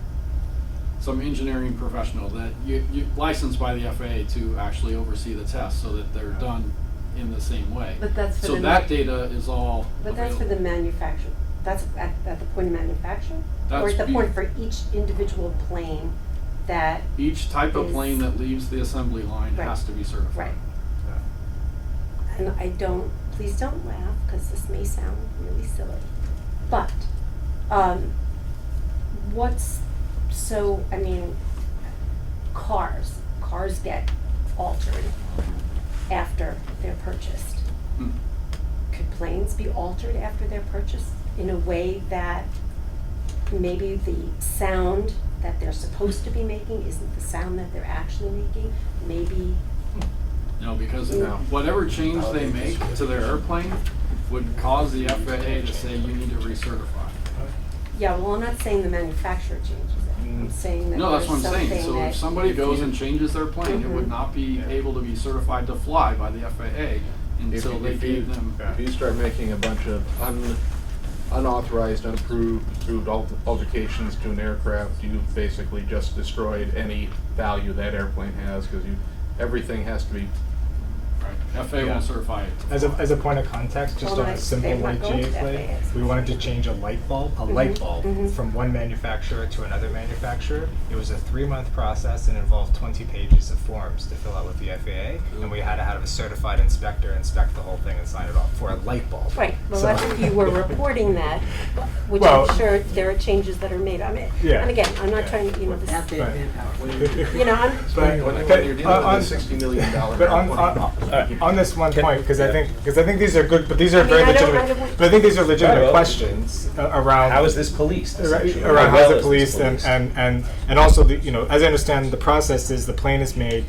Some engineering professional that you licensed by the FAA to actually oversee the tests so that they're done in the same way. But that's for so the that data is all But that's for available. the manufacturer. That's at the point of manufacture? That's Or at the be- point for each individual plane that Each type of is- plane that leaves the assembly line Right. has to be certified. Right. And please don't laugh, because this may sound really silly. But, cars get altered after they're purchased. Hmm. Could planes be altered after they're purchased in a way that maybe the sound that they're supposed to be making isn't the sound that they're actually making? Maybe. No, because No. whatever change they make to their airplane would cause the FAA to say you need to recertify. Yeah, well, I'm not saying the manufacturer changes it. I'm saying that No, that's what there's I'm saying. something So that if somebody if goes you- and changes their plane, it would Mhm. not be able to be certified to fly by the FAA until they gave them. If you start making a bunch of unauthorized, unapproved altercations to an aircraft, you basically just destroyed any value that airplane has, because everything has to be. Right. FAA Yeah. won't certify it. As a point of context, just Well, on a simple they're not going to YGA plane, FAA. we wanted to change a light bulb Mhm. from one manufacturer to another manufacturer. It was a 3-month process and involved 20 pages of forms to fill out with the FAA, and we had to have a certified inspector inspect the whole thing and sign it off for a light bulb. Right, well, So- that's if you were reporting that, which Well- I'm sure there are changes that are made. I mean, Yeah. and again, I'm not trying to, this, After Right. you know, I'm, But When but you're dealing on- with a $60 million But on this one point, because I think these are good, but these are very I don't- legitimate. But I think these are legitimate Well, questions around How is this policed? essentially? around How how's well it is this policed and also as I understand the process is the plane is made.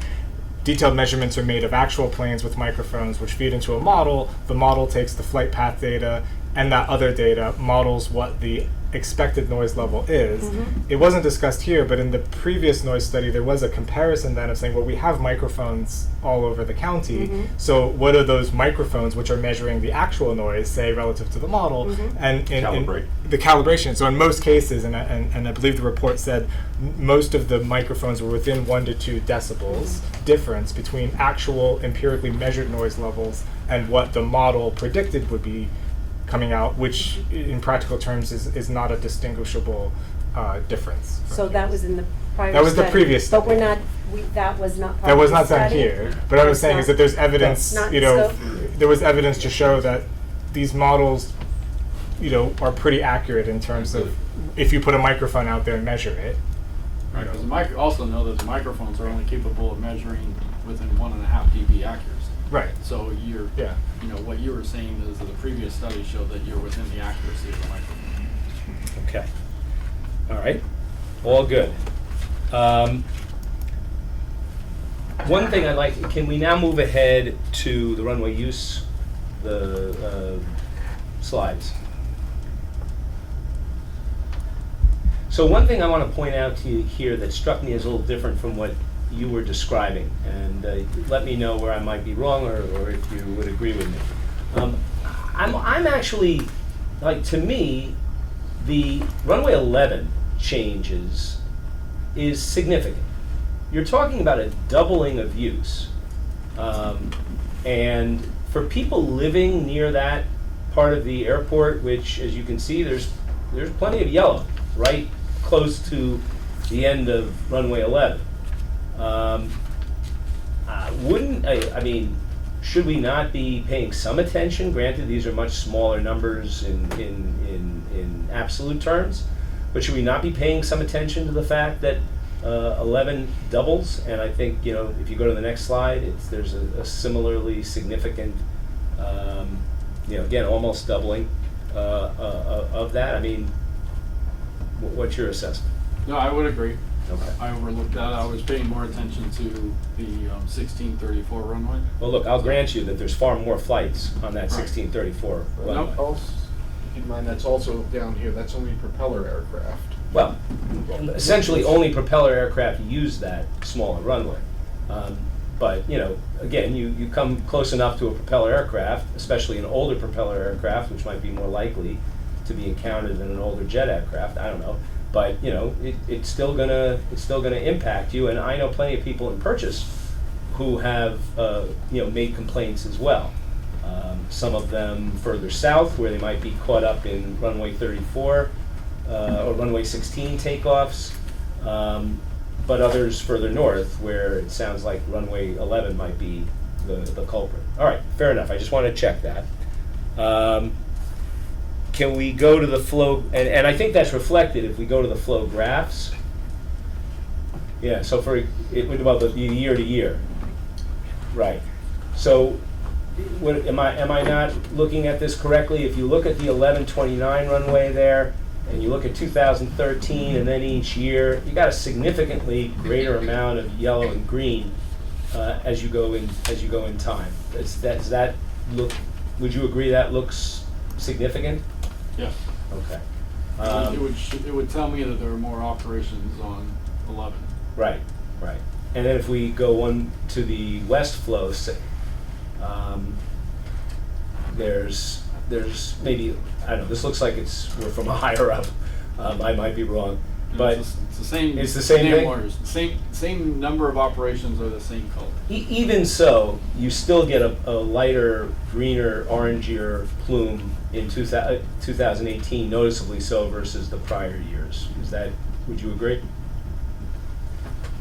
Detailed measurements are made of actual planes with microphones, which feed into a model. The model takes the flight path data and that other data models what the expected noise level is. Mhm. It wasn't discussed here, but in the previous noise study, there was a comparison then of saying, well, we have microphones all over the county. Mhm. So what are those microphones which are measuring the actual noise, say, relative to the model? Mhm. And in Calibrate. the calibration. So in most cases, and I believe the report said most of the microphones were within 1 to 2 decibels difference between actual empirically measured noise levels and what the model predicted would be coming out, which in practical terms is not a distinguishable difference. so that was in the prior That was the study. previous But we're study. not, that was not part That of was the not done study? here, but what I was It's saying not- is that there's evidence, Not in scope? there was evidence to show that these models, are pretty accurate in terms of if you put a microphone out there and measure it. Right, because also know that the microphones are only capable of measuring within 1.5 dB accuracy. Right. So Yeah. what you were saying is that the previous study showed that you're within the accuracy of the microphone. Okay. All right. All good. One thing I'd like, can we now move ahead to the runway use, the slides? So one thing I want to point out to you here that struck me as a little different from what you were describing, and let me know where I might be wrong or if you would agree with me. I'm actually, to me, the runway 11 changes is significant. You're talking about a doubling of use. And for people living near that part of the airport, which, as you can see, there's plenty of yellow right close to the end of runway 11. Should we not be paying some attention? Granted, these are much smaller numbers in absolute terms, but should we not be paying some attention to the fact that 11 doubles? And I think, if you go to the next slide, there's a similarly significant, again, almost doubling of that. What's your assessment? No, I would agree. Okay. I overlooked that. I was paying more attention to the 1634 runway. Well, look, I'll grant you that there's far more flights on that Right. 1634 runway. Also, keep in mind, that's also down here, that's only propeller aircraft. Well, essentially only propeller aircraft use that smaller runway. But, again, you come close enough to a propeller aircraft, especially an older propeller aircraft, which might be more likely to be encountered than an older jet aircraft, I don't know, but you know, it's still gonna impact you. And I know plenty of people in Purchase who have you know, made complaints as well. Some of them further south, where they might be caught up in runway 34 or runway 16 takeoffs, but others further north, where it sounds like runway 11 might be the culprit. All right, fair enough. I just want to check that. Can we go to the flow? And I think that's reflected if we go to the flow graphs. Yeah. So for it, well, the year to year. Right. So, what, am I not looking at this correctly? If you look at the 1129 runway there, and you look at 2013, and then each year, you got a significantly greater amount of yellow and green as you go in time. Does that look? Would you agree that looks significant? Yes. Okay. It would tell me that there are more operations on 11. Right. Right. And then if we go on to the west flow, there's maybe, I don't know, this looks like we're from a higher up. I might be wrong, but it's the same. It's the same thing? Orders. Same number of operations are the same color. Even so, you still get a lighter, greener, orangier plume in 2018, noticeably so versus the prior years. Would you agree?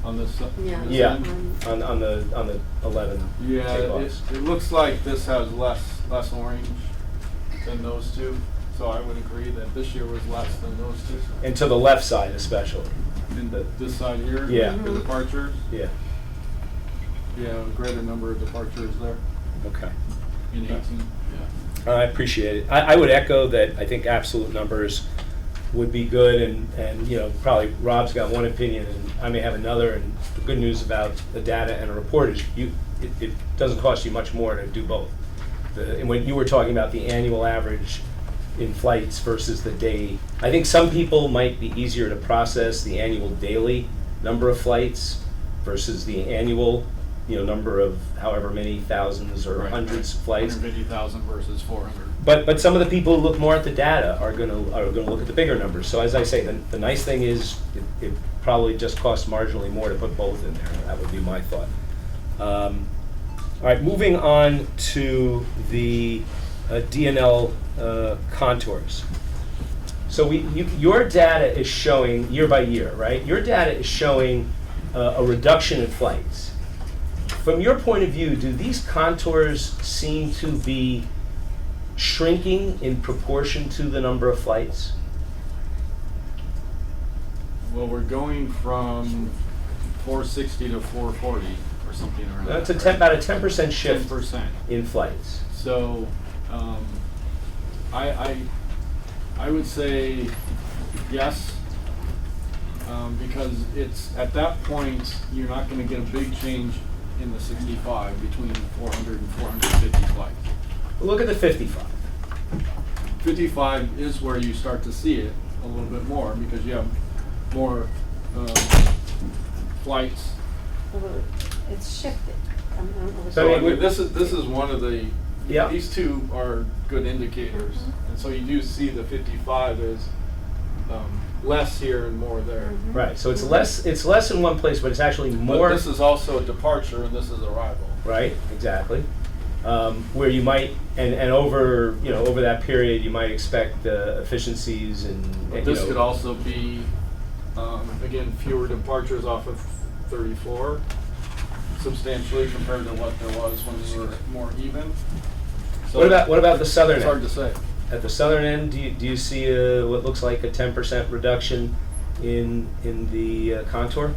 On this, yeah, on the 11 yeah, takeoffs. it looks like this has less orange than those two, so I would agree that this year was less than those two. And to the left side especially. In this side here, yeah, the departures. Yeah. Yeah, a greater number of departures there. Okay. In 18. Yeah. I appreciate it. I would echo that. I think absolute numbers would be good, and you know, probably Rob's got one opinion and I may have another. And the good news about the data and a report is it doesn't cost you much more to do both. And when you were talking about the annual average in flights versus the day, I think some people might be easier to process the annual daily number of flights versus the annual, you know, number of however many thousands or hundreds of flights. 150,000 versus 400. But some of the people who look more at the data are going to look at the bigger numbers. So as I say, the nice thing is it probably just costs marginally more to put both in there. That would be my thought. All right, moving on to the DNL contours. So your data is showing year by year, right? Your data is showing a reduction in flights. From your point of view, do these contours seem to be shrinking in proportion to the number of flights? Well, we're going from 460 to 440 or something around that. That's about a 10% shift 10%. in flights. So I would say yes, because it's at that point you're not going to get a big change in the 65 between 400 and 450 flights. Look at the 55. 55 is where you start to see it a little bit more because you have more flights. It's shifted. So I mean, this is one of the. Yeah. These two are good indicators, and so you do see the 55 is less here and more there. Right. So it's less in one place, but it's actually more. But this is also a departure, and this is arrival. Right. Exactly. Where you might and over that period you might expect efficiencies and this could also be again fewer departures off of 34 substantially compared to what there was when we were more even. So what about the southern end? It's hard to say. At the southern end, do you see what looks like a 10% reduction in the contour?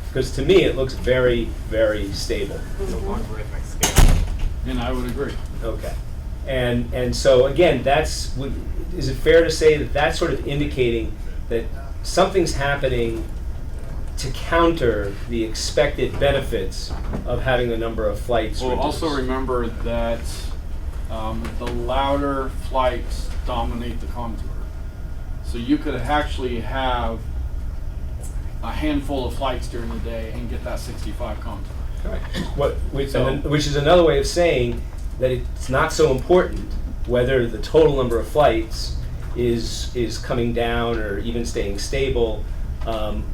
Because to me, it looks very, very stable. It's a logarithmic scale. And I would agree. Okay. And so again, is it fair to say that that's sort of indicating that something's happening to counter the expected benefits of having the number of flights reduced? Also remember that the louder flights dominate the contour. So you could actually have a handful of flights during the day and get that 65 contour. Right. Which is another way of saying that it's not so important whether the total number of flights is coming down or even staying stable.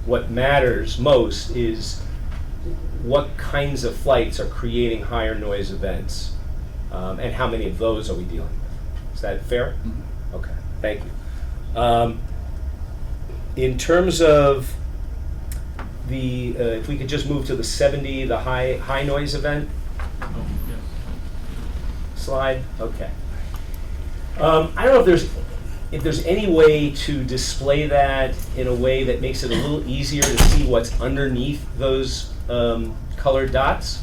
What matters most is what kinds of flights are creating higher noise events, and how many of those are we dealing with. Is that fair? Mm-hmm. Okay, thank you. In terms of the, if we could just move to the 70, the high noise event slide. Okay. I don't know if there's any way to display that in a way that makes it a little easier to see what's underneath those colored dots,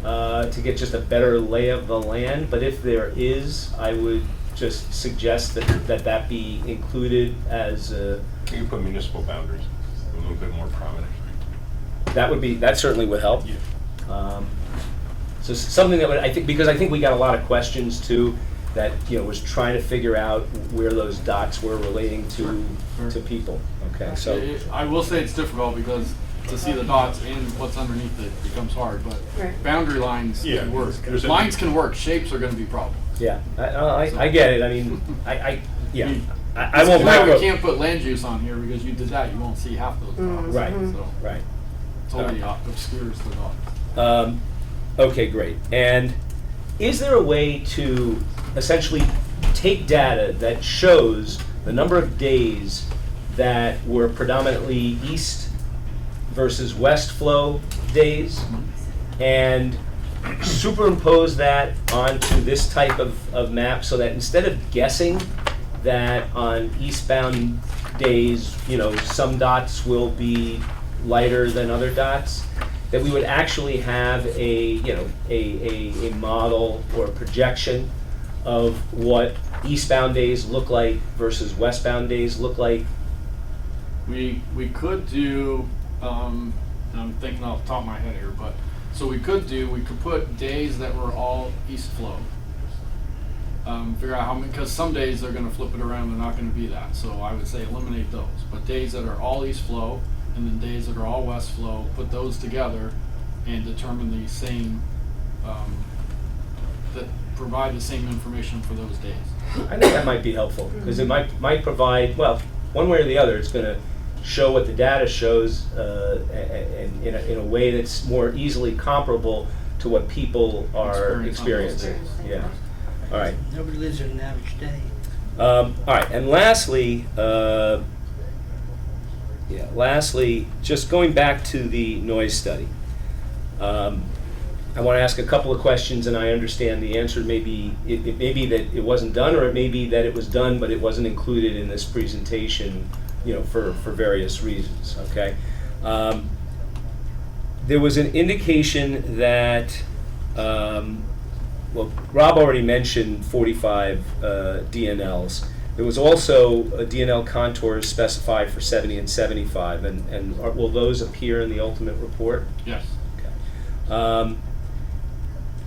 to get just a better lay of the land. But if there is, I would just suggest that be included as a... You can put municipal boundaries a little bit more prominent. That certainly would help. Yeah. So something that would, I think, because I think we got a lot of questions too, that, was trying to figure out where those dots were relating to people. Okay, so I will say it's difficult because to see the dots and what's underneath it becomes hard, but boundary lines can work. Lines can work, shapes are going to be problems. yeah, I get it. I mean, I It's won't clear macro. we can't put land use on here because you did that, you won't see half those dots. Right, So right. totally obscures the dots. Okay, great. And is there a way to essentially take data that shows the number of days that were predominantly east versus west flow days and superimpose that onto this type of map, so that instead of guessing that on eastbound days, some dots will be lighter than other dots, that we would actually have a model or a projection of what eastbound days look like versus westbound days look like? We could do, I'm thinking off the top of my head here, but, so we could put days that were all east flow. Figure out how many, because some days they're gonna flip it around, they're not gonna be that, so I would say eliminate those. But days that are all east flow, and then days that are all west flow, put those together and determine the same, that provide the same information for those days. I think that might be helpful, because it might provide, well, one way or the other, it's going to show what the data shows, and in a way that's more easily comparable to what people are experiencing. Yeah. All right. Nobody lives in an average day. All right, and lastly, just going back to the noise study, I want to ask a couple of questions, and I understand the answer may be, it may be that it wasn't done, or it may be that it was done, but it wasn't included in this presentation, for various reasons, okay? There was an indication that, well, Rob already mentioned 45 DNLs. There was also a DNL contours specified for 70 and 75, and will those appear in the ultimate report? Yes. Okay.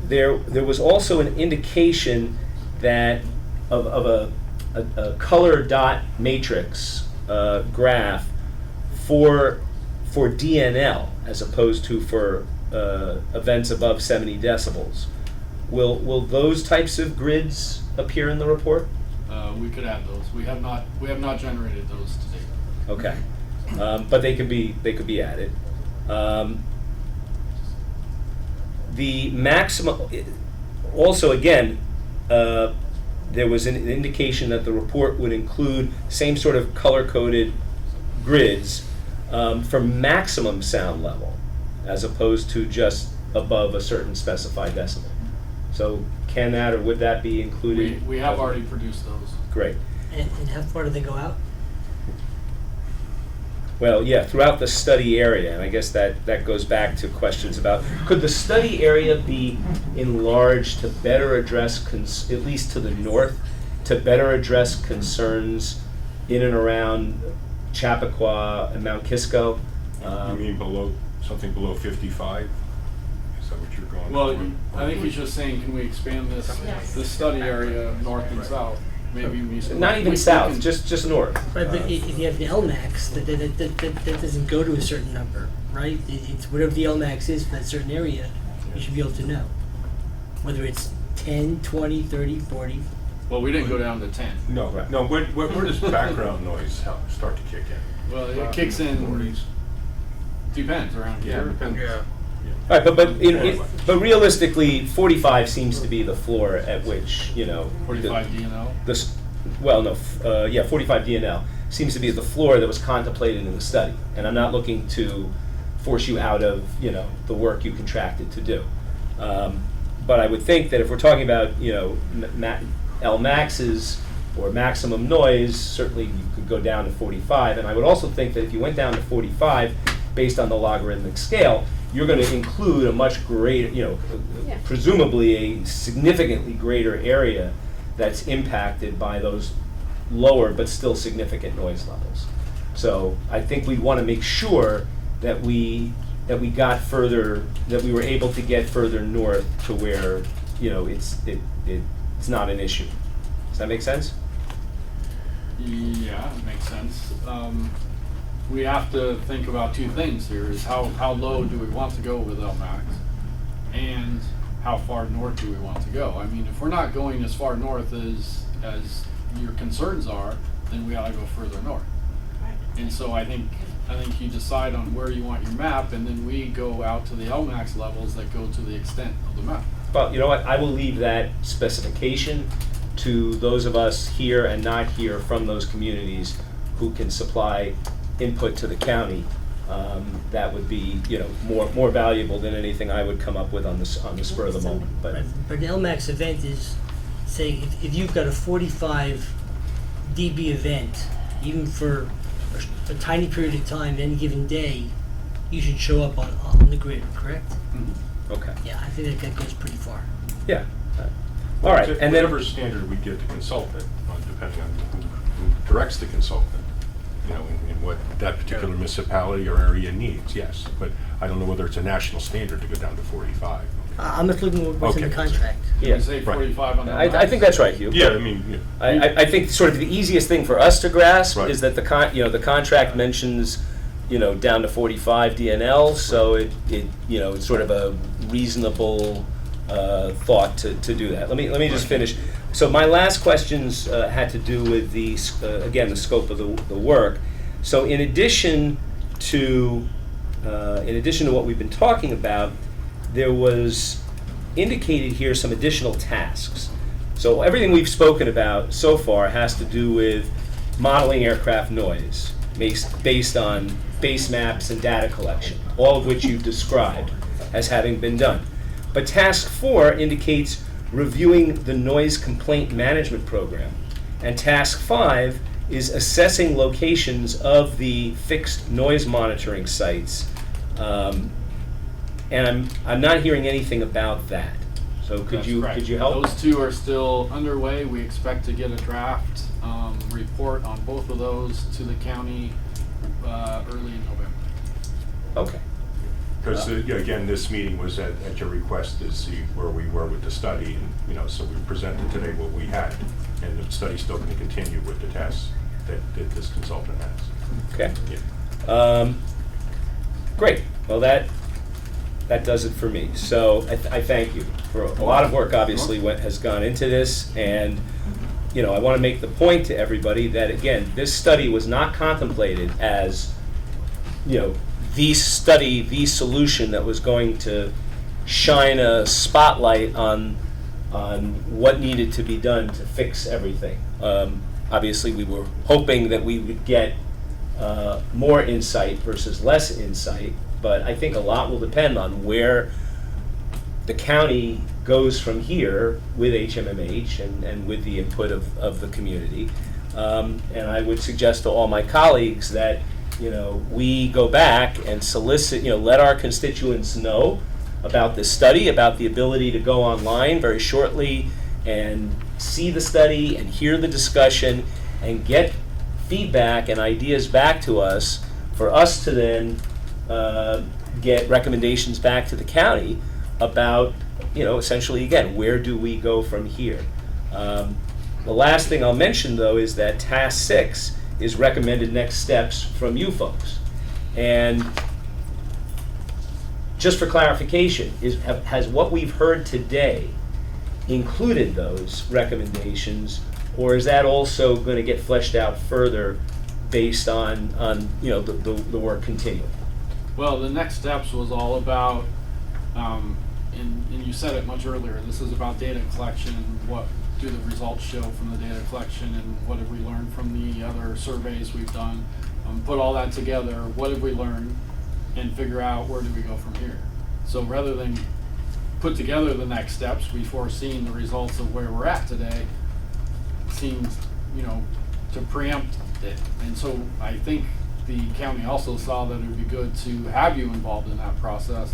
There was also an indication that of a color dot matrix graph for DNL as opposed to for events above 70 decibels. Will those types of grids appear in the report? We could add those. We have not generated those to date. Okay, but they could be added. The maximum, also again, there was an indication that the report would include same sort of color-coded grids for maximum sound level, as opposed to just above a certain specified decibel. So can that or would that be included? We have already produced those. Great. And how far do they go out? Well, yeah, throughout the study area, and I guess that goes back to questions about, could the study area be enlarged to better address, at least to the north, to better address concerns in and around Chappaqua and Mount Kisco? You mean something below 55? Is that what you're going for? Well, I think he's just saying, can we expand this study area north and south? Maybe we not even south, just north. Right, but if you have the LMAX, that doesn't go to a certain number, right? It's whatever the LMAX is for that certain area, you should be able to know. Whether it's 10, 20, 30, 40. But we didn't go down to 10. No, no, where does background noise start to kick in? Well, it kicks in, 40s. Depends around here. Depends. Yeah. All right, but realistically, 45 seems to be the floor at which, 45 DNL? This, well, no, 45 DNL seems to be the floor that was contemplated in the study. And I'm not looking to force you out of, the work you contracted to do. But I would think that if we're talking about, L-maxes or maximum noise, certainly you could go down to 45. And I would also think that if you went down to 45, based on the logarithmic scale, you're going to include a much greater, presumably a significantly greater area that's impacted by those lower but still significant noise levels. So I think we want to make sure that we got further, that we were able to get further north to where it's not an issue. Does that make sense? Yeah, it makes sense. We have to think about two things here: is how low do we want to go with LMAX, and how far north do we want to go? I mean, if we're not going as far north as your concerns are, then we ought to go further north. And so I think you decide on where you want your map, and then we go out to the LMAX levels that go to the extent of the map. Well, you know what? I will leave that specification to those of us here and not here from those communities who can supply input to the county. That would be, more valuable than anything I would come up with on the spur of the moment. But But an LMAX event is, say, if you've got a 45 dB event, even for a tiny period of time, any given day, you should show up on the grid, correct? Mm-hmm. Okay. Yeah, I think that goes pretty far. Yeah. All right. And then whatever standard we give the consultant, depending on who directs the consultant, in what that particular municipality or area needs, yes. But I don't know whether it's a national standard to go down to 45. I'm just looking at what's in the Okay. contract. Can we say 45 on the I think that's right, Hugh. Yeah, I mean, I think sort of the easiest thing for us to grasp Right. is that the contract mentions, down to 45 DNL, so it's sort of a reasonable thought to do that. Let me just finish. So my last questions had to do with the scope of the work. So in addition to what we've been talking about, there was indicated here some additional tasks. So everything we've spoken about so far has to do with modeling aircraft noise based on base maps and data collection, all of which you've described as having been done. But task 4 indicates reviewing the noise complaint management program. And task 5 is assessing locations of the fixed noise monitoring sites. And I'm not hearing anything about that. So could you help? Those two are still underway. We expect to get a draft report on both of those to the county early in November. Okay. Because, again, this meeting was at your request to see where we were with the study, and, so we presented today what we had, and the study's still going to continue with the tests that this consultant has. Okay. Yeah. Great. Well, that does it for me. So I thank you for a lot of work. Obviously, what has gone into this, and I want to make the point to everybody that again, this study was not contemplated as the solution that was going to shine a spotlight on what needed to be done to fix everything. Obviously, we were hoping that we would get more insight versus less insight, but I think a lot will depend on where the county goes from here with HMMH and with the input of the community. And I would suggest to all my colleagues that we go back and solicit, let our constituents know about this study, about the ability to go online very shortly and see the study and hear the discussion and get feedback and ideas back to us for us to then get recommendations back to the county about, essentially, again, where do we go from here? The last thing I'll mention, though, is that Task 6 is recommended next steps from you folks. And just for clarification, has what we've heard today included those recommendations, or is that also going to get fleshed out further based on the work continuing? Well, the next steps was all about, and you said it much earlier, this is about data collection and what do the results show from the data collection and what have we learned from the other surveys we've done. Put all that together, what have we learned, and figure out where do we go from here. So rather than put together the next steps before seeing the results of where we're at today, seems, to preempt it. And so I think the county also saw that it would be good to have you involved in that process,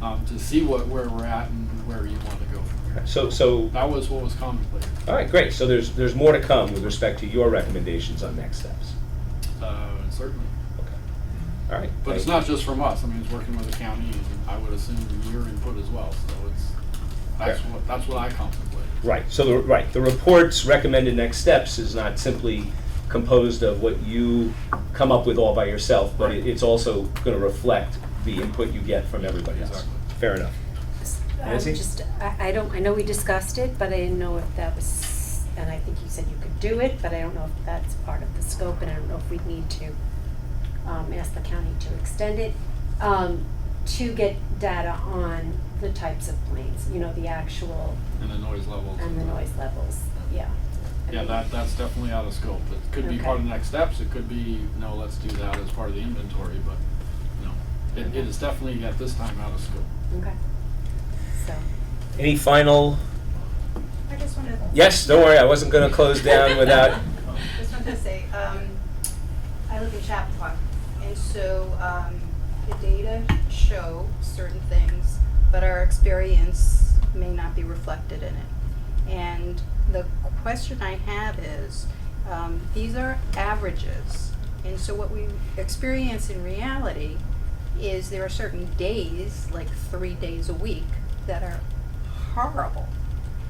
to see where we're at and where you want to go from here. So That was what was contemplated. all right, great. So there's more to come with respect to your recommendations on next steps. Certainly. All right. But it's not just from us. I mean, it's working with the county, and I would assume your input as well. So that's what I contemplate. Right. So the report's recommended next steps is not simply composed of what you come up with all by yourself, but it's also going to reflect the input you get from everybody else. Exactly. Fair enough. Nancy? I know we discussed it, but I didn't know if that was, and I think you said you could do it, but I don't know if that's part of the scope, and I don't know if we'd need to ask the county to extend it, to get data on the types of planes, the actual. And the noise levels. And the noise levels, yeah. Yeah, that's definitely out of scope. It could be Okay. part of the next steps. It could be, no, let's do that as part of the inventory, but no. It is definitely at this time out of scope. Okay. So. Any final? I just wanted to. Yes, don't worry, I wasn't going to close down without. Just wanted to say, I live in Chappaqua, and so the data show certain things, but our experience may not be reflected in it. And the question I have is, these are averages, and so what we experience in reality is there are certain days, like 3 days a week, that are horrible,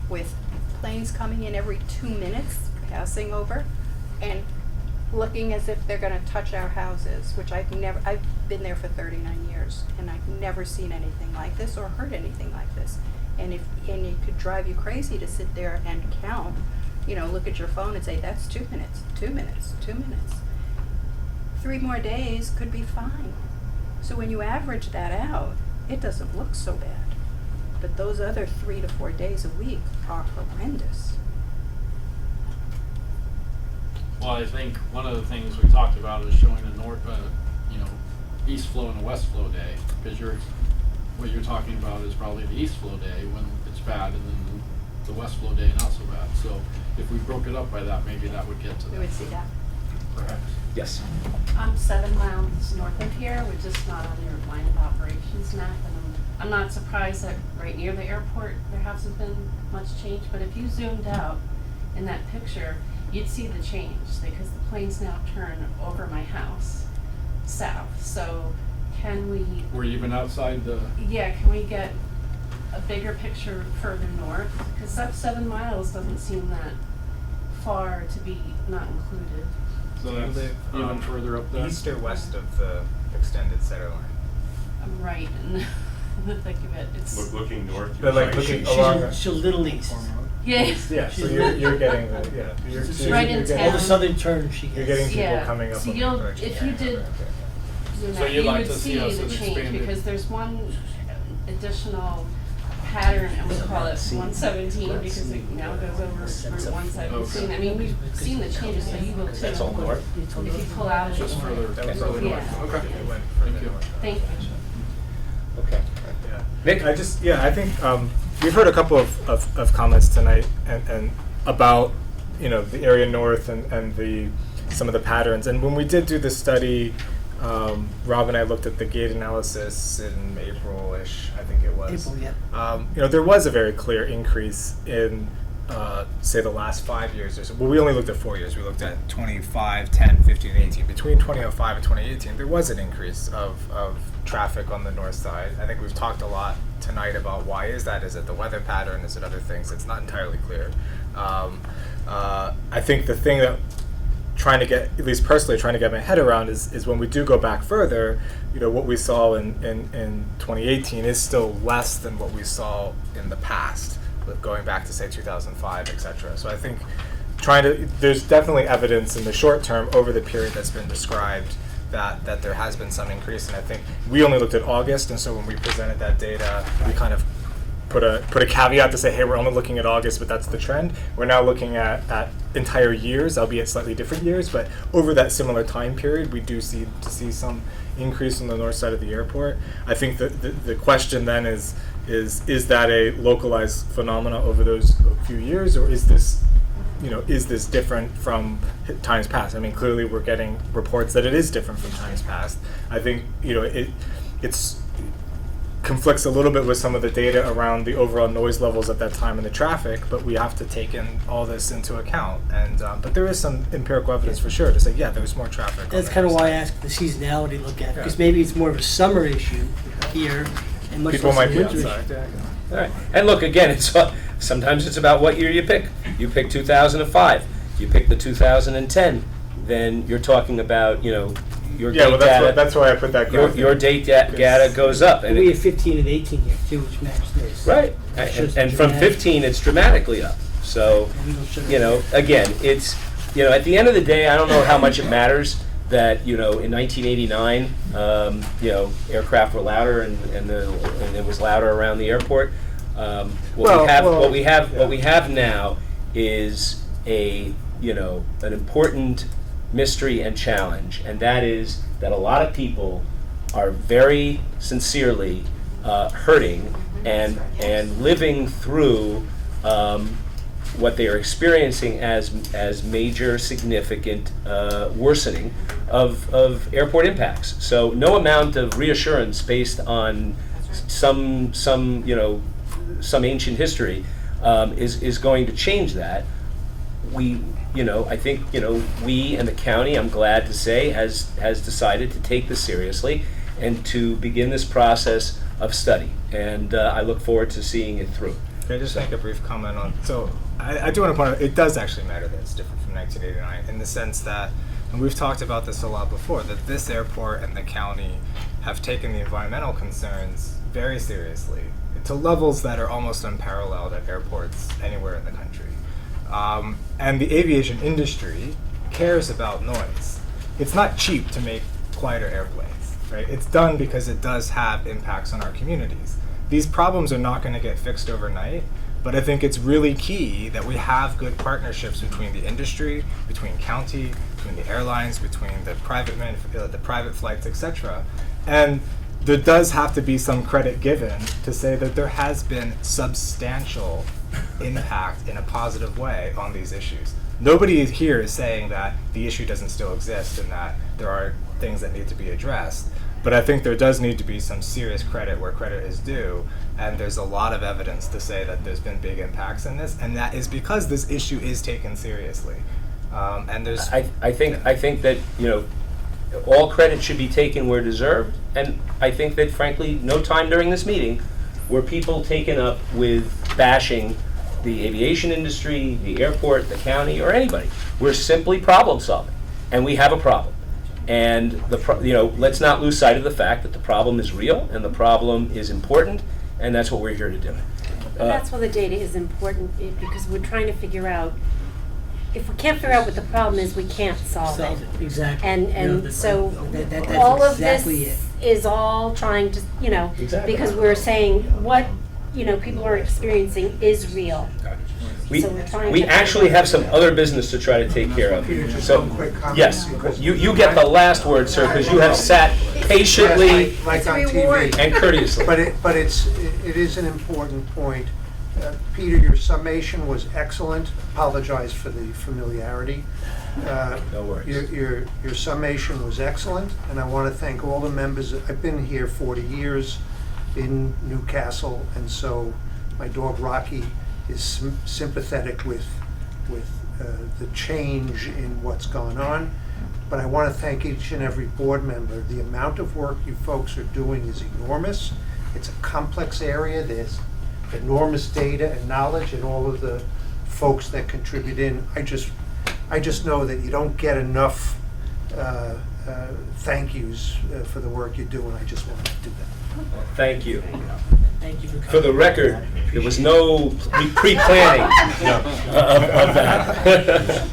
with planes coming in every 2 minutes, passing over, and looking as if they're gonna touch our houses, which I've been there for 39 years, and I've never seen anything like this or heard anything like this. And it could drive you crazy to sit there and count, look at your phone and say, that's 2 minutes, 2 minutes, 2 minutes. 3 more days could be fine. So when you average that out, it doesn't look so bad. But those other 3 to 4 days a week are horrendous. Well, I think one of the things we talked about is showing a east flow and a west flow day, because what you're talking about is probably the east flow day when it's bad, and then the west flow day not so bad. So if we broke it up by that, maybe that would get to that. We would see that. Perhaps. Yes. I'm 7 miles north of here, which is not on your line of operations map, and I'm not surprised that right near the airport there hasn't been much change, but if you zoomed out in that picture, you'd see the change, because the planes now turn over my house south. So can we? We're even outside the. Yeah, can we get a bigger picture further north? Because that 7 miles doesn't seem that far to be not included. So Do you that's live, even further up there. east or west of the extended center line? I'm right in the thick of it. It's Looking north. But like you're looking saying- along. She's a little east. yeah. Yeah, so you're getting the, you're Right in getting, All the town. southern turns she gets. You're getting people Yeah. coming up So on you'll- the direction. if you did- zoom So out, you'd you like would to see see us the in change, expanded- because there's one additional pattern, and we call it 117 because it now goes over Route 117. I mean, we've seen the changes, so you will too. That's all north. If you pull out of Just further. That was Yeah. further north. Yeah. Okay. It went Thank further you. north. Thank you. Okay. Yeah. Nick? I think we've heard a couple of comments tonight and about, the area north and some of the patterns. And when we did do the study, Rob and I looked at the gate analysis in April-ish, I think it was. April, yeah. There was a very clear increase in, say, the last 5 years or so. Well, we only looked at 4 years. We looked at 25, 10, 15, 18. Between 2005 and 2018, there was an increase of traffic on the north side. I think we've talked a lot tonight about why is that? Is it the weather pattern? Is it other things? It's not entirely clear. I think the thing that at least personally trying to get my head around is when we do go back further, what we saw in 2018 is still less than what we saw in the past. going back to say 2005, etc. So I think there's definitely evidence in the short term over the period that's been described that there has been some increase. And I think we only looked at August, and so when we presented that data, we kind of put a caveat to say, hey, we're only looking at August, but that's the trend. We're now looking at entire years, albeit slightly different years, but over that similar time period, we do see some increase on the north side of the airport. I think the question then is that a localized phenomena over those few years, or is this different from times past? I mean, clearly we're getting reports that it is different from times past. I think it's conflicts a little bit with some of the data around the overall noise levels at that time in the traffic, but we have to take in all this into account. And but there is some empirical evidence for sure to say, yeah, there's more traffic. That's kind of why I asked the seasonality look at, because maybe it's more of a summer issue here, and much people less might of a be winter outside. issue. Yeah. All right. And look, again, sometimes it's about what year you pick. You pick 2005. You pick the 2010. Then you're talking about, your date well, data. that's why I put that graph Your date data goes up. And we have 15 and 18 here too, which match this. Right. It's just And from dramatic. 15, it's dramatically up. So, again, it's, at the end of the day, I don't know how much it matters that, in 1989, aircraft were louder and it was louder around the airport. What we have now is an important mystery and challenge, and that is that a lot of people are very sincerely hurting and living through what they are experiencing as major significant worsening of airport impacts. So no amount of reassurance based on some ancient history is going to change that. I think we and the county, I'm glad to say, has decided to take this seriously and to begin this process of study. And I look forward to seeing it through. Can I just make a brief comment on? So I do want to point out it does actually matter that it's different from 1989 in the sense that, and we've talked about this a lot before, that this airport and the county have taken the environmental concerns very seriously to levels that are almost unparalleled at airports anywhere in the country. And the aviation industry cares about noise. It's not cheap to make quieter airplanes, right? It's done because it does have impacts on our communities. These problems are not going to get fixed overnight, but I think it's really key that we have good partnerships between the industry, between county, between the airlines, between the private flights, etc. And there does have to be some credit given to say that there has been substantial impact in a positive way on these issues. Nobody here is saying that the issue doesn't still exist and that there are things that need to be addressed. But I think there does need to be some serious credit where credit is due, and there's a lot of evidence to say that there's been big impacts in this, and that is because this issue is taken seriously. And there's I think that all credit should be taken where deserved, and I think that frankly, no time during this meeting were people taken up with bashing the aviation industry, the airport, the county, or anybody. We're simply problem solving, and we have a problem. And let's not lose sight of the fact that the problem is real and the problem is important, and that's what we're here to do. That's why the data is important, because we're trying to figure out, if we can't figure out what the problem is, we can't solve it. Exactly. And so that's all of exactly this is all trying to, Exactly. because we're saying what people are experiencing is real. We So we're trying we to actually figure out- have some other business to try to take care of. So, quick comment. yes, you get the last word, sir, because you have sat patiently Like on reward. TV. and courteously. But it is an important point. Peter, your summation was excellent. Apologize for the familiarity. No worries. Your summation was excellent, and I want to thank all the members. I've been here 40 years in Newcastle, and so my dog Rocky is sympathetic with the change in what's gone on. But I want to thank each and every board member. The amount of work you folks are doing is enormous. It's a complex area. There's enormous data and knowledge, and all of the folks that contribute in. I just know that you don't get enough thank yous for the work you do, and I just wanted to do that. Thank you. Thank you for coming. For the record, there was no pre-planning of that.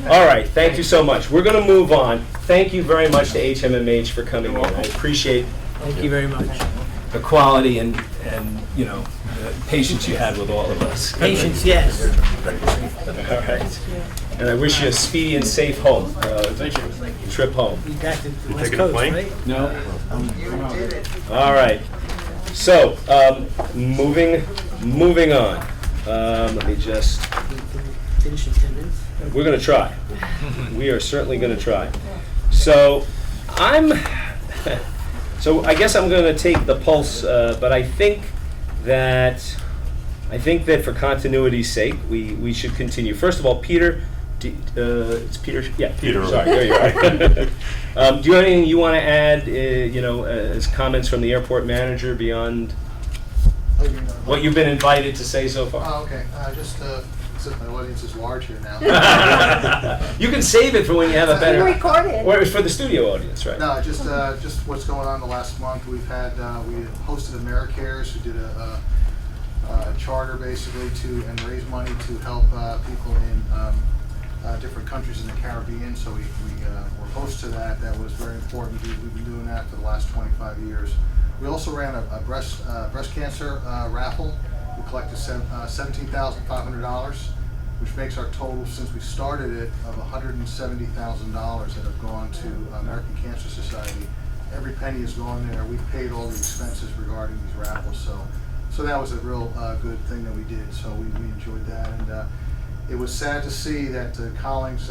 All right, thank you so much. We're going to move on. Thank you very much to HMMH for coming in. I appreciate Thank you very much. the quality and you know, the patience you had with all of us. Patience, yes. All right. And I wish you a speedy and safe home. Thank you. Trip home. You got the West Coast, right? No. All right. So, moving on. Let me just. Finish in 10 minutes. We're going to try. We are certainly going to try. So, So I guess I'm going to take the pulse, but I think that for continuity's sake, we should continue. First of all, Peter. It's Peter. Yeah, Peter. Sorry, there you are. Do you have anything you want to add? As comments from the airport manager beyond what you've been invited to say so far. Oh, okay. Just since my audience is large here now. You can save it for when you have a better. We recorded. Or it's for the studio audience, right? No, just what's going on the last month. We've had we hosted AmeriCares, who did a charter basically and raise money to help people in different countries in the Caribbean. So we were host to that. That was very important. We've been doing that for the last 25 years. We also ran a breast cancer raffle. We collected $17,500, which makes our total since we started it of $170,000 that have gone to American Cancer Society. Every penny has gone there. We've paid all the expenses regarding these raffles. So that was a real good thing that we did. So we enjoyed that. And it was sad to see that the Collings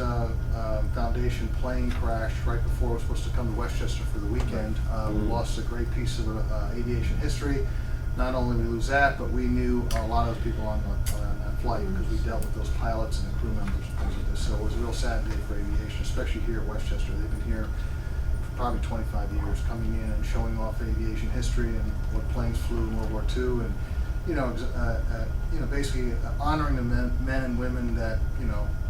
Foundation plane crashed right before it was supposed to come to Westchester for the weekend. We lost a great piece of aviation history. Not only did we lose that, but we knew a lot of those people on that flight because we dealt with those pilots and the crew members and things like this. So it was a real sad day for aviation, especially here at Westchester. They've been here for probably 25 years, coming in and showing off aviation history and what planes flew in World War II, and basically honoring the men and women that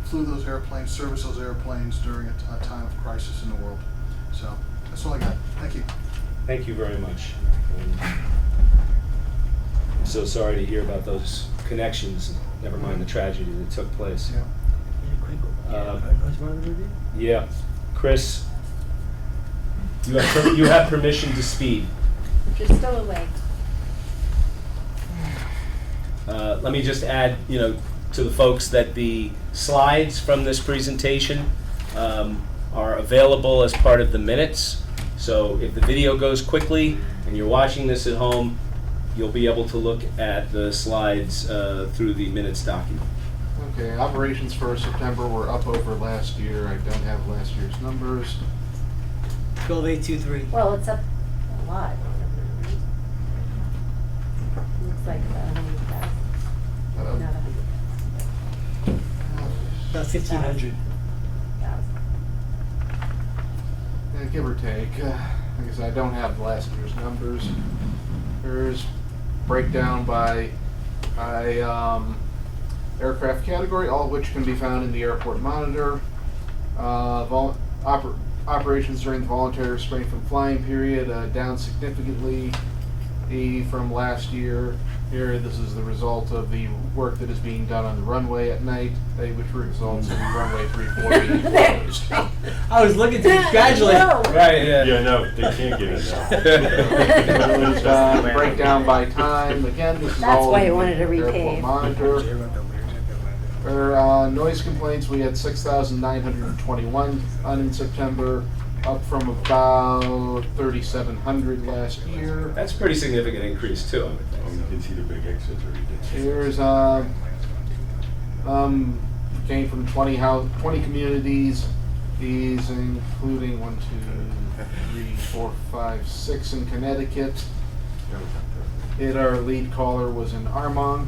flew those airplanes, serviced those airplanes during a time of crisis in the world. So that's all I got. Thank you. Thank you very much. I'm so sorry to hear about those connections. Never mind the tragedy that took place. Yeah, Chris, you have permission to speed. You're still awake. Let me just add, to the folks that the slides from this presentation are available as part of the minutes. So if the video goes quickly and you're watching this at home, you'll be able to look at the slides through the minutes document. Okay, operations for September were up over last year. I don't have last year's numbers. 12,823. Well, it's up a lot. Looks like about 100,000. Not 100. About 1,500. Give or take. Like I said, I don't have last year's numbers. There's breakdown by aircraft category, all of which can be found in the airport monitor. Operations during the voluntary restraint from flying period down significantly from last year. Here, this is the result of the work that is being done on the runway at night, which results in runway 340 closed. I was looking to congratulate. Right, yeah. Yeah, no, they can't get it now. Breakdown by time. Again, this is That's all why in you wanted to the airport repave. monitor. For noise complaints, we had 6,921 in September, up from about 3,700 last year. That's a pretty significant increase too, I would think. You can see the big exits are ridiculous. Here's came from 20 communities. These including 1, 2, 3, 4, 5, 6 in Connecticut. Our lead caller was in Armonk.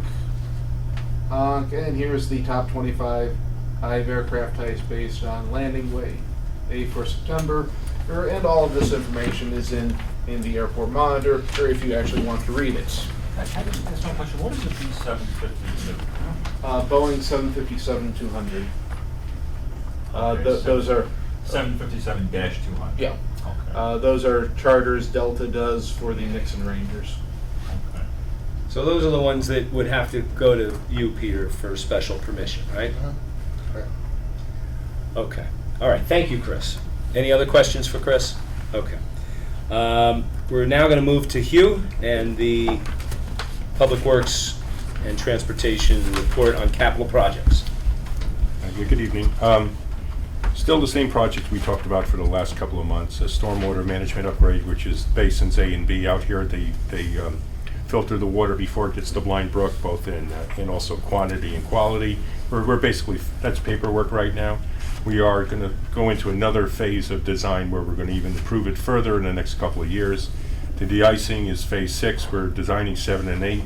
And here's the top 25 Hive aircraft types based on landing weight for September. And all of this information is in the airport monitor, or if you actually want to read it. That's my question. What is the B-752? Boeing 757-200. Those are 757-200. Yeah. Okay. Those are charters Delta does for the Nixon Rangers. So those are the ones that would have to go to you, Peter, for special permission, right? Correct. Okay. All right. Thank you, Chris. Any other questions for Chris? Okay. We're now going to move to Hugh and the Public Works and Transportation report on capital projects. Good evening. Still the same project we talked about for the last couple of months, a stormwater management upgrade, which is basins A and B out here. They filter the water before it gets to Blind Brook, both in also quantity and quality. We're basically, that's paperwork right now. We are going to go into another phase of design where we're going to even improve it further in the next couple of years. The de-icing is phase 6. We're designing 7 and 8.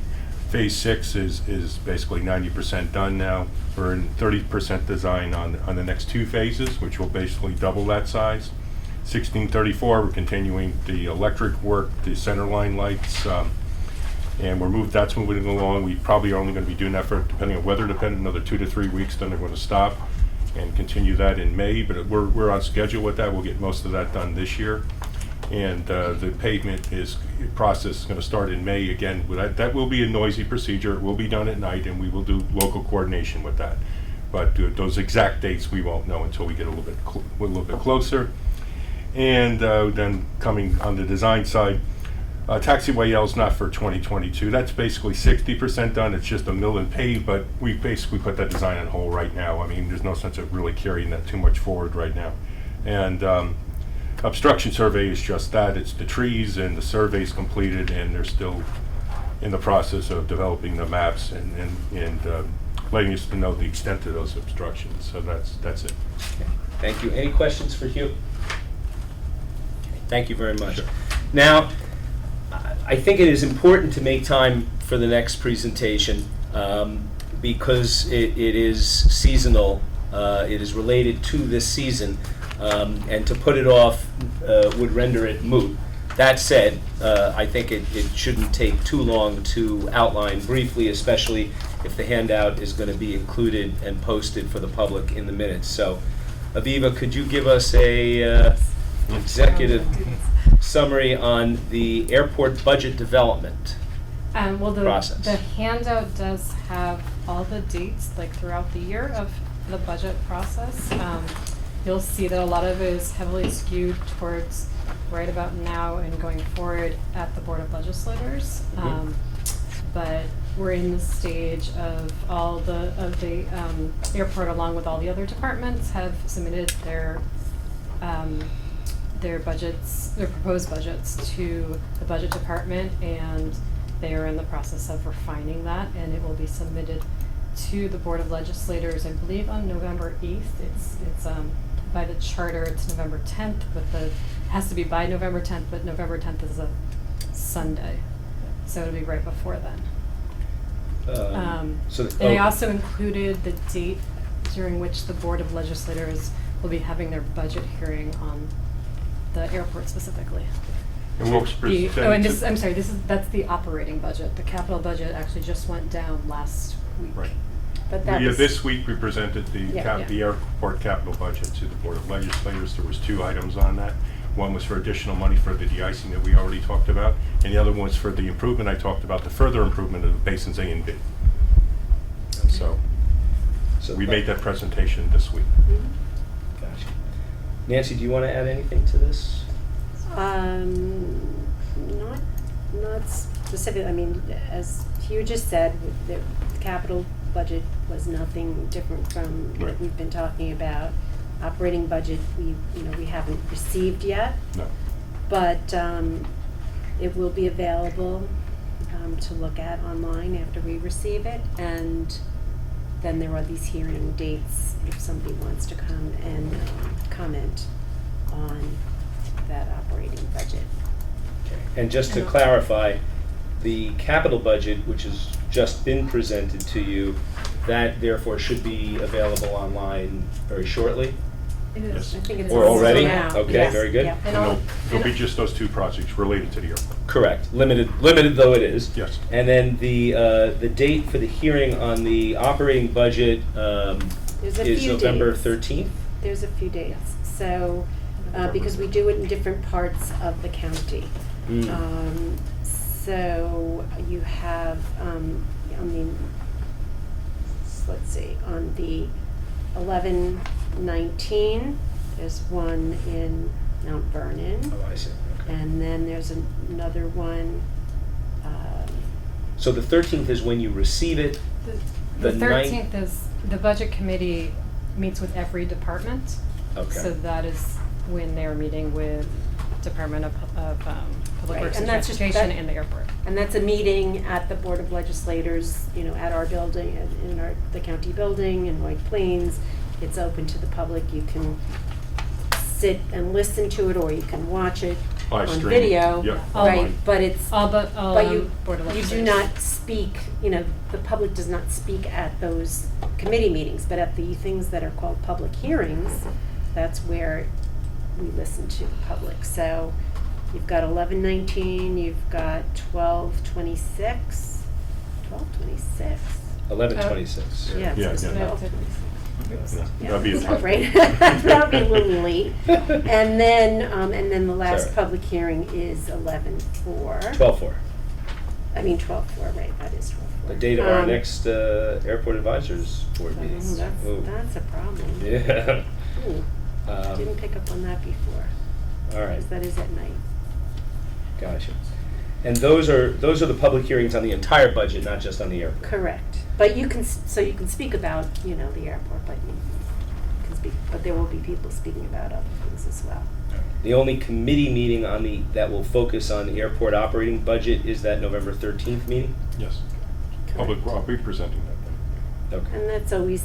Phase 6 is basically 90% done now. We're in 30% design on the next 2 phases, which will basically double that size. 1634, we're continuing the electric work, the center line lights, and that's moving along. We probably are only going to be doing that for, depending on weather, another 2 to 3 weeks, then they're going to stop and continue that in May, but we're on schedule with that. We'll get most of that done this year. And the pavement process is going to start in May again. That will be a noisy procedure. It will be done at night, and we will do local coordination with that. But those exact dates we won't know until we get a little bit closer. And then coming on the design side, taxiway L is not for 2022. That's basically 60% done. It's just a mill and pave, but we basically put that design on hold right now. I mean, there's no sense of really carrying that too much forward right now. And obstruction survey is just that. It's the trees, and the survey's completed, and they're still in the process of developing the maps and letting us know the extent of those obstructions. So that's it. Okay. Thank you. Any questions for Hugh? Okay. Thank you very much. Sure. Now, I think it is important to make time for the next presentation because it is seasonal. It is related to this season. And to put it off would render it moot. That said, I think it shouldn't take too long to outline briefly, especially if the handout is going to be included and posted for the public in the minutes. So, Aviva, could you give us a executive summary on the airport budget development process? The handout does have all the dates, like throughout the year, of the budget process. You'll see that a lot of it is heavily skewed towards right about now and going forward at the Board of Legislators. But we're in the stage of the airport, along with all the other departments, have submitted their budgets, their proposed budgets to the budget department, and they are in the process of refining that, and it will be submitted to the Board of Legislators, I believe, on November 8th. It's by the charter, it's November 10th, but it has to be by November 10th, but November 10th is a Sunday, so it'll be right before then. And I also included the date during which the Board of Legislators will be having their budget hearing on the airport specifically. And we'll That's the operating budget. The capital budget actually just went down last week. Right. But that This week we presented the airport capital budget to the Board of Legislators. There was 2 items on that. One was for additional money for the de-icing that we already talked about, and the other one was for the improvement I talked about, the further improvement of the basins A and B. And so we made that presentation this week. Gotcha. Nancy, do you want to add anything to this? Not specific. I mean, as Hugh just said, the capital budget was nothing different from what we've been talking about. Operating budget, we haven't received yet. No. But it will be available to look at online after we receive it, and then there are these hearing dates if somebody wants to come and comment on that operating budget. Okay. And just to clarify, the capital budget, which has just been presented to you, that therefore should be available online very shortly? It is. Yes. I think it is. Or already? Now. Okay, Yes. very good. Yeah. And there'll be just those 2 projects related to the airport. Correct. Limited though it is. Yes. And then the date for the hearing on the operating budget There's a is few November dates. 13th? There's a few dates. So, because we do it in different parts of the county. So you have, let's see, on the 11/19, there's one in Mount Vernon. Oh, I see. Okay. And then there's another one. So the 13th is when you receive it. The The 13th is, the budget committee meets with every department. Okay. So that is when they're meeting with Department of Public Right, Works and and that's just- Transportation that- and the airport. And that's a meeting at the Board of Legislators, at our building, in the county building in White Plains. It's open to the public. You can sit and listen to it, or you can watch it Live on stream. video. Yep. Right, Online. but it's, All but you Board of do Legislators. not speak, the public does not speak at those committee meetings, but at the things that are called public hearings, that's where we listen to the public. So you've got 11/19, you've got 12/26, 12/26. 11/26. Yeah, Yeah, it's yeah. 12. Yeah, that'd be a tough Right, that'll be a little late. And then the last Sorry. public hearing is 11/4. 12/4. I mean 12/4, right, that is 12/4. The date of our next Airport Advisors Board meeting. Ooh. That's a problem. Yeah. Ooh, didn't pick up on that before, All right. because that is at night. Gotcha. And those are the public hearings on the entire budget, not just on the airport. Correct. But you can speak about, the airport, but you can speak, but there will be people speaking about other things as well. The only committee meeting that will focus on the airport operating budget is that November 13th meeting? Yes. Public, I'll be presenting that then. Okay. And that's always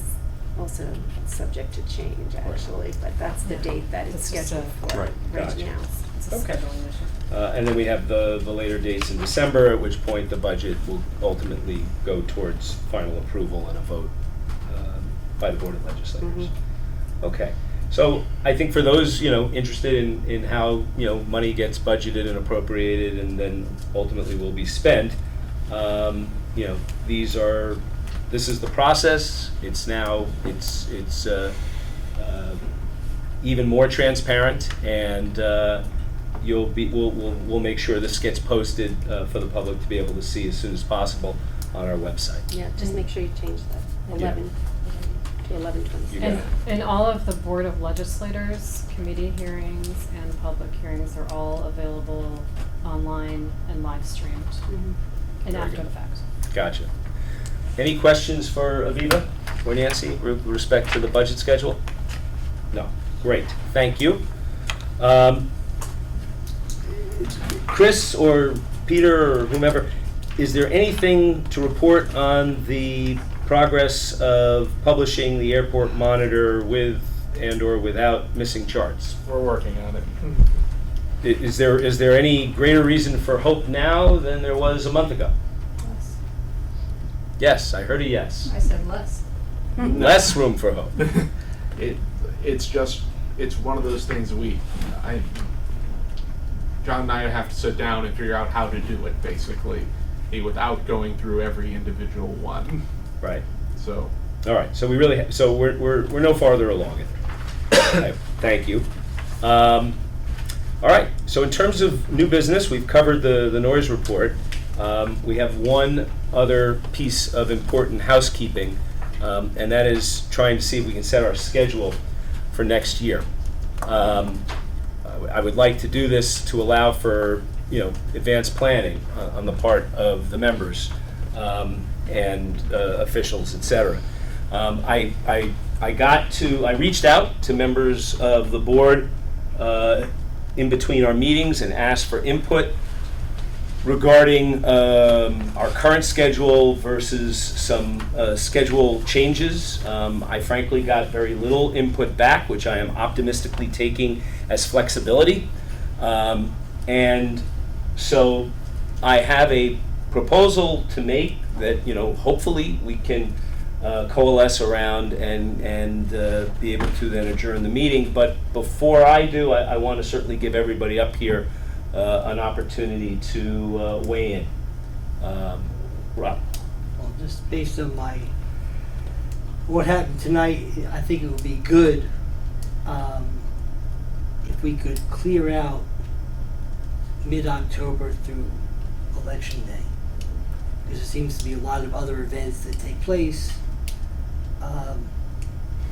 also subject to change, actually, but that's the date that it's It's just scheduled a- for Right, gotcha. now. It's a Okay. scheduling issue. And then we have the later dates in December, at which point the budget will ultimately go towards final approval and a vote by the Board of Legislators. Okay, so I think for those, interested in how, money gets budgeted and appropriated and then ultimately will be spent, this is the process. It's now, it's even more transparent, and we'll make sure this gets posted for the public to be able to see as soon as possible on our website. Yeah, just make sure you change that, 11 to 11/26. You got it. And all of the Board of Legislators, committee hearings, and public hearings are all available online and live streamed. Mhm. And Very after good. the fact. Gotcha. Any questions for Aviva or Nancy with respect to the budget schedule? No. Great. Thank you. Chris or Peter or whomever, is there anything to report on the progress of publishing the airport monitor with and/or without missing charts? We're working on it. Is there any greater reason for hope now than there was a month ago? Less. Yes, I heard a yes. I said less. Less room for hope. It's one of those things John and I have to sit down and figure out how to do it, basically, without going through every individual one. Right. So. All right. So we're no farther along in it. Thank you. All right. So in terms of new business, we've covered the noise report. We have one other piece of important housekeeping, and that is trying to see if we can set our schedule for next year. I would like to do this to allow for advanced planning on the part of the members and officials, etc. I reached out to members of the board in between our meetings and asked for input regarding our current schedule versus some schedule changes. I frankly got very little input back, which I am optimistically taking as flexibility. And so I have a proposal to make that hopefully we can coalesce around and be able to then adjourn the meeting. But before I do, I want to certainly give everybody up here an opportunity to weigh in. Rob. Well, just based on what happened tonight, I think it would be good if we could clear out mid-October through Election Day. Because there seems to be a lot of other events that take place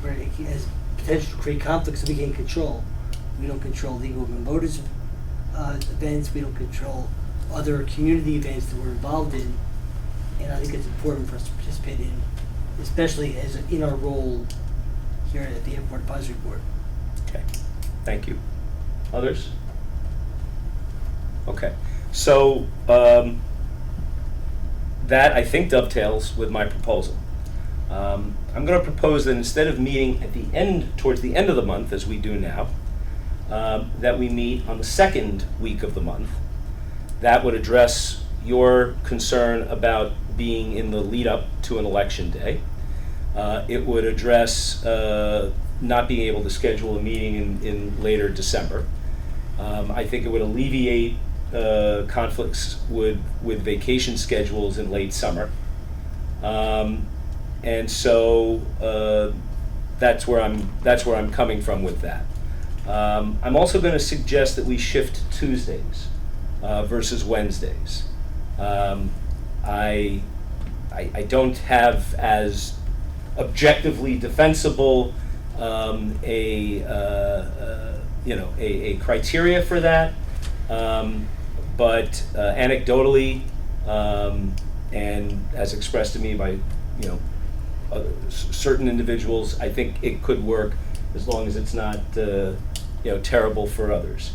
where it has potential to create conflicts that we can't control. We don't control League of Women Voters events, we don't control other community events that we're involved in, and I think it's important for us to participate in, especially as in our role here at the Airport Advisory Board. Okay, thank you. Others? Okay, so that I think dovetails with my proposal. I'm going to propose that instead of meeting at the end, towards the end of the month, as we do now, that we meet on the second week of the month. That would address your concern about being in the lead up to an election day. It would address not being able to schedule a meeting in later December. I think it would alleviate conflicts with vacation schedules in late summer. And so that's where I'm coming from with that. I'm also going to suggest that we shift Tuesdays versus Wednesdays. I don't have as objectively defensible a criteria for that, but anecdotally and as expressed to me by certain individuals, I think it could work as long as it's not terrible for others.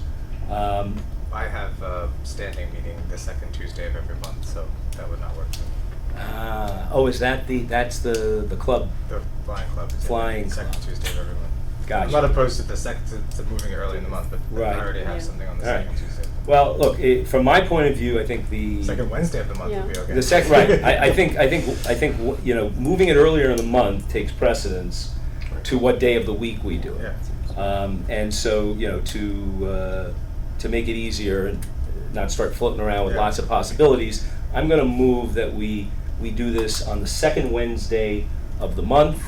I have a standing meeting the second Tuesday of every month, so that would not work for me. Is that that's the club? The flying club is Flying the second club. Tuesday of every month. Gotcha. I'm not opposed to to moving it early in the month, but Right. I already have something on the All right. second Tuesday. Well, look, from my point of view, I think the Second Wednesday of the month would be okay. The second, right? I think moving it earlier in the month takes precedence to what day of the week we do it. Yeah. And so to make it easier and not start floating around with lots of possibilities, I'm going to move that we do this on the second Wednesday of the month,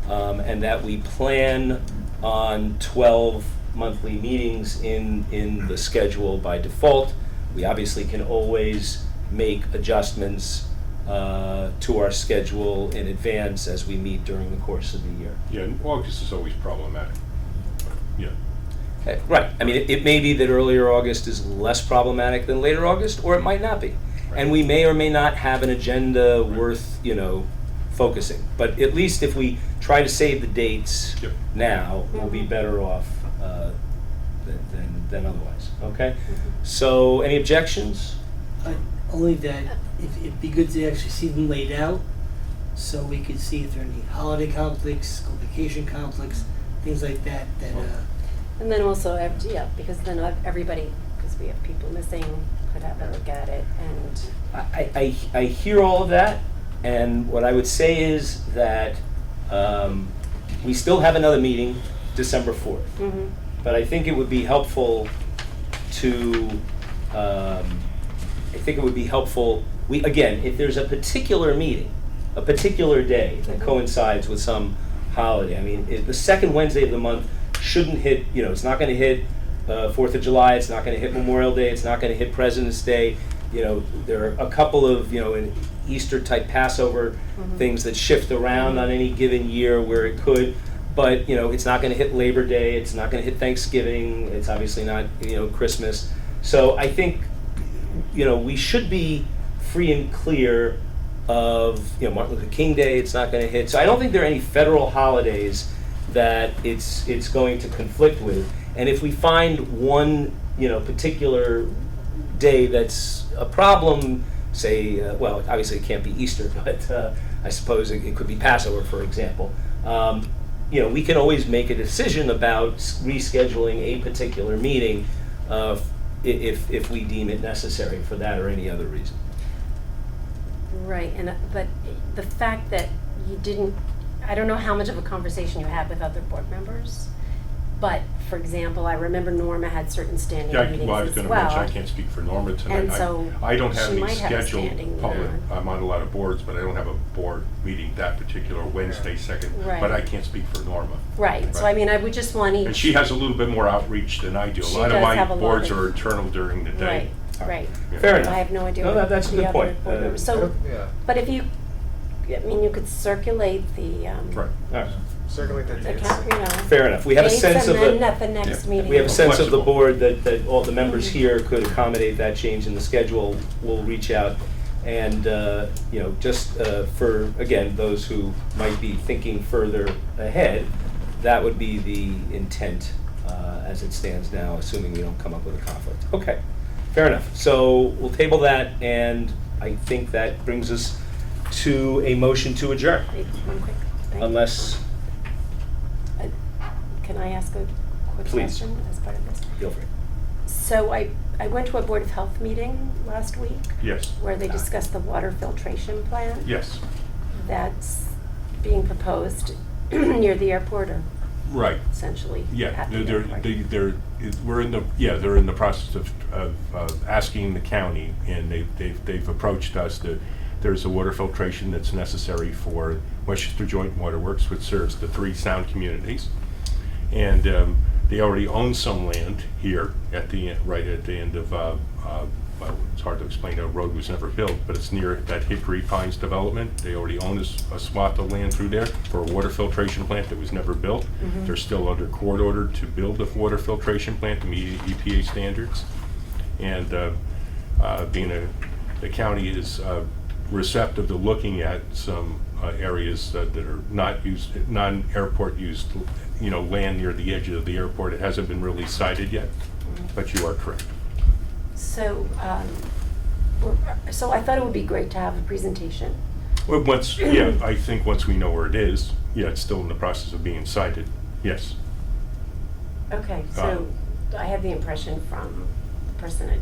and that we plan on 12 monthly meetings in the schedule by default. We obviously can always make adjustments to our schedule in advance as we meet during the course of the year. Yeah, and August is always problematic. Yeah. Right. I mean, it may be that earlier August is less problematic than later August, or it might not be. Right. And we may or may not have an agenda worth, focusing. But at least if we try to save the dates now, we'll be better off than otherwise. Okay? So, any objections? Only that it'd be good to actually see them laid out, so we could see if there are any holiday conflicts, school vacation conflicts, things like that. And then also, because then everybody, because we have people missing, could have a look at it and. I hear all of that, and what I would say is that we still have another meeting December 4th. Mm-hmm. But I think it would be helpful if there's a particular meeting, a particular day that coincides with some holiday. I mean, the second Wednesday of the month shouldn't hit, it's not going to hit 4th of July, it's not going to hit Memorial Day, it's not going to hit President's Day. There are a couple of, an Easter-type Passover things that shift around on any given year where it could. But, it's not going to hit Labor Day, it's not going to hit Thanksgiving, it's obviously not, Christmas. So I think, we should be free and clear of, Martin Luther King Day, it's not going to hit. So I don't think there are any federal holidays that it's going to conflict with. And if we find one, particular day that's a problem, say, obviously it can't be Easter, but I suppose it could be Passover, for example. We can always make a decision about rescheduling a particular meeting if we deem it necessary for that or any other reason. Right, but the fact that you didn't, I don't know how much of a conversation you had with other board members, but, for example, I remember Norma had certain standing meetings as well. I was going to mention, I can't speak for Norma tonight. And so I don't have she any might have a scheduled standing public, meeting. I'm on a lot of boards, but I don't have a board meeting that particular Wednesday second. Right. But I can't speak for Norma. Right, so I mean, I would just want each. And she has a little bit more outreach than I do. A She lot of does my have a lot boards of- are internal during the day. Right. Right. Yeah. Fair enough. I have no idea No, what that's a the good other point. board members- So, Yeah. but if you, I mean, you could circulate the, Right. All right. Circulate the the dates. count, you know. Fair enough. We have a dates sense of and then the. at the next meeting. We have a sense of the Flexible. board that all the members here could accommodate that change in the schedule. We'll reach out and, just for, again, those who might be thinking further ahead, that would be the intent as it stands now, assuming we don't come up with a conflict. Okay, fair enough. So we'll table that, and I think that brings us to a motion to adjourn, Wait, one quick thing. unless, Can I ask a quick Please. question as part of this? feel free. So I went to a Board of Health meeting last week Yes. where they discussed the water filtration plant Yes. that's being proposed near the airport, or Right. essentially Yeah, at the airport. they're in the process of asking the county, and they've approached us that there's a water filtration that's necessary for Westchester Joint Waterworks, which serves the 3 sound communities. And they already own some land here right at the end of, well, it's hard to explain, a road was never built, but it's near that Hickory Pines development. They already own a swath of land through there for a water filtration plant that was never built. Mhm. They're still under court order to build a water filtration plant to meet EPA standards. And the county is receptive to looking at some areas that are not used, non-airport used, land near the edge of the airport. It hasn't been really cited yet, but you are correct. So, so I thought it would be great to have a presentation. Well, I think once we know where it is, it's still in the process of being cited, yes. Okay, so I had the impression from the person at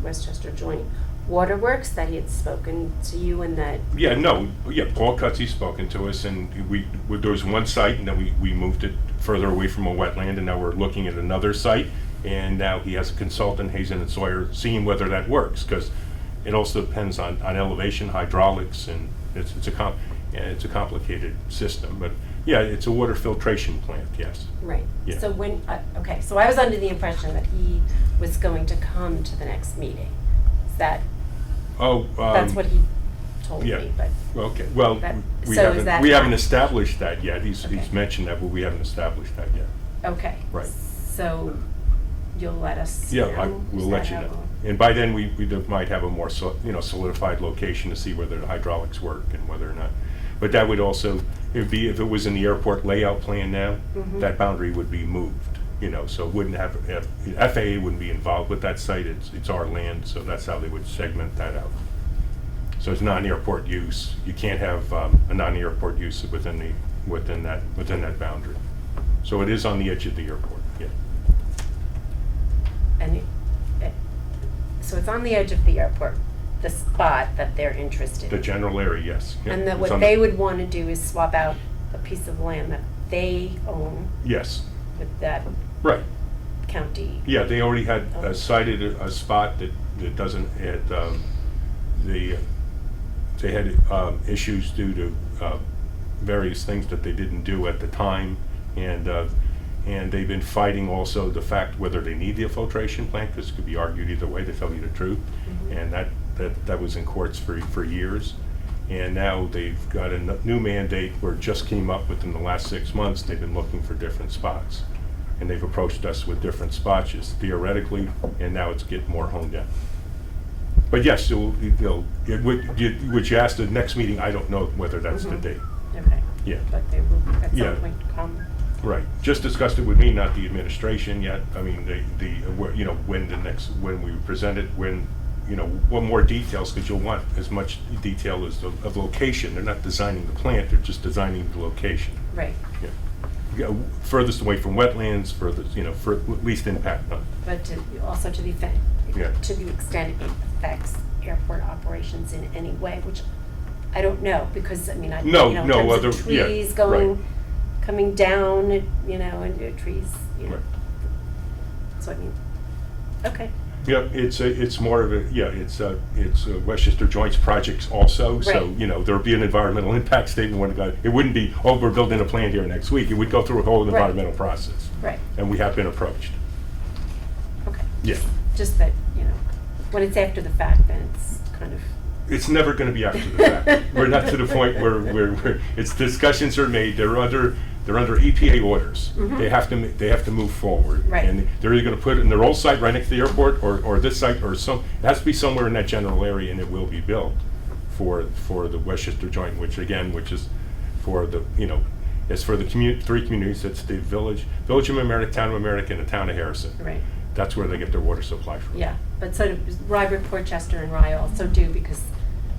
Westchester Joint Waterworks that he had spoken to you and that. Paul Cutsey's spoken to us, and there was one site, and then we moved it further away from a wetland, and now we're looking at another site, and now he has a consultant, Hazen and Sawyer, seeing whether that works, because it also depends on elevation, hydraulics, and it's a complicated system, but it's a water filtration plant, yes. Right. Yeah. So okay, so I was under the impression that he was going to come to the next meeting. Is that? That's what he told me, but. Okay, well, That- we so is that haven't not- established that yet. He's Okay. mentioned that, but we haven't established that yet. Okay. Right. So you'll let us Yeah, know? we'll Is let that you how know. we'll- And by then, we might have a more solidified location to see whether the hydraulics work and whether or not. But that would also, if it was in the airport layout plan now, Mhm. that boundary would be moved, so it wouldn't have, FAA wouldn't be involved with that site. It's our land, so that's how they would segment that out. So it's non-airport use. You can't have a non-airport use within that boundary. So it is on the edge of the airport, yeah. And so it's on the edge of the airport, the spot that they're interested The in. general area, yes. Yeah, And that it's what on they the- would want to do is swap out a piece of land that they own Yes, with that right. county. Yeah, they already had cited a spot that doesn't, they had issues due to various things that they didn't do at the time, and they've been fighting also the fact whether they need the filtration plant, because it could be argued either way, to tell you the truth, and that was in courts for years. And now they've got a new mandate where it just came up within the last 6 months. They've been looking for different spots, and they've approached us with different spots, just theoretically, and now it's getting more honed in. But yes, what you asked the next meeting, I don't know whether that's the date. Okay. Yeah. But they will at Yeah. some point come. Right. Just discussed it with me, not the administration yet. I mean, when we present it, what more details, because you'll want as much detail as of location. They're not designing the plant, they're just designing the location. Right. Yeah. Furthest away from wetlands, furthest, for least impact on. But also to the extent it affects airport operations in any way, which I don't know, because in terms of trees coming down, and trees, Right. So okay. Yeah, it's more of it's Westchester Joints projects also, so, Right. there'll be an environmental impact statement when it wouldn't be, we're building a plant here next week. It would go through a whole Right. environmental process. Right. And we have been approached. Okay. Yeah. Just that, When it's after the fact, then it's kind of. It's never gonna be after the fact. We're not to the point where it's discussions are made, they're under EPA orders. Mhm. They have to move forward. Right. And they're either gonna put it in their old site right next to the airport, or this site, or it has to be somewhere in that general area, and it will be built for the Westchester joint, which is for the, it's for the three communities. It's the Village of America, Town of America, and the Town of Harrison. Right. That's where they get their water supply from. Yeah, but sort of Rybrook, Portchester, and Rye also do because.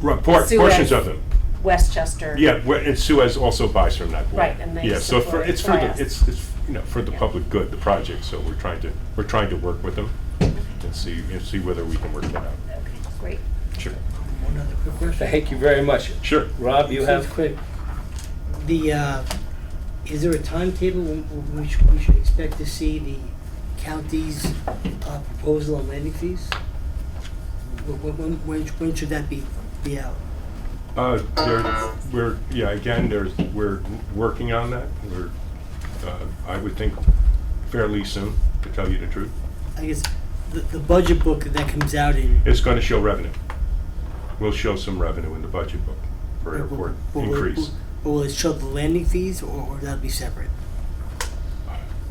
Right, portions Suez, of them. Westchester. Yeah, and Suez also buys from that water. Right, and they Yeah, so support it's Fly Us. for the public good, the project, so we're trying to work with them and see whether we can work that out. Okay, great. Sure. One other quick question. Thank you very much. Sure. Rob, you This have? is quick. Is there a timetable when we should expect to see the county's proposal on landing fees? When should that be out? We're working on that. I would think fairly soon, to tell you the truth. I guess the budget book that comes out in. It's going to show revenue. We'll show some revenue in the budget book for airport increase. But will it show the landing fees, or that'll be separate?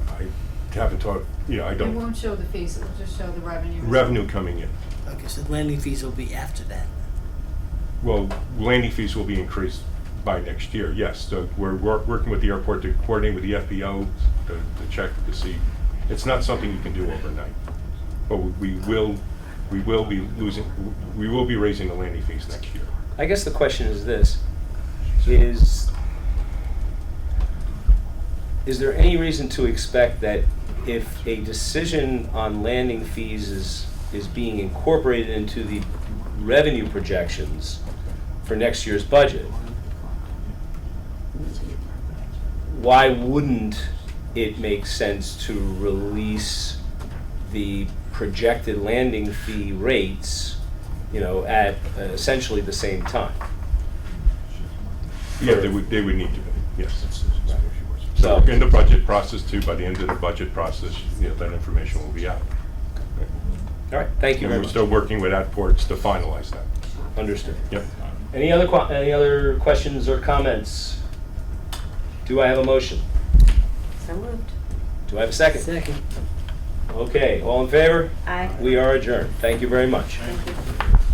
I haven't talked, I It don't, won't show the fees, it will just show the revenue. revenue coming in. Okay, so the landing fees will be after that. Well, landing fees will be increased by next year, yes. So we're working with the airport to coordinate with the FBO to check to see. It's not something you can do overnight, but we will be raising the landing fees next year. I guess the question is this, is there any reason to expect that if a decision on landing fees is being incorporated into the revenue projections for next year's budget, why wouldn't it make sense to release the projected landing fee rates, at essentially the same time? Yeah, they would need to, yes. So So in the budget process too, by the end of the budget process, that information will be out. all right, thank you And very we're much. still working with AdPorts to finalize that. Understood. Yep. Any other questions or comments? Do I have a motion? So moved. Do I have a second? Second. Okay, all in favor? Aye. We are adjourned. Thank you very much. Thank you.